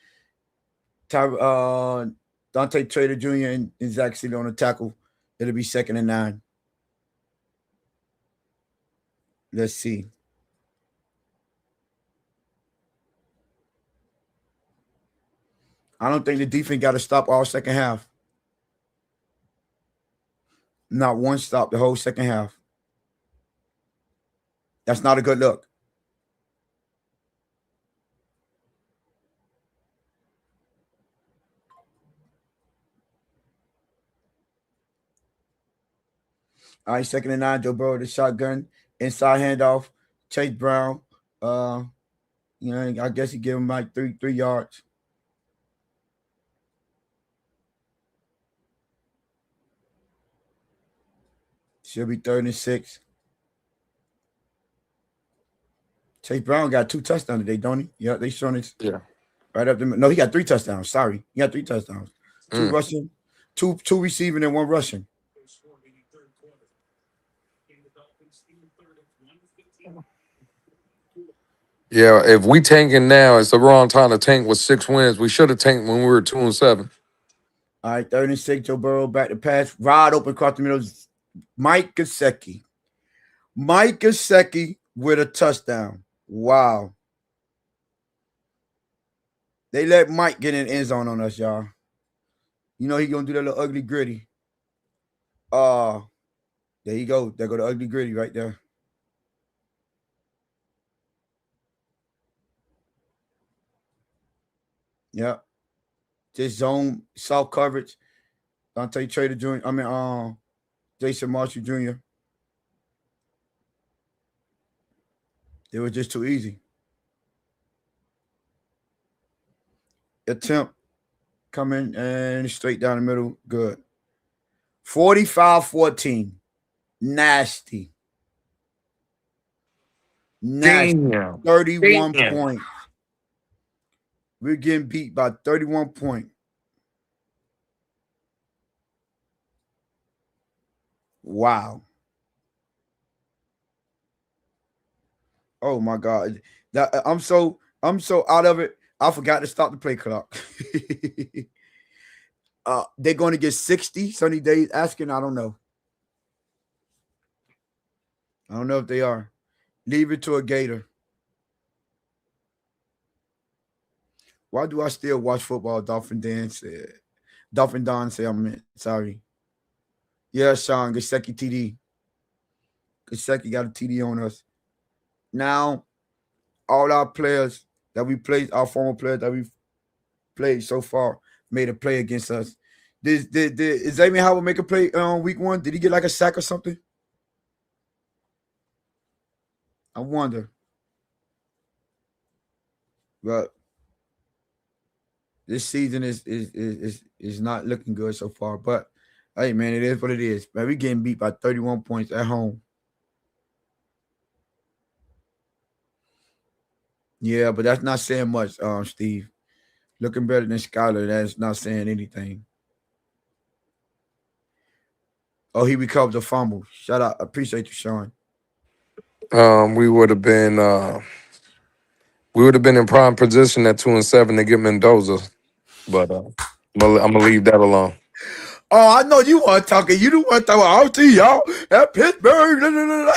Dante Trader Jr. and Zach Sealer on the tackle. It'll be 2nd and 9. Let's see. I don't think the defense got to stop all second half. Not one stop the whole second half. That's not a good look. All right, 2nd and 9. Joe Burrow, the shotgun. Inside handoff. Chase Brown. I guess he gave him like 3 yards. Should be 3rd and 6. Chase Brown got 2 touchdowns today, don't he? Yeah, they showing it. Yeah. Right up the. No, he got 3 touchdowns. Sorry, he got 3 touchdowns. 2 rushing, two receiving, and 1 rushing. Yeah, if we tanking now, it's the wrong time to tank with 6 wins. We should have tanked when we were 2-7. All right, 3rd and 6. Joe Burrow back to pass. Rod open across the middle. Mike Gesicki. Mike Gesicki with a touchdown. Wow. They let Mike get in the end zone on us, y'all. You know he gonna do that little ugly gritty. There you go. There go the ugly gritty right there. Yep. Just zone soft coverage. Dante Trader Jr. Jason Marshall Jr. It was just too easy. Attempt coming and straight down the middle. Good. 45-14. Nasty. Damn. 31 points. We're getting beat by 31 points. Wow. Oh my God. I'm so out of it. I forgot to stop the play clock. They're going to get 60 sunny days asking. I don't know. I don't know if they are. Leave it to a Gator. Why do I still watch football? Dolphin Don said. I meant. Sorry. Yeah, Sean. Gesicki TD. Gesicki got a TD on us. Now, all our players that we played, our former players that we've played so far, made a play against us. Did Xavier Howard make a play on week 1? Did he get like a sack or something? I wonder. But this season is not looking good so far. But hey, man, it is what it is. Man, we getting beat by 31 points at home. Yeah, but that's not saying much, Steve. Looking better than Skyler, that's not saying anything. Oh, he recovered the fumble. Shout out. I appreciate you, Sean. We would have been in prime position at 2-7 to get Mendoza, but I'm gonna leave that alone. Oh, I know you want to talk. You don't want to talk about RT, y'all. At Pittsburgh.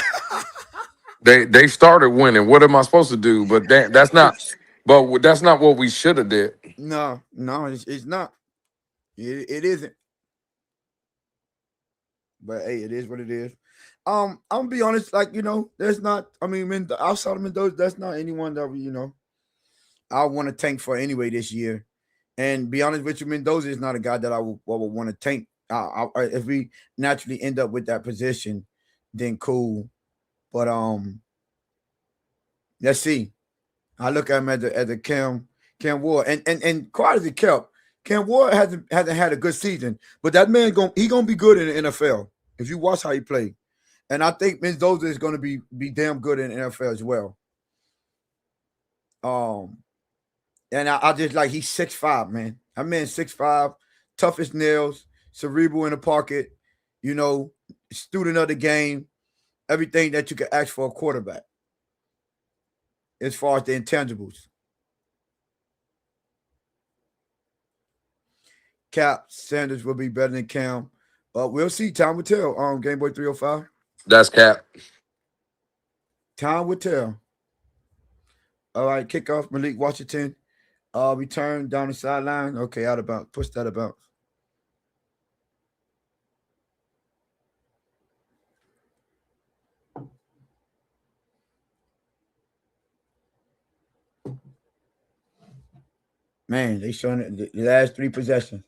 They started winning. What am I supposed to do? But that's not. But that's not what we should have did. No, it's not. It isn't. But hey, it is what it is. I'm gonna be honest. Like there's not. I mean, outside of Mendoza, that's not anyone that I want to tank for anyway this year. And be honest with you, Mendoza is not a guy that I would want to tank. If we naturally end up with that position, then cool. But let's see. I look at him as a Cam Ward, and quite as it kept, Cam Ward hasn't had a good season, but that man gonna be good in the NFL. If you watch how he played. And I think Mendoza is going to be damn good in the NFL as well. And I just like he's 6'5", man. That man's 6'5", tough as nails, cerebral in the pocket, student of the game, everything that you could ask for a quarterback as far as the intangibles. Cap Sanders will be better than Cam. We'll see. Time will tell. Game Boy 305. That's Cap. Time will tell. All right, kickoff, Malik Washington. Return down the sideline. Okay, out of bounds. Push that about. Man, they showing it the last 3 possessions.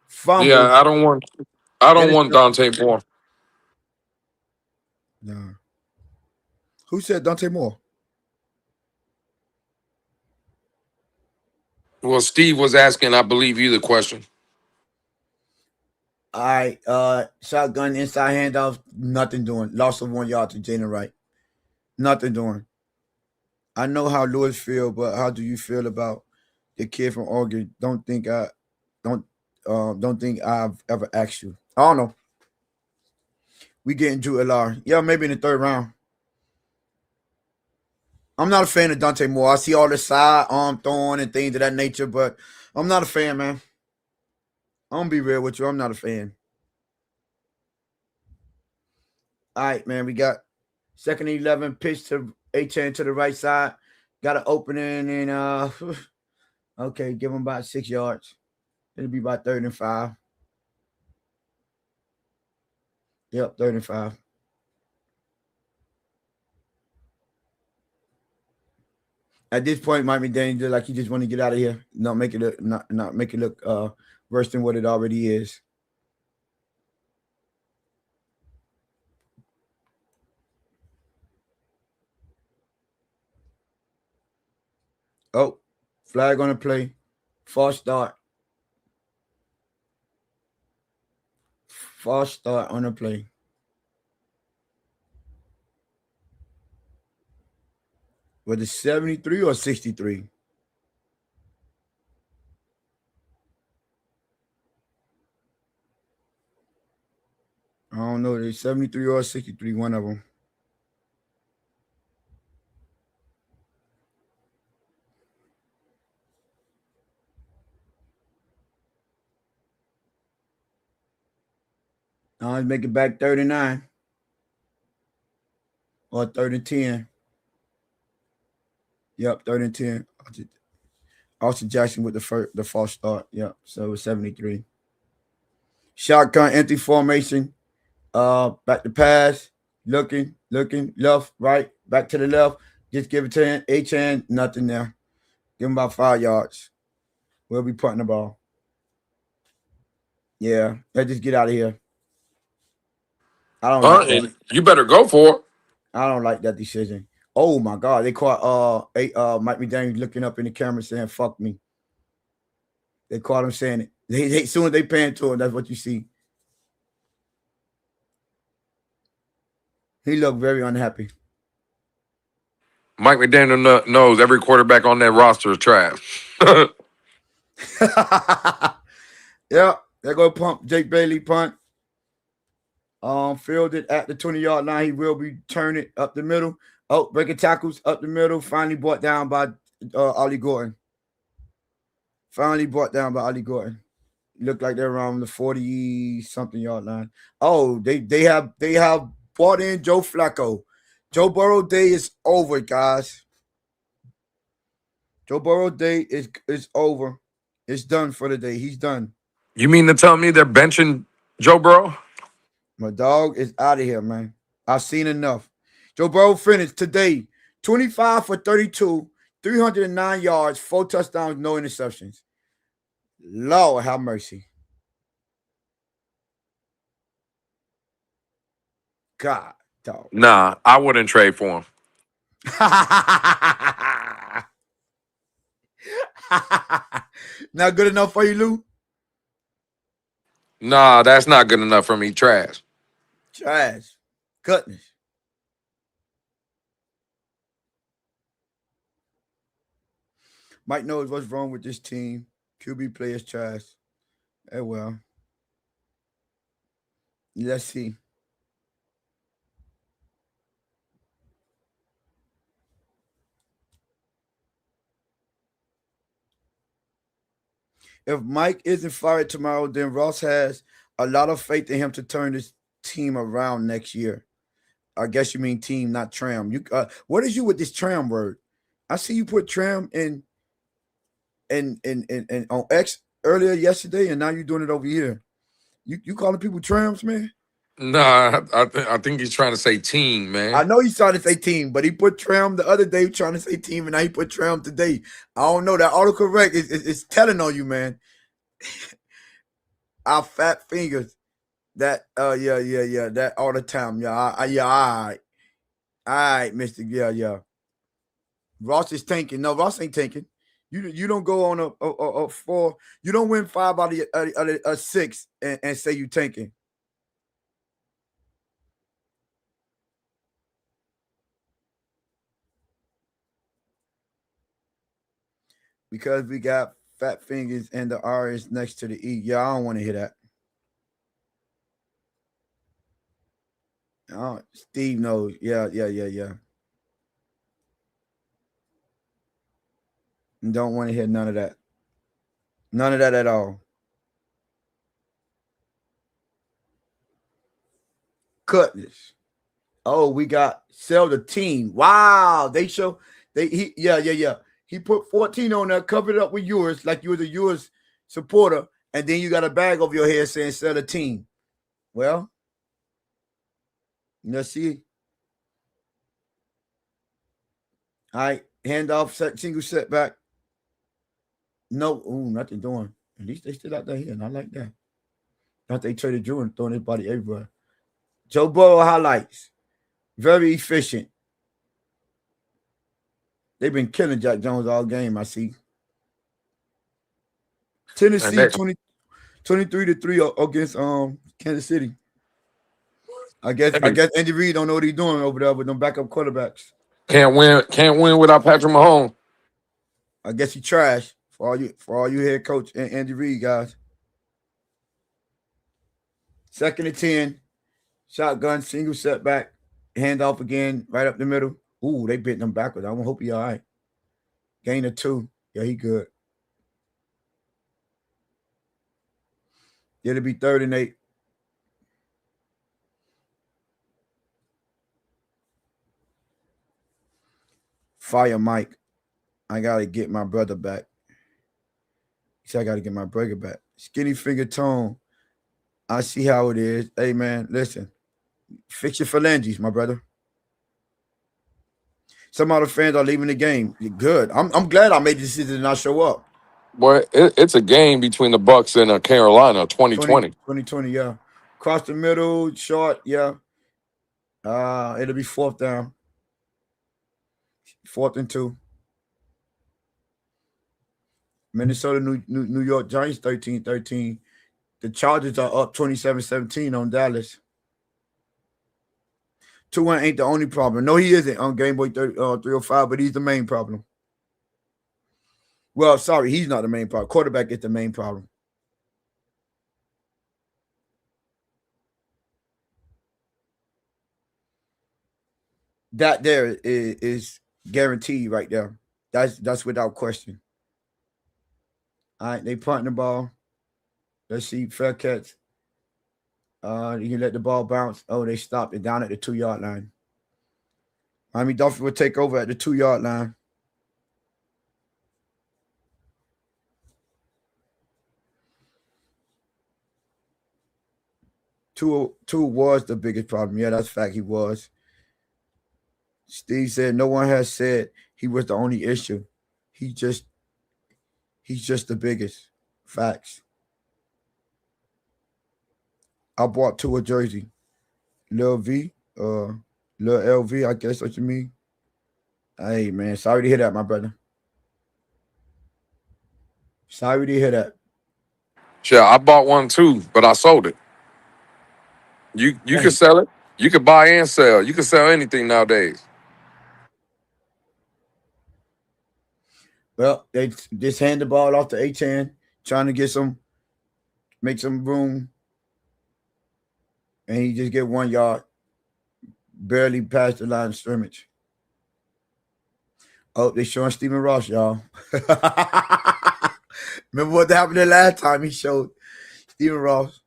Fumble. Yeah, I don't want Dante Moore. No. Who said Dante Moore? Well, Steve was asking, I believe, you the question. All right, shotgun inside handoff, nothing doing. Loss of 1 yard to Jalen Wright. Nothing doing. I know how Lewis feel, but how do you feel about the kid from Oregon? Don't think I've ever asked you. I don't know. We getting Drew LR. Yeah, maybe in the 3rd round. I'm not a fan of Dante Moore. I see all the side arm throwing and things of that nature, but I'm not a fan, man. I'm going to be real with you. I'm not a fan. All right, man. We got 2nd and 11, pitch to A-Chan to the right side. Got an opening and, okay, give him about 6 yards. It'll be about 3rd and 5. Yep, 3rd and 5. At this point, Mike McDaniel like he just want to get out of here, not make it look worse than what it already is. Oh, flag on the play, false start. False start on the play. Was it 73 or 63? I don't know. It's 73 or 63, one of them. Let's make it back 39 or 3rd and 10. Yep, 3rd and 10. Austin Jackson with the false start. Yep, so it was 73. Shotgun empty formation. Back to pass. Looking, left, right, back to the left. Just give it to H-Hand, nothing there. Give him about 5 yards. We'll be putting the ball. Yeah, let's just get out of here. I don't like that. You better go for it. I don't like that decision. Oh my God, they caught Mike McDaniel looking up in the camera saying "fuck me." They caught him saying it. They soon as they pan to him, that's what you see. He looked very unhappy. Mike McDaniel knows every quarterback on that roster is trash. Yeah, they go punt. Jake Bailey punt. Fielded at the 20-yard line. He will be turning up the middle. Oh, breaking tackles up the middle. Finally brought down by Ollie Gordon. Looked like they're around the 40-something yard line. Oh, they have brought in Joe Flacco. Joe Burrow day is over, guys. Joe Burrow day is over. It's done for the day. He's done. You mean to tell me they're benching Joe Burrow? My dog is out of here, man. I've seen enough. Joe Burrow finished today 25 for 32, 309 yards, 4 touchdowns, no interceptions. Lord have mercy. God, dog. Nah, I wouldn't trade for him. Not good enough for you, Lou? Nah, that's not good enough for me. Trash. Trash. Goodness. Mike knows what's wrong with this team. QB play is trash. Well. Let's see. If Mike isn't fired tomorrow, then Ross has a lot of faith in him to turn this team around next year. I guess you mean team, not tram. You what is you with this tram word? I see you put tram in on X earlier yesterday, and now you're doing it over here. You calling people trams, man? Nah, I think he's trying to say team, man. I know he's trying to say team, but he put tram the other day trying to say team, and now he put tram today. I don't know. That autocorrect is telling on you, man. Our fat fingers. That yeah. That all the time. Yeah, all right, Mister. Yeah. Ross is tanking. No, Ross ain't tanking. You don't go on a 4. You don't win 5 out of a 6 and say you tanking. Because we got fat fingers and the R is next to the E. Yeah, I don't want to hear that. Oh, Steve knows. Yeah. Don't want to hear none of that. None of that at all. Goodness. Oh, we got sell the team. Wow. Yeah. He put 14 on there, covered it up with yours, like you was a yours supporter, and then you got a bag over your head saying sell the team. Well, let's see. All right, handoff, single setback. No, nothing doing. At least they still out there here, and I like that. Not they traded Drew and throwing his body everywhere. Joe Burrow highlights. Very efficient. They've been killing Jack Jones all game, I see. Tennessee 23-3 against Kansas City. I guess Andy Reid don't know what he's doing over there with them backup quarterbacks. Can't win without Patrick Mahomes. I guess he trash for all you head coach and Andy Reid guys. 2nd and 10. Shotgun, single setback. Handoff again, right up the middle. Ooh, they bit him backwards. I hope he all right. Gain of 2. Yeah, he good. It'll be 3rd and 8. Fire Mike. I gotta get my brother back. He said I gotta get my brother back. Skinny finger tone. I see how it is. Hey man, listen. Fix your phalanges, my brother. Some other fans are leaving the game. You're good. I'm glad I made the decision to not show up. Boy, it's a game between the Bucks and Carolina, 2020. 2020, yeah. Across the middle, short, yeah. It'll be 4th down. 4th and 2. Minnesota, New York Giants 13-13. The Chargers are up 27-17 on Dallas. 2-1 ain't the only problem. No, he isn't on Game Boy 305, but he's the main problem. Well, sorry, he's not the main problem. Quarterback is the main problem. That there is guaranteed right there. That's without question. All right, they punting the ball. Let's see, fair catch. You can let the ball bounce. Oh, they stopped it down at the 2-yard line. Miami Dolphins will take over at the 2-yard line. Two was the biggest problem. Yeah, that's fact. He was. Steve said no one has said he was the only issue. He's just the biggest. Facts. I bought Tua jersey. Lil V, Lil LV, I guess what you mean. Hey man, sorry to hear that, my brother. Sorry to hear that. Yeah, I bought one too, but I sold it. You can Dang. sell it. You can buy and sell. You can sell anything nowadays. Well, they just hand the ball off to A-10, trying to make some room, and he just get 1 yard, barely past the line of scrimmage. Oh, they showing Stephen Ross, y'all. Remember what happened the last time he showed Stephen Ross?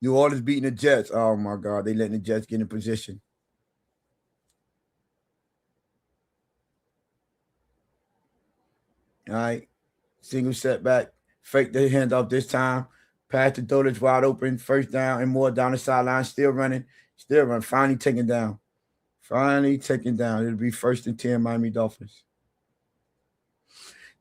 New Orleans beating the Jets. Oh my God, they letting the Jets get in position. All right, single setback, fake the handoff this time. Pass to Dolich wide open, first down and more down the sideline. Still running. Finally taken down. It'll be 1st and 10 Miami Dolphins.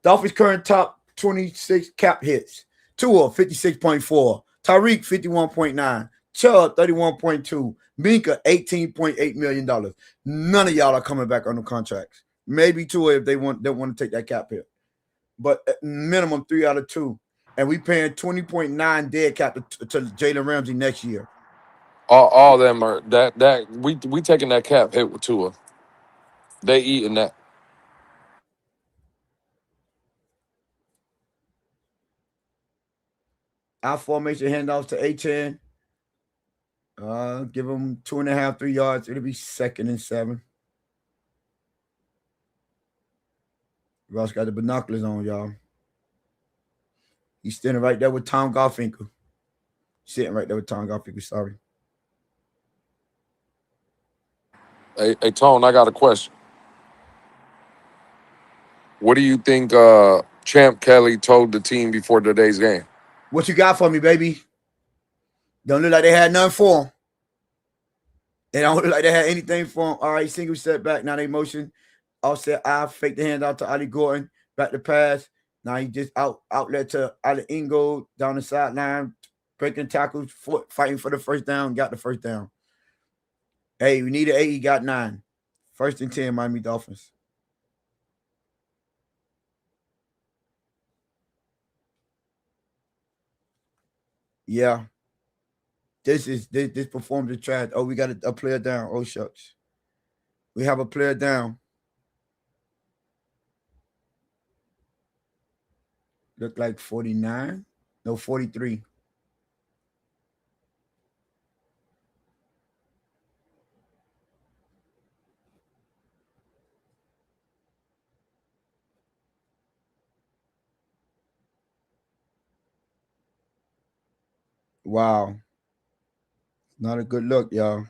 Dolphins current top 26 cap hits. Tua 56.4. Tyreek 51.9. Chubb 31.2. Minka $18.8 million. None of y'all are coming back on the contracts. Maybe Tua if they want to take that cap hit. But at minimum 3 out of 2. And we paying 20.9 dead cap to Jalen Ramsey next year. All of them are that we taking that cap hit with Tua. They eating that. Our formation handoffs to A-10. Give him 2.5, 3 yards. It'll be 2nd and 7. Ross got the binoculars on, y'all. He's standing right there with Tom Garfinkel. Sorry. Hey, Tone, I got a question. What do you think Champ Kelly told the team before today's game? What you got for me, baby? Don't look like they had nothing for him. They don't look like they had anything for him. All right, single setback. Now they motion. Offset I fake the handout to Ali Gordon. Back to pass. Now he just outlet to Ali Ingold down the sideline. Breaking tackles, fighting for the first down. Got the first down. Hey, we needed 8. He got 9. 1st and 10 Miami Dolphins. Yeah. This performance is trash. Oh, we got a player down. Oh, shucks. We have a player down. Look like 49. No, 43. Wow. Not a good look, y'all.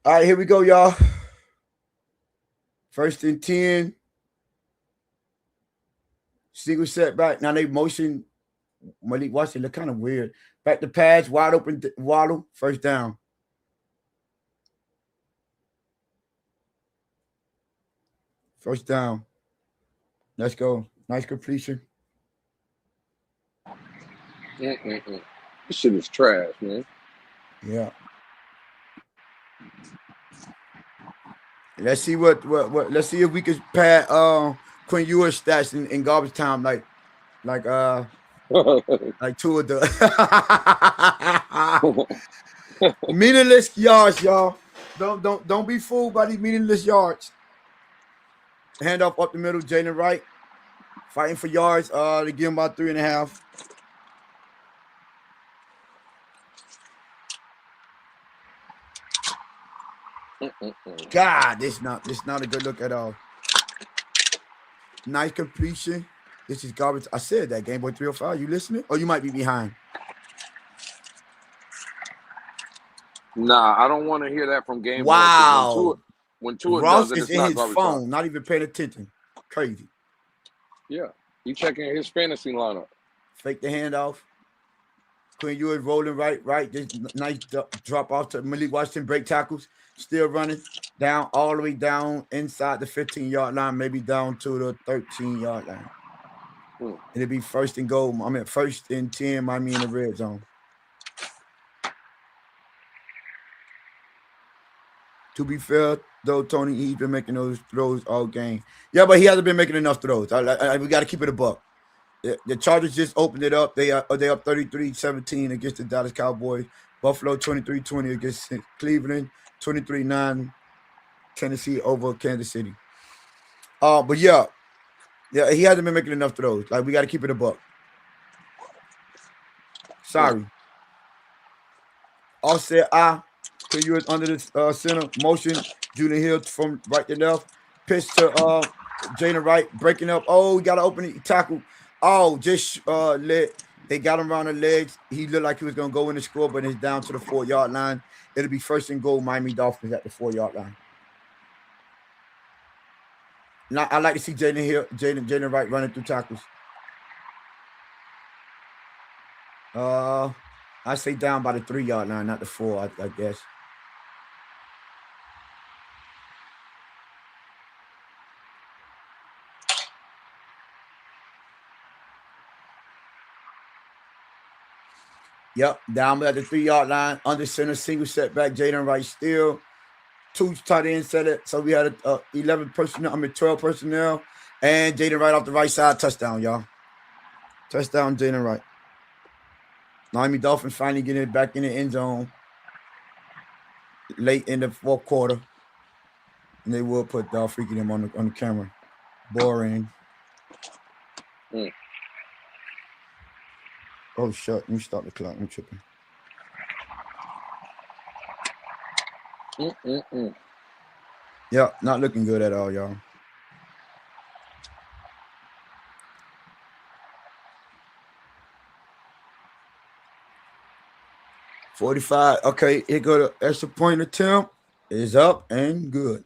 All right, here we go, y'all. 1st and 10. Single setback. Now they motion. Malik Washington look kind of weird. Back to pass, wide open Waddle, first down. First down. Let's go. Nice completion. This shit is trash, man. Yeah. Let's see what let's see if we can pad Quinn Ewers stats in garbage time like two of the meaningless yards, y'all. Don't be fooled by these meaningless yards. Handoff up the middle, Jalen Wright. Fighting for yards. They give him about 3.5. God, this not a good look at all. Nice completion. This is garbage. I said that, Game Boy 305. You listening? Or you might be behind. Nah, I don't want to hear that from Game Boy. Wow. When Tua Ross does it, is it's in not his garbage phone, time. not even paying attention. Crazy. Yeah, he checking his fantasy lineup. Fake the handoff. Quinn Ewers rolling right. Just nice drop off to Malik Washington, break tackles. still running down all the way down inside the 15-yard line, maybe down to the 13-yard line. It'll be first and goal. I mean, first and 10, Miami in the red zone. To be fair, though, Tony, he's been making those throws all game. Yeah, but he hasn't been making enough throws. We got to keep it a buck. The Chargers just opened it up. They up 33-17 against the Dallas Cowboys. Buffalo 23-20 against Cleveland. 23-9 Tennessee over Kansas City. But yeah, he hasn't been making enough throws. Like, we got to keep it a buck. Sorry. Offset to you under the center. Motion, Julian Hill from right to left. Pitch to Jaden Wright, breaking up. Oh, we got to open it. Tackle. Oh, just they got him around the legs. He looked like he was going to go in the score, but it's down to the 4-yard line. It'll be first and goal, Miami Dolphins at the 4-yard line. Now, I like to see Jaden Wright running through tackles. I say down by the 3-yard line, not the 4, I guess. Yep, down at the 3-yard line, under center, single setback. Jaden Wright still 2 tight end set it. So we had 12 personnel, and Jaden Wright off the right side, touchdown, y'all. Touchdown, Jaden Wright. Miami Dolphins finally getting it back in the end zone late in the fourth quarter, and they will put freaking him on the camera. Boring. Oh, shit. Let me start the clock. I'm tripping. Yeah, not looking good at all, y'all. $45. Okay, here go the extra point attempt. Is up and good.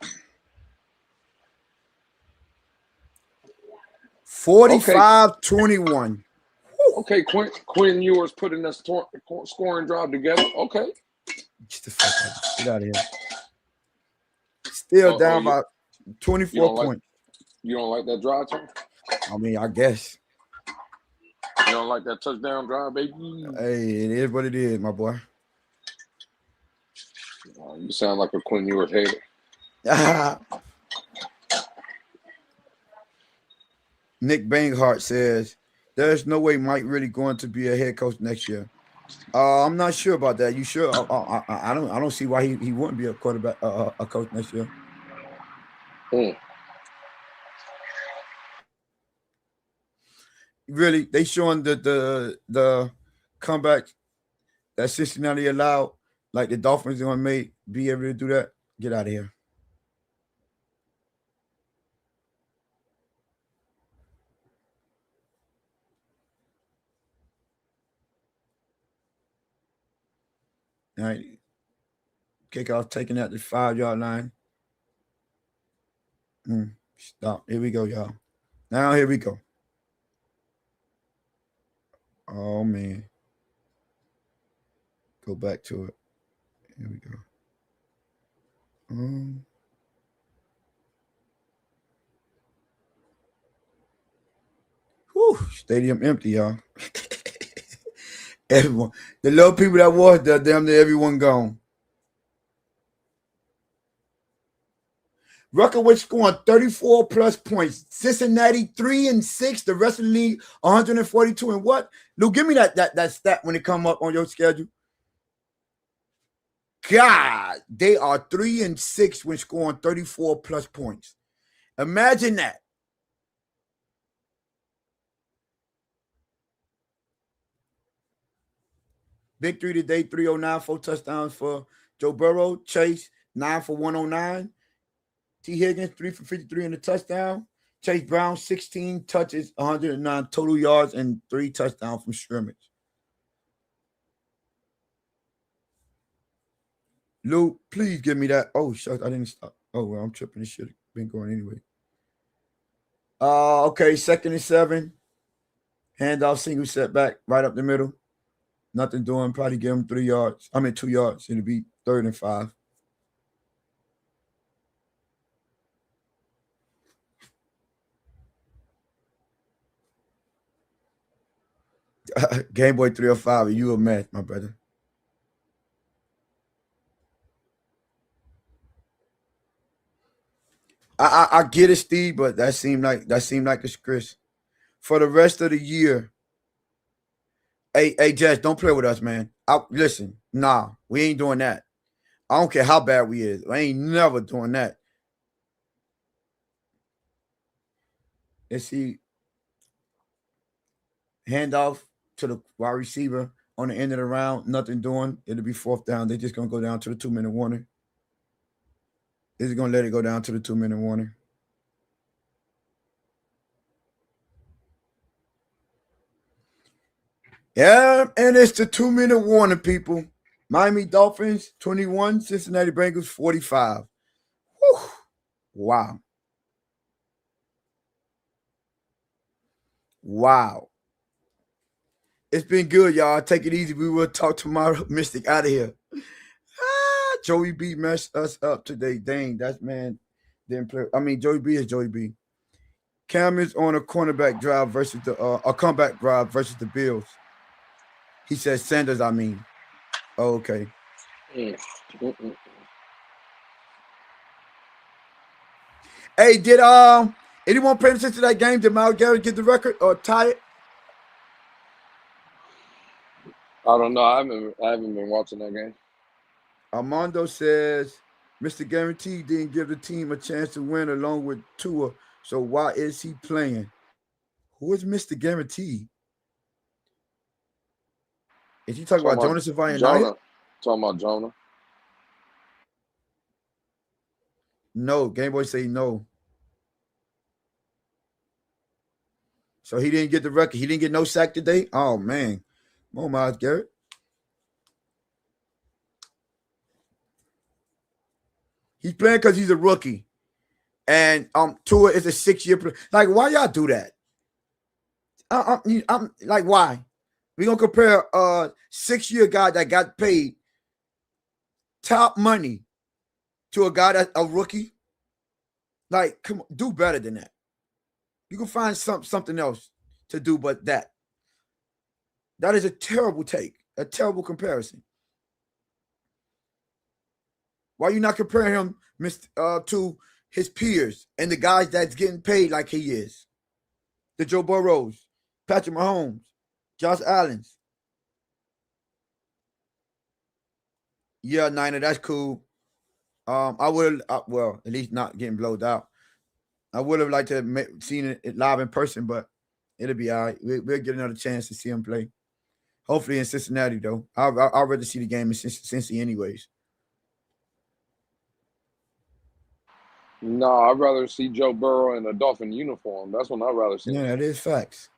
45-21. Okay, Quinn Ewers putting that scoring drive together. Okay. Get out of here. Still down by 24 points. You don't like that drive, Tom? I mean, I guess. You don't like that touchdown drive, baby? Hey, it is what it is, my boy. You sound like a Quinn Ewers hater. Nick Banghart says, there's no way Mike really going to be a head coach next year. I'm not sure about that. You sure? I don't see why he wouldn't be a quarterback, a coach next year. Really, they showing the comeback that Cincinnati allowed, like the Dolphins are going to be able to do that. Get out of here. All right. Kickoff taking out the 5-yard line. Stop. Here we go, y'all. Now here we go. Oh, man. Go back to it. Here we go. Stadium empty, y'all. Everyone. The little people that was there, damn near everyone gone. Ruckowitz scoring 34 plus points. Cincinnati 3-6. The rest of the league 142 and what? Lou, give me that stat when it come up on your schedule. God, they are 3-6 when scoring 34 plus points. Imagine that. Victory today, 309, 4 touchdowns for Joe Burrow. Chase, 9 for 109. T. Higgins, 3 for 53 in the touchdown. Chase Brown, 16 touches, 109 total yards, and 3 touchdowns from scrimmage. Lou, please give me that. Oh, shucks, I didn't stop. Oh, well, I'm tripping. This should have been going anyway. Okay, 2nd and 7. Handoff, single setback, right up the middle. Nothing doing. Probably give him 2 yards. It'll be 3rd and 5. Game Boy 305, you a mess, my brother. I get it, Steve, but that seemed like it's Chris. For the rest of the year, hey, Jess, don't play with us, man. Listen, nah, we ain't doing that. I don't care how bad we is. I ain't never doing that. Let's see, handoff to the wide receiver on the end of the round. Nothing doing. It'll be fourth down. They're just gonna go down to the 2-minute warning. They're just gonna let it go down to the 2-minute warning. Yeah, and it's the 2-minute warning, people. Miami Dolphins 21, Cincinnati Bengals 45. Whew. Wow. Wow. It's been good, y'all. Take it easy. We will talk tomorrow. Mystic out of here. Joey B messed us up today. Dang, that man didn't play. I mean, Joey B is Joey B. Cam is on a cornerback drive versus a comeback drive versus the Bills. He says Sanders, I mean. Oh, okay. Hey, did anyone pay attention to that game? Did Myles Garrett get the record or tie it? I don't know. I haven't been watching that game. Armando says Mr. Guarantee didn't give the team a chance to win along with Tua. So why is he playing? Who is Mr. Guarantee? Is he talking about Jonas Savaian? Talking about Jonah. No, Game Boy say no. So he didn't get the record. He didn't get no sack today. Oh man, come on, Myles Garrett. He's playing because he's a rookie, and Tua is a 6-year player. Like, why y'all do that? I'm like, why? We gonna compare a 6-year guy that got paid top money to a guy that's a rookie? Like, come on, do better than that. You can find something else to do but that. That is a terrible take, a terrible comparison. Why are you not comparing him to his peers and the guys that's getting paid like he is? The Joe Burrows, Patrick Mahomes, Josh Allen's. Yeah, Niner, that's cool. I would, well, at least not getting blowed out. I would have liked to have seen it live in person, but it'll be all right. We'll get another chance to see him play. Hopefully in Cincinnati, though. I'd rather see the game in Cincy anyways. No, I'd rather see Joe Burrow in a Dolphin uniform. That's what I'd rather see. Yeah, that is facts.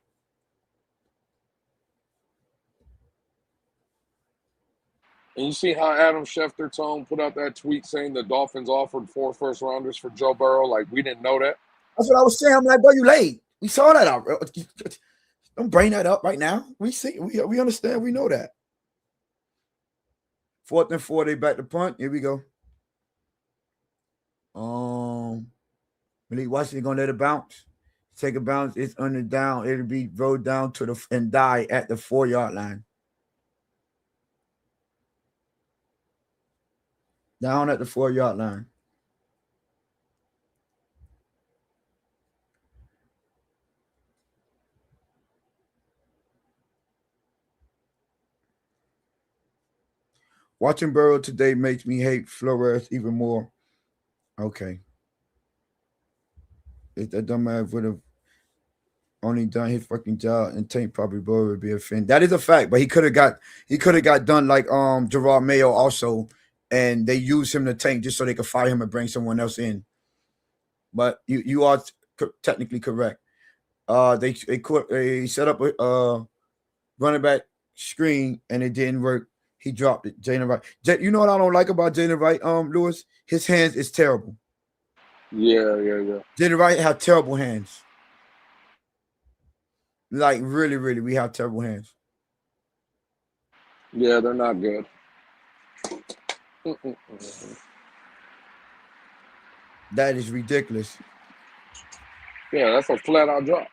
And you see how Adam Schefter put out that tweet saying the Dolphins offered 4 first-rounders for Joe Burrow? Like, we didn't know that. That's what I was saying. I'm like, bro, you late. We saw that out. Don't bring that up right now. We see, we understand. We know that. 4th and 4, they back to punt. Here we go. Malik Washington gonna let it bounce. Take a bounce. It's under down. It'll be rolled down to and die at the 4-yard line. Down at the 4-yard line. Watching Burrow today makes me hate Flores even more. Okay. If that dumbass would have only done his fucking job, and Tank probably Burrow would be a fan. That is a fact, but he could have got done like Gerard Mayo also, and they used him to tank just so they could fire him and bring someone else in. But you are technically correct. They set up a running back screen and it didn't work. He dropped it. Jalen Wright. You know what I don't like about Jalen Wright, Lewis? His hands is terrible. Yeah. Jalen Wright have terrible hands. Like, really, really, we have terrible hands. Yeah, they're not good. That is ridiculous. Yeah, that's a flat-out drop.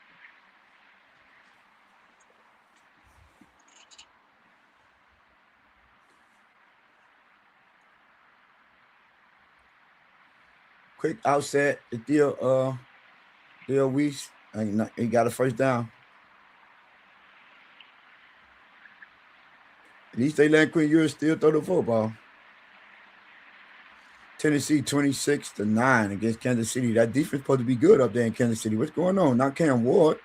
quick outset. The Theo Weiss, he got a first down. At least they let Quinn Ewers still throw the football. Tennessee 26-9 against Kansas City. That defense supposed to be good up there in Kansas City. What's going on? Not Cam Ward.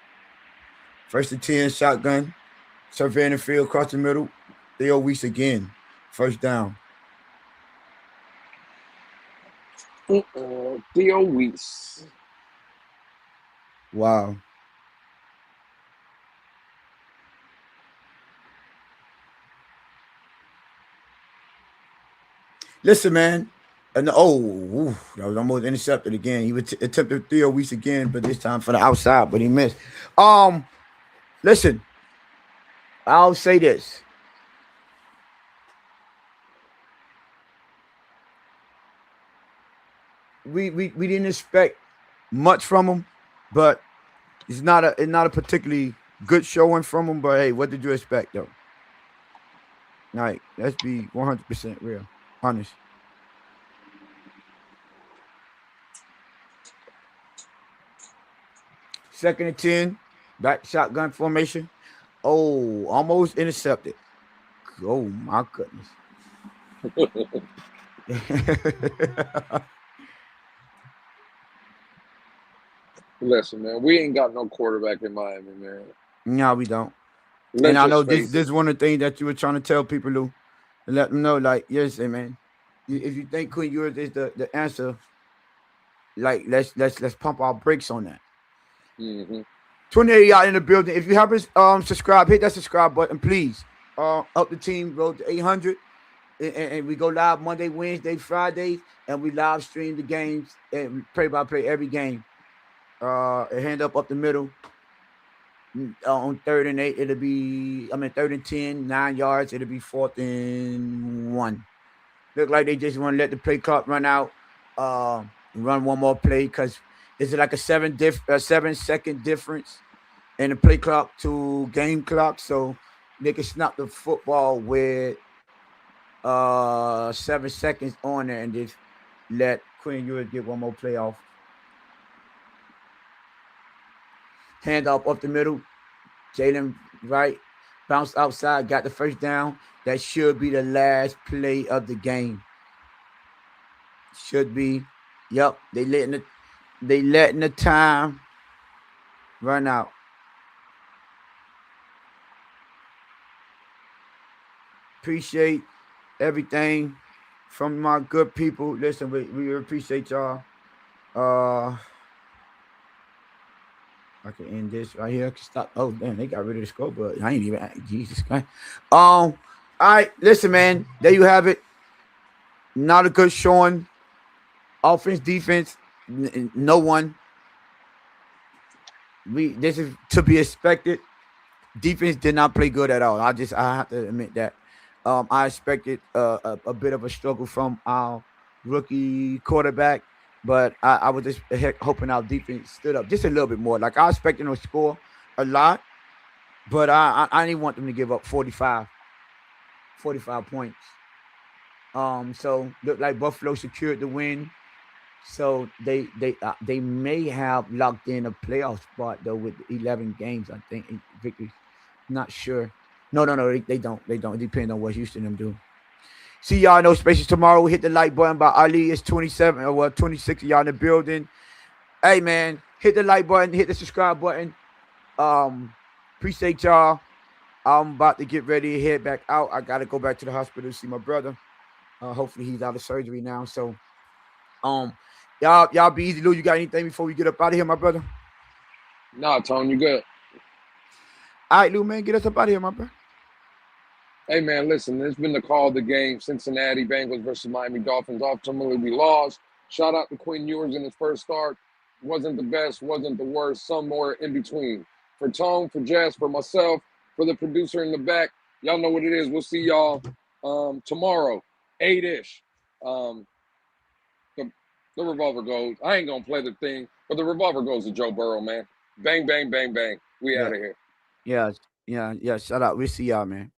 First and 10, shotgun. Surveying the field across the middle. Theo Weiss again. First down. Theo Weiss. Wow. Listen, man. And that was almost intercepted again. He attempted Theo Weiss again, but this time for the outside, but he missed. Listen, I'll say this. We didn't expect much from him, but it's not a particularly good showing from him. But hey, what did you expect though? Like, let's be 100% real, honest. Second and 10, back shotgun formation. Oh, almost intercepted. Oh my goodness. Listen, man, we ain't got no quarterback in Miami, man. No, we don't. Let's and I know just face this it. is one of the things that you were trying to tell people, Lou, and let them know, like, yes, man, if you think Quinn Ewers is the answer, like, let's pump our brakes on that. 28 y'all in the building. If you haven't subscribed, hit that subscribe button, please. Up the team, road to 800, and we go live Monday, Wednesday, Fridays, and we live stream the games and play by play every game. A hand up the middle. On 3rd and 8, it'll be 3rd and 10, 9 yards. It'll be 4th and 1. Look like they just want to let the play clock run out. Run one more play because it's like a 7-second difference in the play clock to game clock, so they can snap the football with 7 seconds on there and just let Quinn Ewers get one more play off. Hand off up the middle. Jalen Wright bounced outside, got the first down. That should be the last play of the game. Should be. Yep. They letting the time run out. Appreciate everything from my good people. Listen, we appreciate y'all. I can end this right here. Stop. Oh, damn, they got rid of the scoreboard. I ain't even. Jesus Christ. All right, listen, man. There you have it. Not a good showing. Offense, defense, no one. This is to be expected. Defense did not play good at all. I have to admit that. I expected a bit of a struggle from our rookie quarterback. But I was just hoping our defense stood up just a little bit more. Like, I expected them to score a lot, but I didn't want them to give up 45 points. So looked like Buffalo secured the win. So they may have locked in a playoff spot though with 11 games. I think victories. Not sure. No, they don't. They don't. It depends on what Houston them do. See y'all, No Spaces tomorrow. Hit the like button by Ali. It's 27 or 26 of y'all in the building. Hey man, hit the like button, hit the subscribe button. Appreciate y'all. I'm about to get ready to head back out. I gotta go back to the hospital to see my brother. Hopefully he's out of surgery now. So y'all be easy. Lou, you got anything before we get up out of here, my brother? Nah, Tone, you good. All right, Lou, man, get us up out of here, my brother. Hey, man, listen, it's been the call of the game. Cincinnati Bengals versus Miami Dolphins. Ultimately, we lost. Shout out to Quinn Ewers in his first start. Wasn't the best, wasn't the worst, somewhere in between. For Tone, for Jess, for myself, for the producer in the back, y'all know what it is. We'll see y'all tomorrow, 8-ish. The revolver goes. I ain't going to play the thing, but the revolver goes to Joe Burrow, man. Bang, bang, bang, bang. We out of here. Yeah. Shout out. We'll see y'all, man.